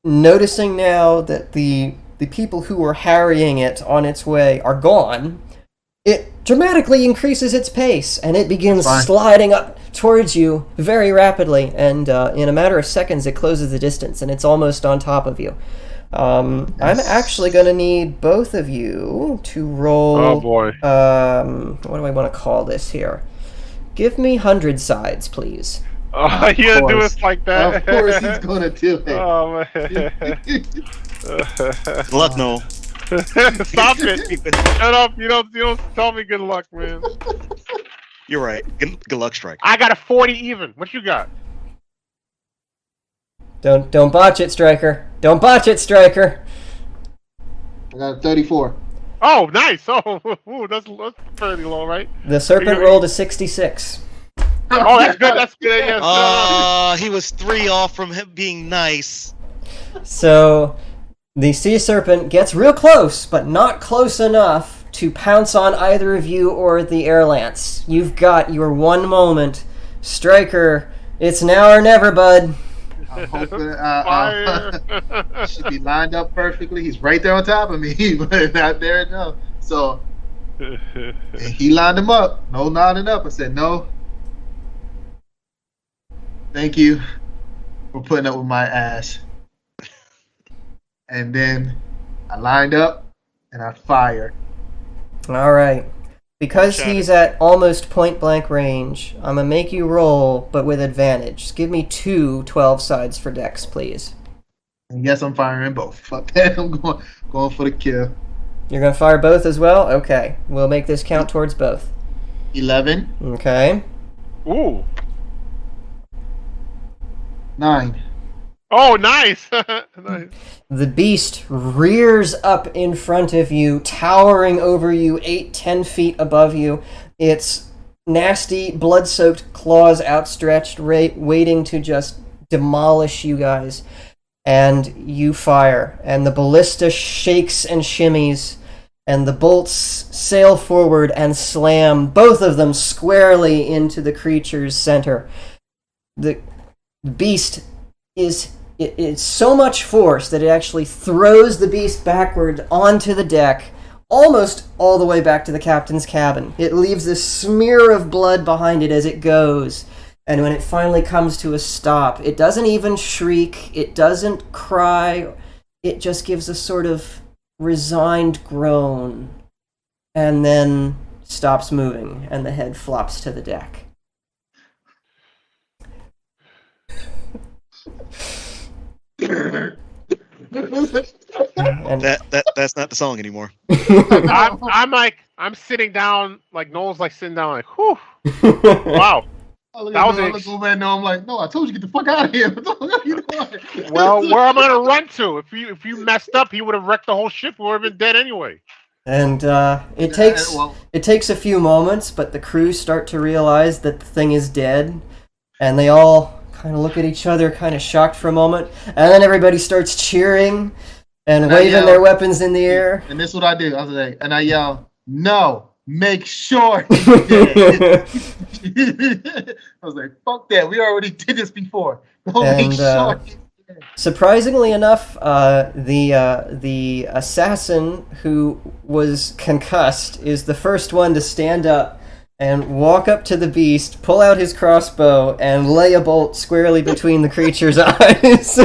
noticing now that the people who were harrying it on its way are gone, it dramatically increases its pace, and it begins Fine. sliding up towards you very rapidly. And in a matter of seconds, it closes the distance, and it's almost on top of you. I'm actually going to need both of you to roll. oh boy. What do I want to call this here? Give me 100 sides, please. Oh, you gonna do course. us like that? Of course he's gonna do it. Oh man. Good luck, Noel. Stop it! Shut up! You don't tell me good luck, man. You're right. Good luck, Striker. I got a 40 even. What you got? Don't botch it, Striker. Don't botch it, Striker. I got a 34. Oh, nice. Oh, ooh, that's fairly low, right? The serpent rolled a 66. Oh, that's good. That's good. Yes. He was 3 off from him being nice. So the sea serpent gets real close, but not close enough to pounce on either of you or the Airlance. You've got your one moment. Striker, it's now or never, bud. I'm hoping should be lined up perfectly. He's right there on top of me, but not there enough. So he lined him up. No nodding up. I said, no. Thank you for putting up with my ass. And then I lined up and I fired. All right. Because he's at almost point-blank range, I'm going to make you roll, but with advantage. Just give me 2 12 sides for dex, please. And yes, I'm firing both. Fuck that. I'm going for the kill. You're going to fire both as well? Okay. We'll make this count towards both. 11. Okay. Ooh. 9. Oh, nice. Nice. The beast rears up in front of you, towering over you 8-10 feet above you. Its nasty, blood-soaked claws outstretched, waiting to just demolish you guys. And you fire, and the ballista shakes and shimmies, and the bolts sail forward and slam, both of them squarely into the creature's center. The beast is... It's so much force that it actually throws the beast backward onto the deck, almost all the way back to the captain's cabin. It leaves this smear of blood behind it as it goes, and when it finally comes to a stop, it doesn't even shriek, it doesn't cry, it just gives a sort of resigned groan, and then stops moving, and the head flops to the deck. And that's not the song anymore. I'm sitting down, like Noel's like sitting down, like, whew. Wow. I look over at Noel, I'm like, no, I told you get the fuck out of here. Well, where am I gonna run to? If you messed up, he would have wrecked the whole ship. We would have been dead anyway. And it takes a few moments, but the crew start to realize that the thing is dead, and they all kind of look at each other, kind of shocked for a moment, and then everybody starts cheering and waving their weapons in the air. And this is what I do. I was like, and I yell, "No, make sure he's dead." I was like, "Fuck that! We already did this before. Make sure he's dead." Surprisingly enough, the assassin who was concussed is the first one to stand up and walk up to the beast, pull out his crossbow, and lay a bolt squarely between the creature's eyes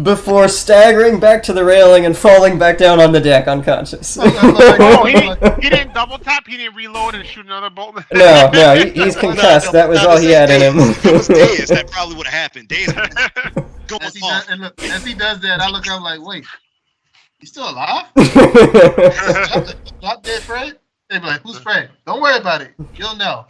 before staggering back to the railing and falling back down on the deck unconscious. Oh, he didn't double tap? He didn't reload and shoot another bolt? No, he's concussed. That was all he had in him. If it was Dez, that probably would have happened. Dez going off. As he does that, I look up like, wait, he's still alive? Not dead, Fred? They'd be like, who's Fred? Don't worry about it. You'll know.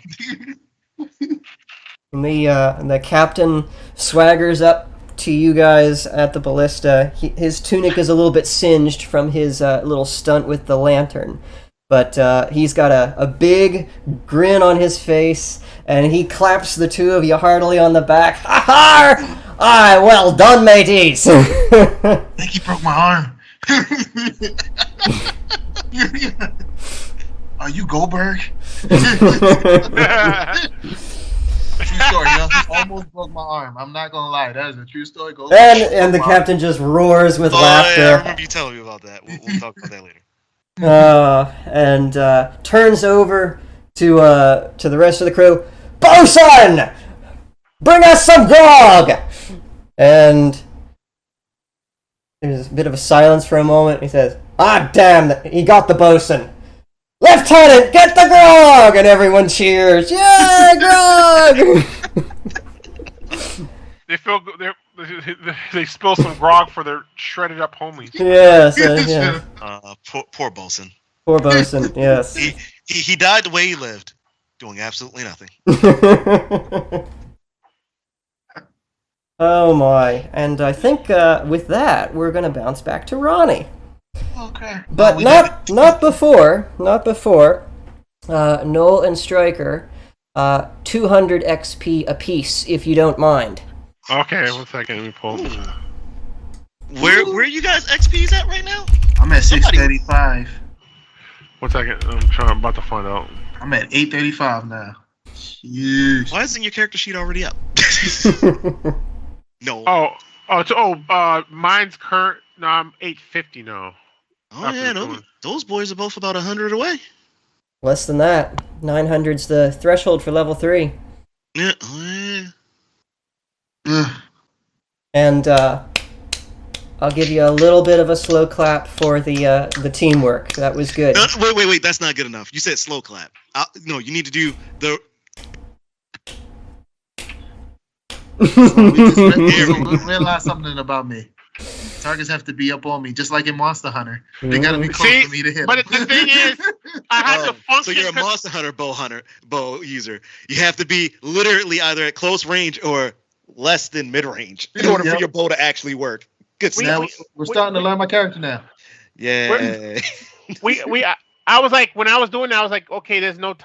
The captain swaggers up to you guys at the ballista. His tunic is a little bit singed from his little stunt with the lantern. But he's got a big grin on his face, and he claps the two of you heartily on the back. Ha ha! Aye, well done, mateys! I think he broke my arm. Are you Goldberg? True story, yo. He almost broke my arm. I'm not gonna lie. That is a true story. And the captain just roars with laughter. Yeah, I remember you telling me about that. We'll talk about that later. And turns over to the rest of the crew. Bosun! Bring us some grog! And there's a bit of a silence for a moment. He says, "Ah, damn! He got the bosun. Lieutenant, get the grog!" And everyone cheers. Yay, grog! They spill some grog for their shredded up homies. Yes. Yeah. Poor Bosun. Poor Bosun, yes. He died the way he lived, doing absolutely nothing. Oh my. And I think with that, we're going to bounce back to Ronnie. Okay. But not before. Noel and Stryker, 200 XP apiece, if you don't mind. Okay, 1 second. Let me pull. Where you guys XP's at right now? I'm at 635. 1 second. I'm about to find out. I'm at 835 now. Jeez. Why isn't your character sheet already up? No. Mine's current. No, I'm 850 now. Oh yeah, those boys are both about 100 away. Less than that. 900's the threshold for level 3. Yeah. And I'll give you a little bit of a slow clap for the teamwork. That was good. Wait. That's not good enough. You said slow clap. No, you need to do the. We realize something about me. Targets have to be up on me, just like in Monster Hunter. They gotta be close to me to hit. But the thing is, I had to function. So you're a Monster Hunter bow user. You have to be literally either at close range or less than mid range in order for your bow to actually work. Good stuff. We're starting to learn my character now. Yeah. I was like, when I was doing that, I was like, okay, there's no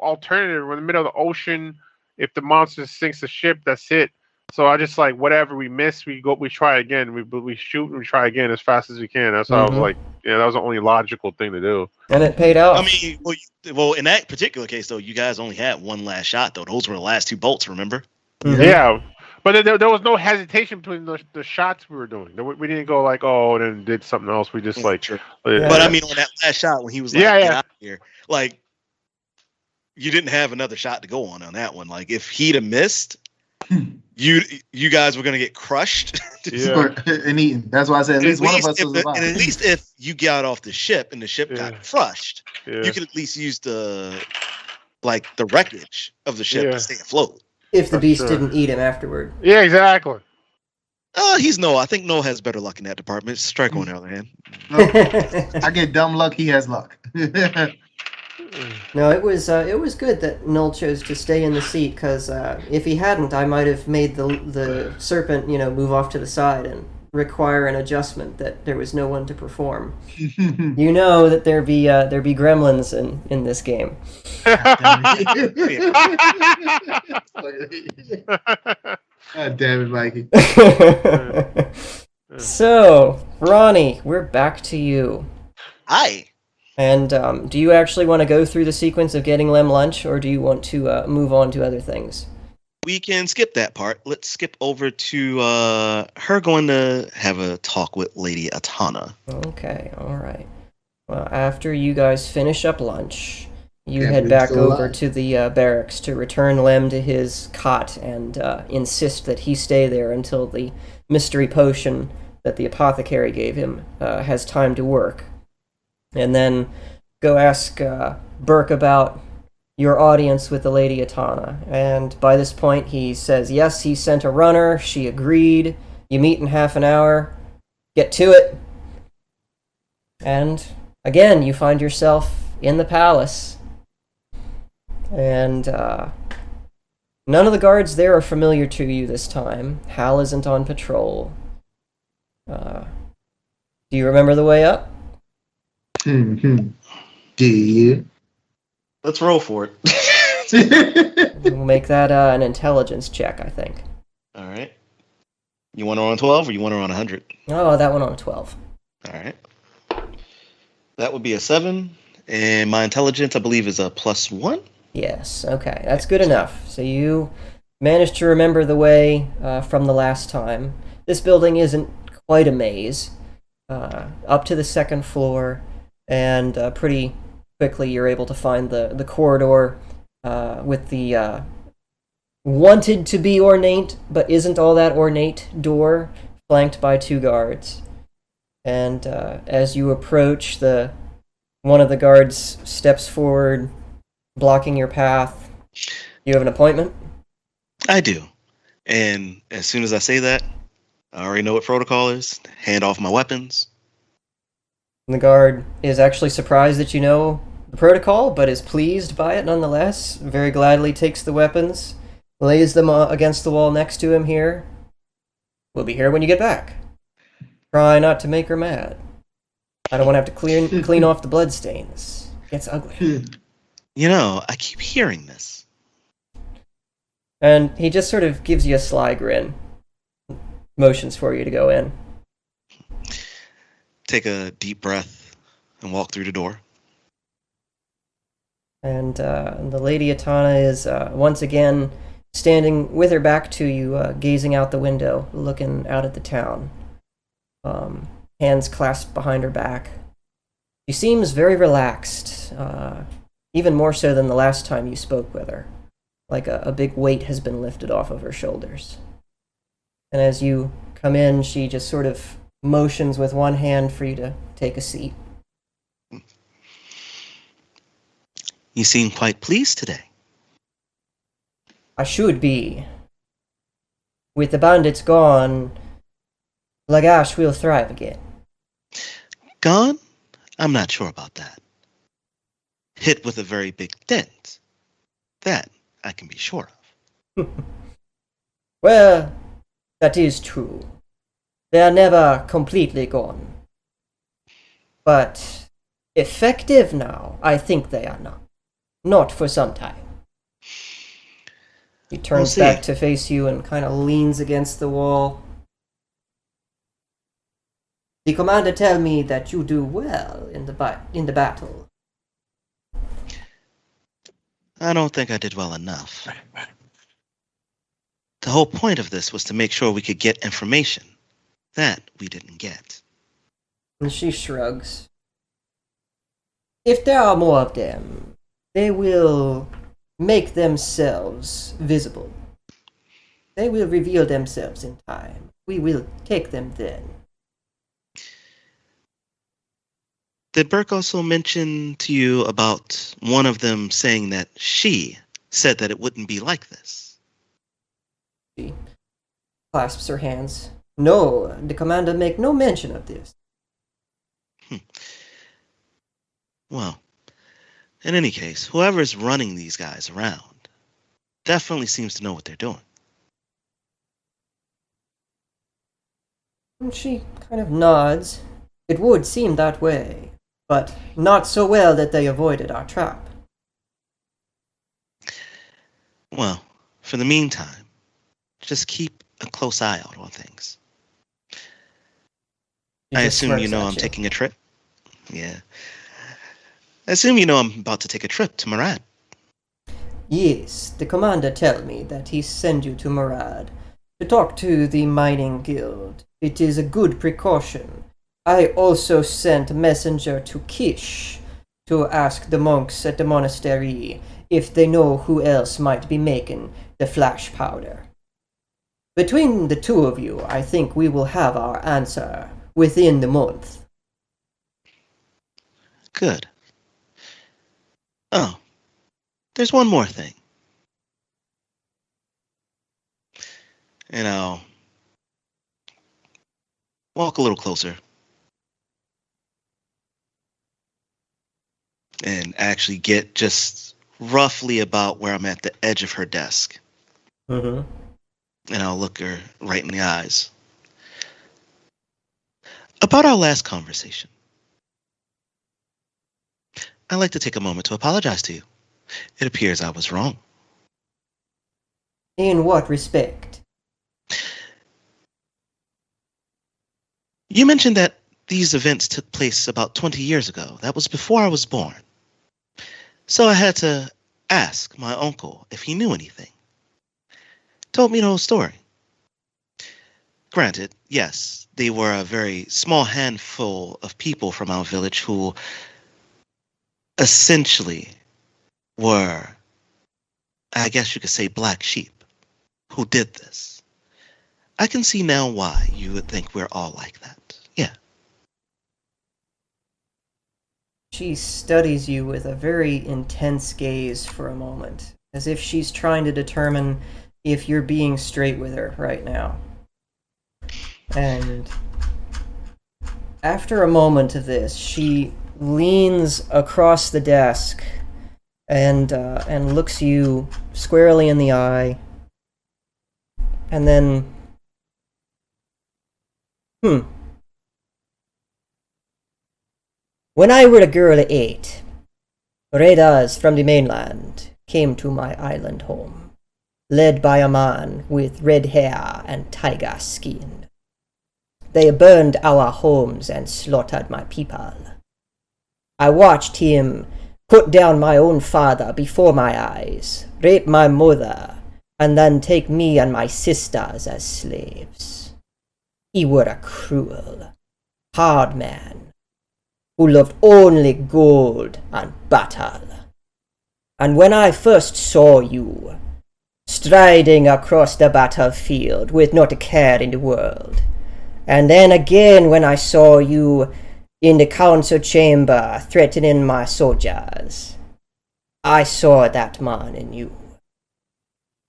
alternative. We're in the middle of the ocean. If the monster sinks the ship, that's it. So I just like, whatever we miss, we try again. We shoot and we try again as fast as we can. That's how I was like, yeah, that was the only logical thing to do. And it paid off. I mean, well, in that particular case, though, you guys only had one last shot, though. Those were the last 2 bolts, remember? Mm-hmm. Yeah. But there was no hesitation between the shots we were doing. We didn't go like, oh, and then did something else. We just like. True. But I mean, on that last shot when he was like, get out of here, like, you didn't have another shot to go on that one. Like, if he'd have missed, you guys were gonna get crushed and eaten. That's why I said at least one of us was alive. And at least if you got off the ship and the ship got crushed, you could at least use the wreckage of the ship to stay afloat. If the beast didn't eat him afterward. Yeah, exactly. He's Noah. I think Noah has better luck in that department. Strike on the other hand. I get dumb luck. He has luck. No, it was good that Noel chose to stay in the seat, because if he hadn't, I might have made the serpent, move off to the side and require an adjustment that there was no one to perform. You know that there be gremlins in this game. God damn it, Mikey. So, Ronnie, we're back to you. Hi. And do you actually want to go through the sequence of getting Lem lunch, or do you want to move on to other things? We can skip that part. Let's skip over to her going to have a talk with Lady Atana. Okay, all right. Well, after you guys finish up lunch, you head back over to the barracks to return Lem to his cot and insist that he stay there until the mystery potion that the apothecary gave him has time to work. And then go ask Burke about your audience with the Lady Atana. And by this point, he says, yes, he sent a runner. She agreed. You meet in half an hour. Get to it. And again, you find yourself in the palace. And none of the guards there are familiar to you this time. Hal isn't on patrol. Do you remember the way up? Do you? Let's roll for it. We'll make that an intelligence check, I think. All right. You want her on 12 or you want her on 100? Oh, that one on 12. All right. That would be a 7. And my intelligence, I believe, is a +1. Yes, okay. That's good enough. So you managed to remember the way from the last time. This building isn't quite a maze. Up to the 2nd floor, and pretty quickly you're able to find the corridor with the wanted to be ornate, but isn't all that ornate door, flanked by 2 guards. And as you approach, one of the guards steps forward, blocking your path. You have an appointment? I do. And as soon as I say that, I already know what protocol is. Hand off my weapons. And the guard is actually surprised that you know the protocol, but is pleased by it nonetheless. Very gladly takes the weapons, lays them against the wall next to him here. We'll be here when you get back. Try not to make her mad. I don't want to have to clean off the bloodstains. It's ugly. You know, I keep hearing this. And he just sort of gives you a sly grin. Motions for you to go in. Take a deep breath and walk through the door. And the Lady Atana is once again standing with her back to you, gazing out the window, looking out at the town. Hands clasped behind her back. She seems very relaxed, even more so than the last time you spoke with her. Like a big weight has been lifted off of her shoulders. And as you come in, she just sort of motions with one hand for you to take a seat. You seem quite pleased today. I should be. With the bandits gone, Lagash will thrive again. Gone? I'm not sure about that. Hit with a very big dent. That I can be sure of. Well, that is true. They are never completely gone. But effective now, I think they are not. Not for some time. He turns back to face you and kind of leans against the wall. The commander tell me that you do well in the battle. I don't think I did well enough. The whole point of this was to make sure we could get information. That we didn't get. And she shrugs. If there are more of them, they will make themselves visible. They will reveal themselves in time. We will take them then. Did Burke also mention to you about one of them saying that she said that it wouldn't be like this? She clasps her hands. No, the commander make no mention of this. Well, in any case, whoever's running these guys around definitely seems to know what they're doing. And she kind of nods. It would seem that way, but not so well that they avoided our trap. Well, for the meantime, just keep a close eye out on things. I assume you know I'm taking a trip? Yeah. I assume you know I'm about to take a trip to Murad. Yes, the commander tell me that he send you to Murad to talk to the mining guild. It is a good precaution. I also sent a messenger to Kish to ask the monks at the monastery if they know who else might be making the flash powder. Between the two of you, I think we will have our answer within the month. Good. Oh, there's one more thing. And I'll walk a little closer and actually get just roughly about where I'm at the edge of her desk. Mm-hmm. And I'll look her right in the eyes. About our last conversation, I'd like to take a moment to apologize to you. It appears I was wrong. In what respect? You mentioned that these events took place about 20 years ago. That was before I was born. So I had to ask my uncle if he knew anything. Told me the whole story. Granted, yes, they were a very small handful of people from our village who essentially were, I guess you could say, black sheep who did this. I can see now why you would think we're all like that. Yeah. She studies you with a very intense gaze for a moment, as if she's trying to determine if you're being straight with her right now. And After a moment of this, she leans across the desk and looks you squarely in the eye, and then, When I were a girl of 8, raiders from the mainland came to my island home, led by a man with red hair and tiger skin. They burned our homes and slaughtered my people. I watched him put down my own father before my eyes, rape my mother, and then take me and my sisters as slaves. He were a cruel, hard man, who loved only gold and battle. And when I first saw you, striding across the battlefield with not a care in the world, and then again when I saw you in the council chamber threatening my soldiers, I saw that man in you.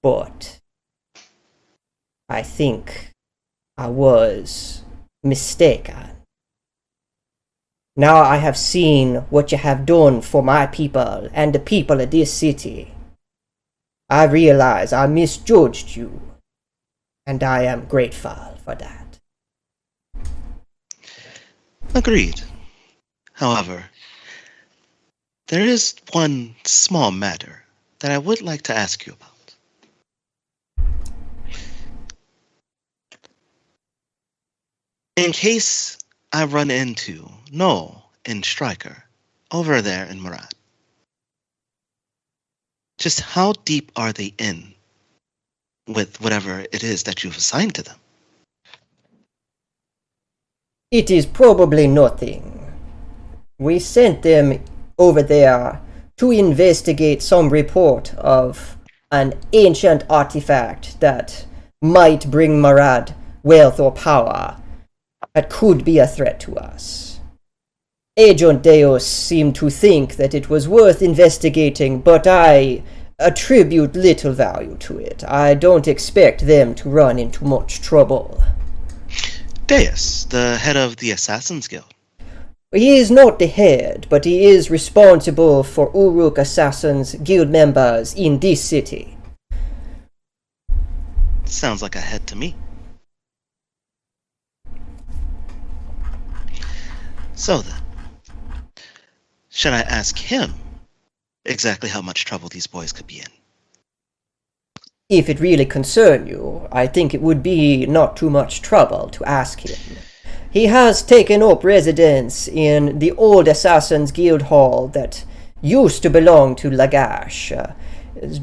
But I think I was mistaken. Now I have seen what you have done for my people and the people of this city. I realize I misjudged you, and I am grateful for that. Agreed. However, there is one small matter that I would like to ask you about. In case I run into Noel and Stryker over there in Murad, just how deep are they in with whatever it is that you've assigned to them? It is probably nothing. We sent them over there to investigate some report of an ancient artifact that might bring Murad wealth or power that could be a threat to us. Agent Deus seemed to think that it was worth investigating, but I attribute little value to it. I don't expect them to run into much trouble. Deus, the head of the Assassin's Guild. He is not the head, but he is responsible for Uruk Assassins Guild members in this city. Sounds like a head to me. So then, should I ask him exactly how much trouble these boys could be in? If it really concern you, I think it would be not too much trouble to ask him. He has taken up residence in the old Assassin's Guild Hall that used to belong to Lagash,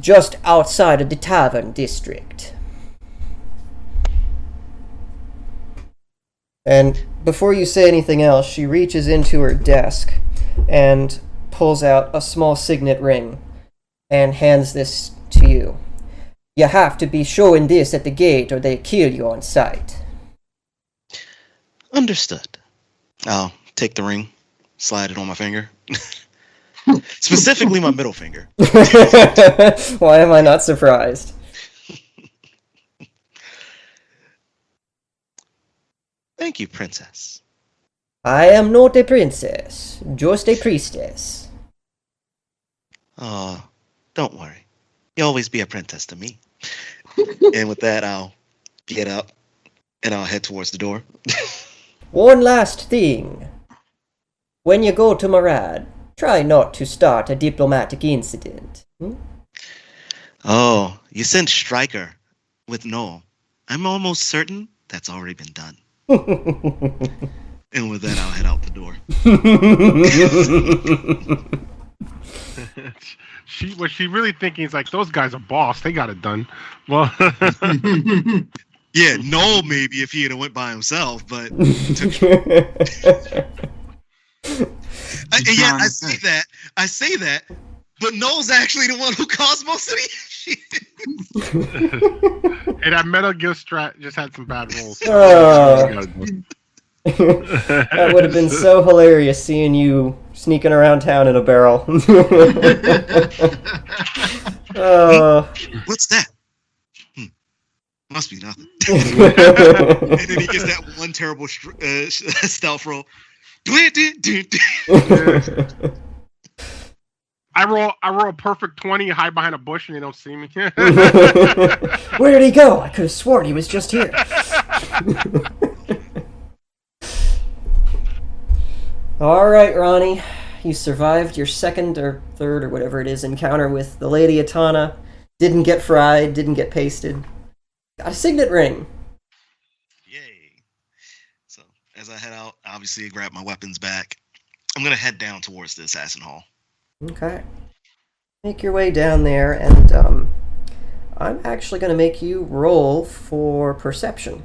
just outside of the Tavern District. And before you say anything else, she reaches into her desk and pulls out a small signet ring and hands this to you. You have to be showing this at the gate or they kill you on sight. Understood. I'll take the ring, slide it on my finger. Specifically my middle finger. Why am I not surprised? Thank you, princess. I am not a princess, just a priestess. Oh, don't worry. You'll always be a princess to me. And with that, I'll get up and I'll head towards the door. One last thing. When you go to Murad, try not to start a diplomatic incident. Oh, you sent Stryker with Noel. I'm almost certain that's already been done. And with that, I'll head out the door. What she really thinking is like, those guys are boss. They got it done. Well, yeah, Noel maybe if he had went by himself, but I say that, but Noel's actually the one who caused most of the shit. Hey, that Metal Gear Strat just had some bad rolls. That would have been so hilarious seeing you sneaking around town in a barrel. What's that? Must be nothing. And then he gets that one terrible stealth roll. I roll a perfect 20, hide behind a bush, and they don't see me. Where did he go? I could have sworn he was just here. All right, Ronnie. You survived your second or third or whatever it is encounter with the Lady Atana. Didn't get fried, didn't get pasted. Got a signet ring. Yay. So, as I head out, obviously grab my weapons back. I'm going to head down towards the Assassin Hall. Okay. Make your way down there, and I'm actually going to make you roll for perception.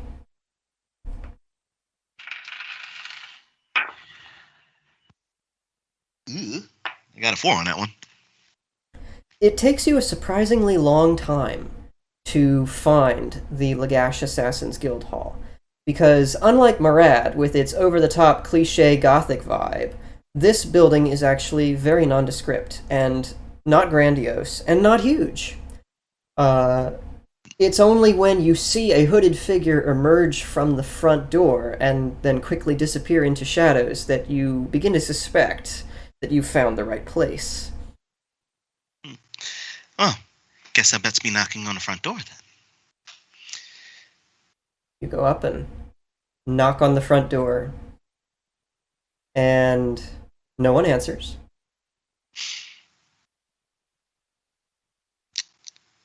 Ooh, I got a 4 on that one. It takes you a surprisingly long time to find the Lagash Assassin's Guild Hall. Because unlike Murad, with its over-the-top cliché gothic vibe, this building is actually very nondescript, and not grandiose, and not huge. It's only when you see a hooded figure emerge from the front door and then quickly disappear into shadows that you begin to suspect that you've found the right place. Oh, guess I bet's me knocking on the front door then. You go up and knock on the front door, and no one answers.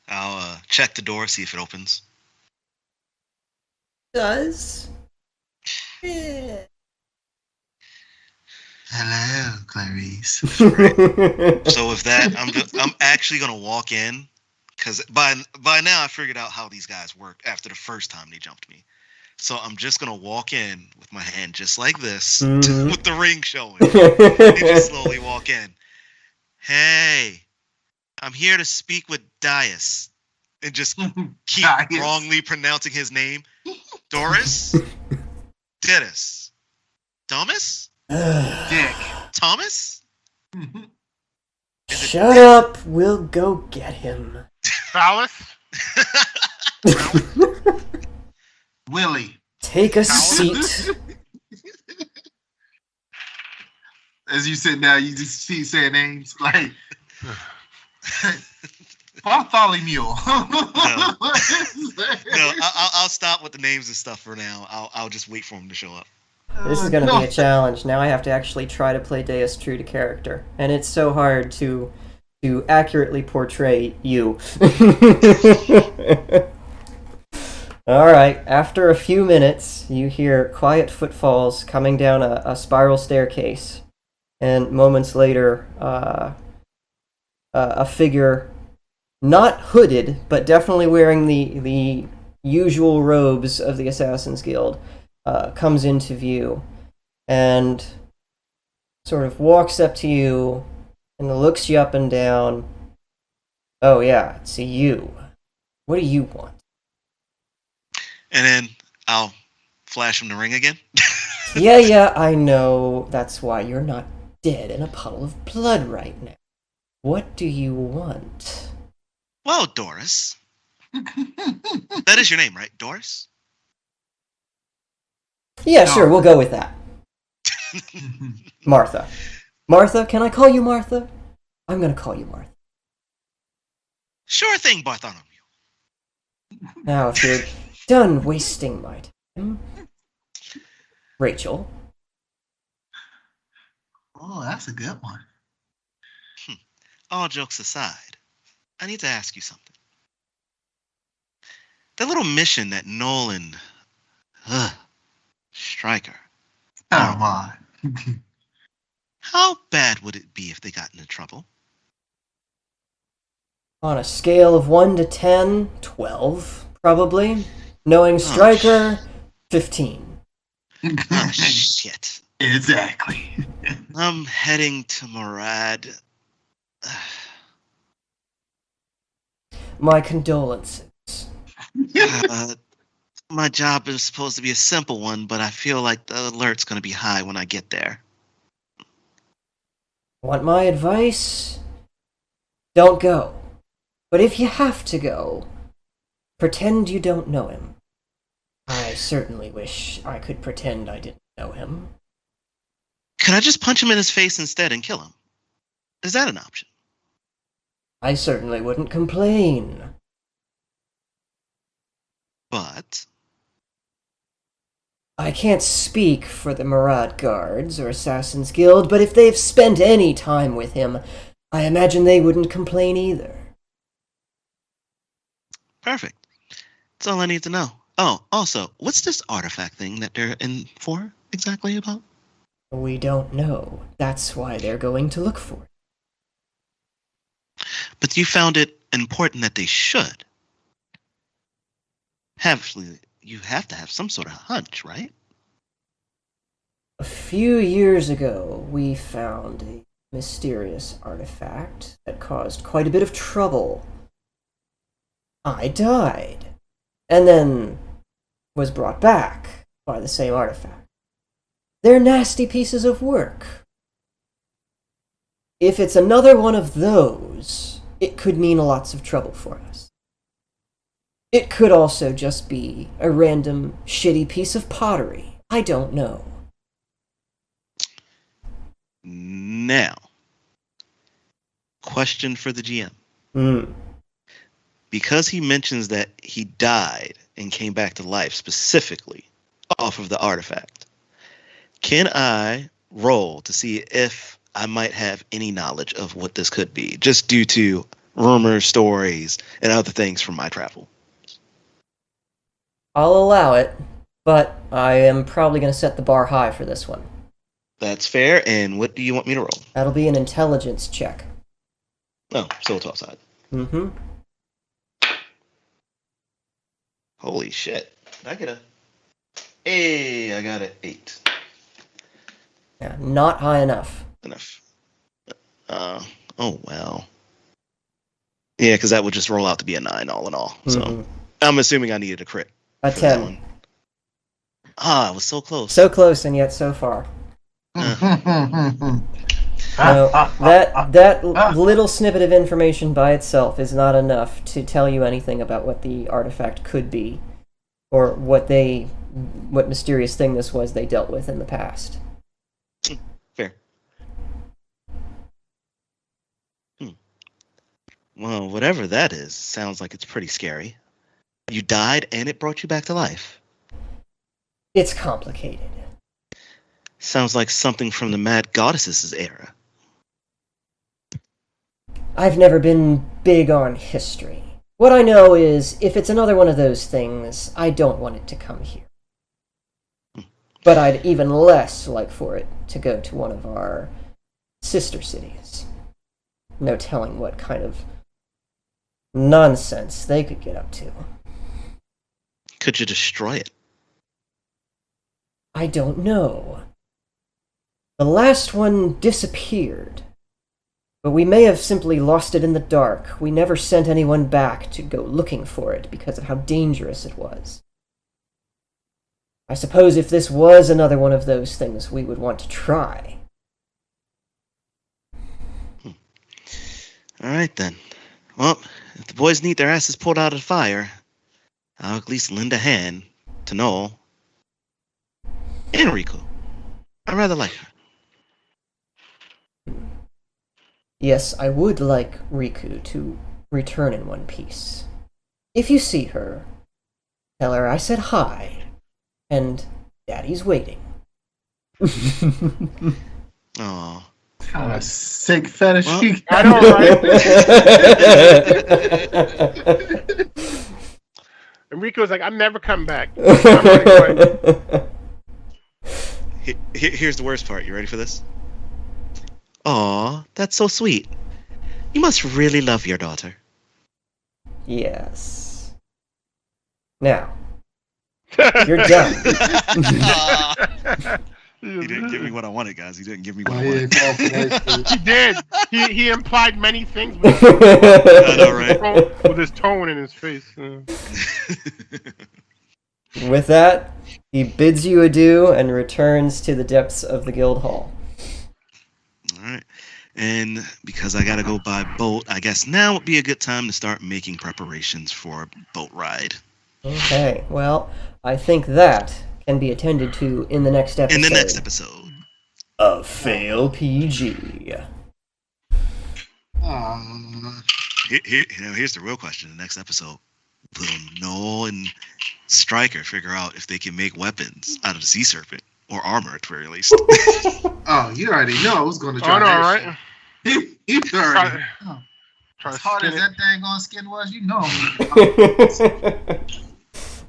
I'll check the door, see if it opens. Does? Yeah. Hello, Clarice. So with that, I'm actually gonna walk in, because by now I figured out how these guys work after the first time they jumped me. So I'm just gonna walk in with my hand just like this, with the ring showing, and just slowly walk in. Hey, I'm here to speak with Dias, and just keep wrongly pronouncing his name. Doris, Dennis, Thomas, Dick. Thomas. Shut up, we'll go get him. Phallus? Willie. Take a seat. As you sit down, you just see saying names like Bartholomew. No, I'll stop with the names and stuff for now. I'll just wait for him to show up. This is going to be a challenge. Now I have to actually try to play Deus true to character. And it's so hard to accurately portray you. Alright, after a few minutes, you hear quiet footfalls coming down a spiral staircase. And moments later, a figure, not hooded, but definitely wearing the usual robes of the Assassin's Guild, comes into view and sort of walks up to you and looks you up and down. Oh yeah, it's you. What do you want? And then I'll flash him the ring again. Yeah, I know. That's why you're not dead in a puddle of blood right now. What do you want? Well, Doris. That is your name, right? Doris? Yeah, sure, we'll go with that. Martha. Martha, can I call you Martha? I'm gonna call you Martha. Sure thing, Bartholomew. Now, if you're done wasting my time, Rachel. Oh, that's a good one. All jokes aside, I need to ask you something. That little mission that Nolan, Stryker. Come on. How bad would it be if they got into trouble? On a scale of 1 to 10, 12, probably. Knowing Stryker, 15. Oh, shit. Exactly. I'm heading to Murad. My condolences. My job is supposed to be a simple one, but I feel like the alert's going to be high when I get there. Want my advice? Don't go. But if you have to go, Pretend you don't know him. I certainly wish I could pretend I didn't know him. Could I just punch him in his face instead and kill him? Is that an option? I certainly wouldn't complain. But I can't speak for the Murad Guards or Assassin's Guild, but if they've spent any time with him, I imagine they wouldn't complain either. perfect. That's all I need to know. Oh, also, what's this artifact thing that they're in for exactly about? We don't know. That's why they're going to look for it. But you found it important that they should. You have to have some sort of hunch, right? A few years ago, we found a mysterious artifact that caused quite a bit of trouble. I died, and then was brought back by the same artifact. They're nasty pieces of work. If it's another one of those, it could mean lots of trouble for us. It could also just be a random, shitty piece of pottery. I don't know. Now, question for the GM. Because he mentions that he died and came back to life specifically off of the artifact, can I roll to see if I might have any knowledge of what this could be, just due to rumors, stories, and other things from my travel? I'll allow it, but I am probably going to set the bar high for this one. That's fair, and what do you want me to roll? That'll be an intelligence check. Oh, so it's offside. Mm-hmm. Holy shit. Did I get a... Hey, I got an 8. Yeah, not high enough. Enough. Oh, well. Yeah, because that would just roll out to be a 9 all in all. So I'm assuming I needed a crit. A 10. Ah, I was so close. So close and yet so far. Mm-hmm. That little snippet of information by itself is not enough to tell you anything about what the artifact could be, or what mysterious thing this was they dealt with in the past. Fair. Well, whatever that is, sounds like it's pretty scary. You died and it brought you back to life. It's complicated. Sounds like something from the Mad Goddesses' era. I've never been big on history. What I know is, if it's another one of those things, I don't want it to come here. But I'd even less like for it to go to one of our sister cities. No telling what kind of nonsense they could get up to. Could you destroy it? I don't know. The last one disappeared. But we may have simply lost it in the dark. We never sent anyone back to go looking for it because of how dangerous it was. I suppose if this was another one of those things, we would want to try. All right, then. Well, if the boys need their asses pulled out of the fire, I'll at least lend a hand to Noel and Riku. I rather like her. Yes, I would like Riku to return in one piece. If you see her, tell her I said hi, and Daddy's waiting. Aw. Kind of sick fetish. Well, I know, right? Enrico's like, I'm never coming back. I'm running away. Here's the worst part. You ready for this? Aw, that's so sweet. You must really love your daughter. Yes. Now, you're done. He didn't give me what I wanted, guys. He didn't give me what Oh, I yeah, wanted. He did. He implied many things I know, right? with his tone in his face. With that, he bids you adieu and returns to the depths of the guild hall. All right. And because I gotta go by boat, I guess now would be a good time to start making preparations for a boat ride. Okay, well, I think that can be attended to in the next episode. In the next episode of Fail PG. Here's the real question. The next episode, will Noel and Stryker figure out if they can make weapons out of the sea serpent or armor at the very least? Oh, you already know who's going to try. I know, right? You already know. Try As to hard skin as it. that dang on skin was, you know.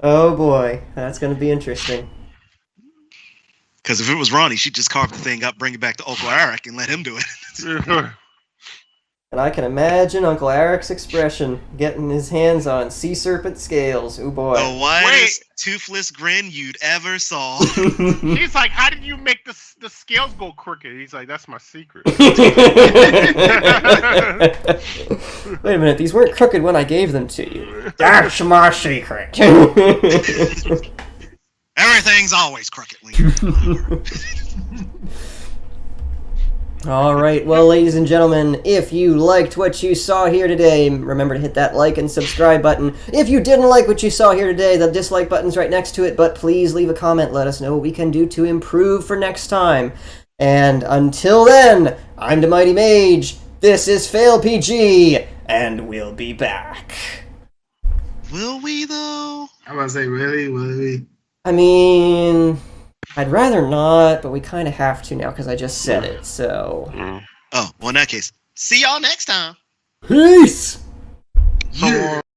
Oh boy, that's going to be interesting. Because if it was Ronnie, she'd just carve the thing up, bring it back to Uncle Eric, and let him do it. And I can imagine Uncle Eric's expression, getting his hands on sea serpent scales. Oh boy. The widest toothless grin you'd ever saw. He's like, how did you make the scales go crooked? He's like, that's my secret. Wait a minute, these weren't crooked when I gave them to you. That's my secret. Everything's always crooked when you're Alright, well, ladies and gentlemen, if you liked what you saw here today, remember to hit that like and subscribe button. If you didn't like what you saw here today, the dislike button's right next to it, but please leave a comment. Let us know what we can do to improve for next time. And until then, I'm the Mighty Mage, this is Fail PG, and we'll be back. Will we, though? I'm going to say, really? Will we? I mean, I'd rather not, but we kind of have to now because I just said it, so... Oh, well, in that case, see y'all next time. Peace! So,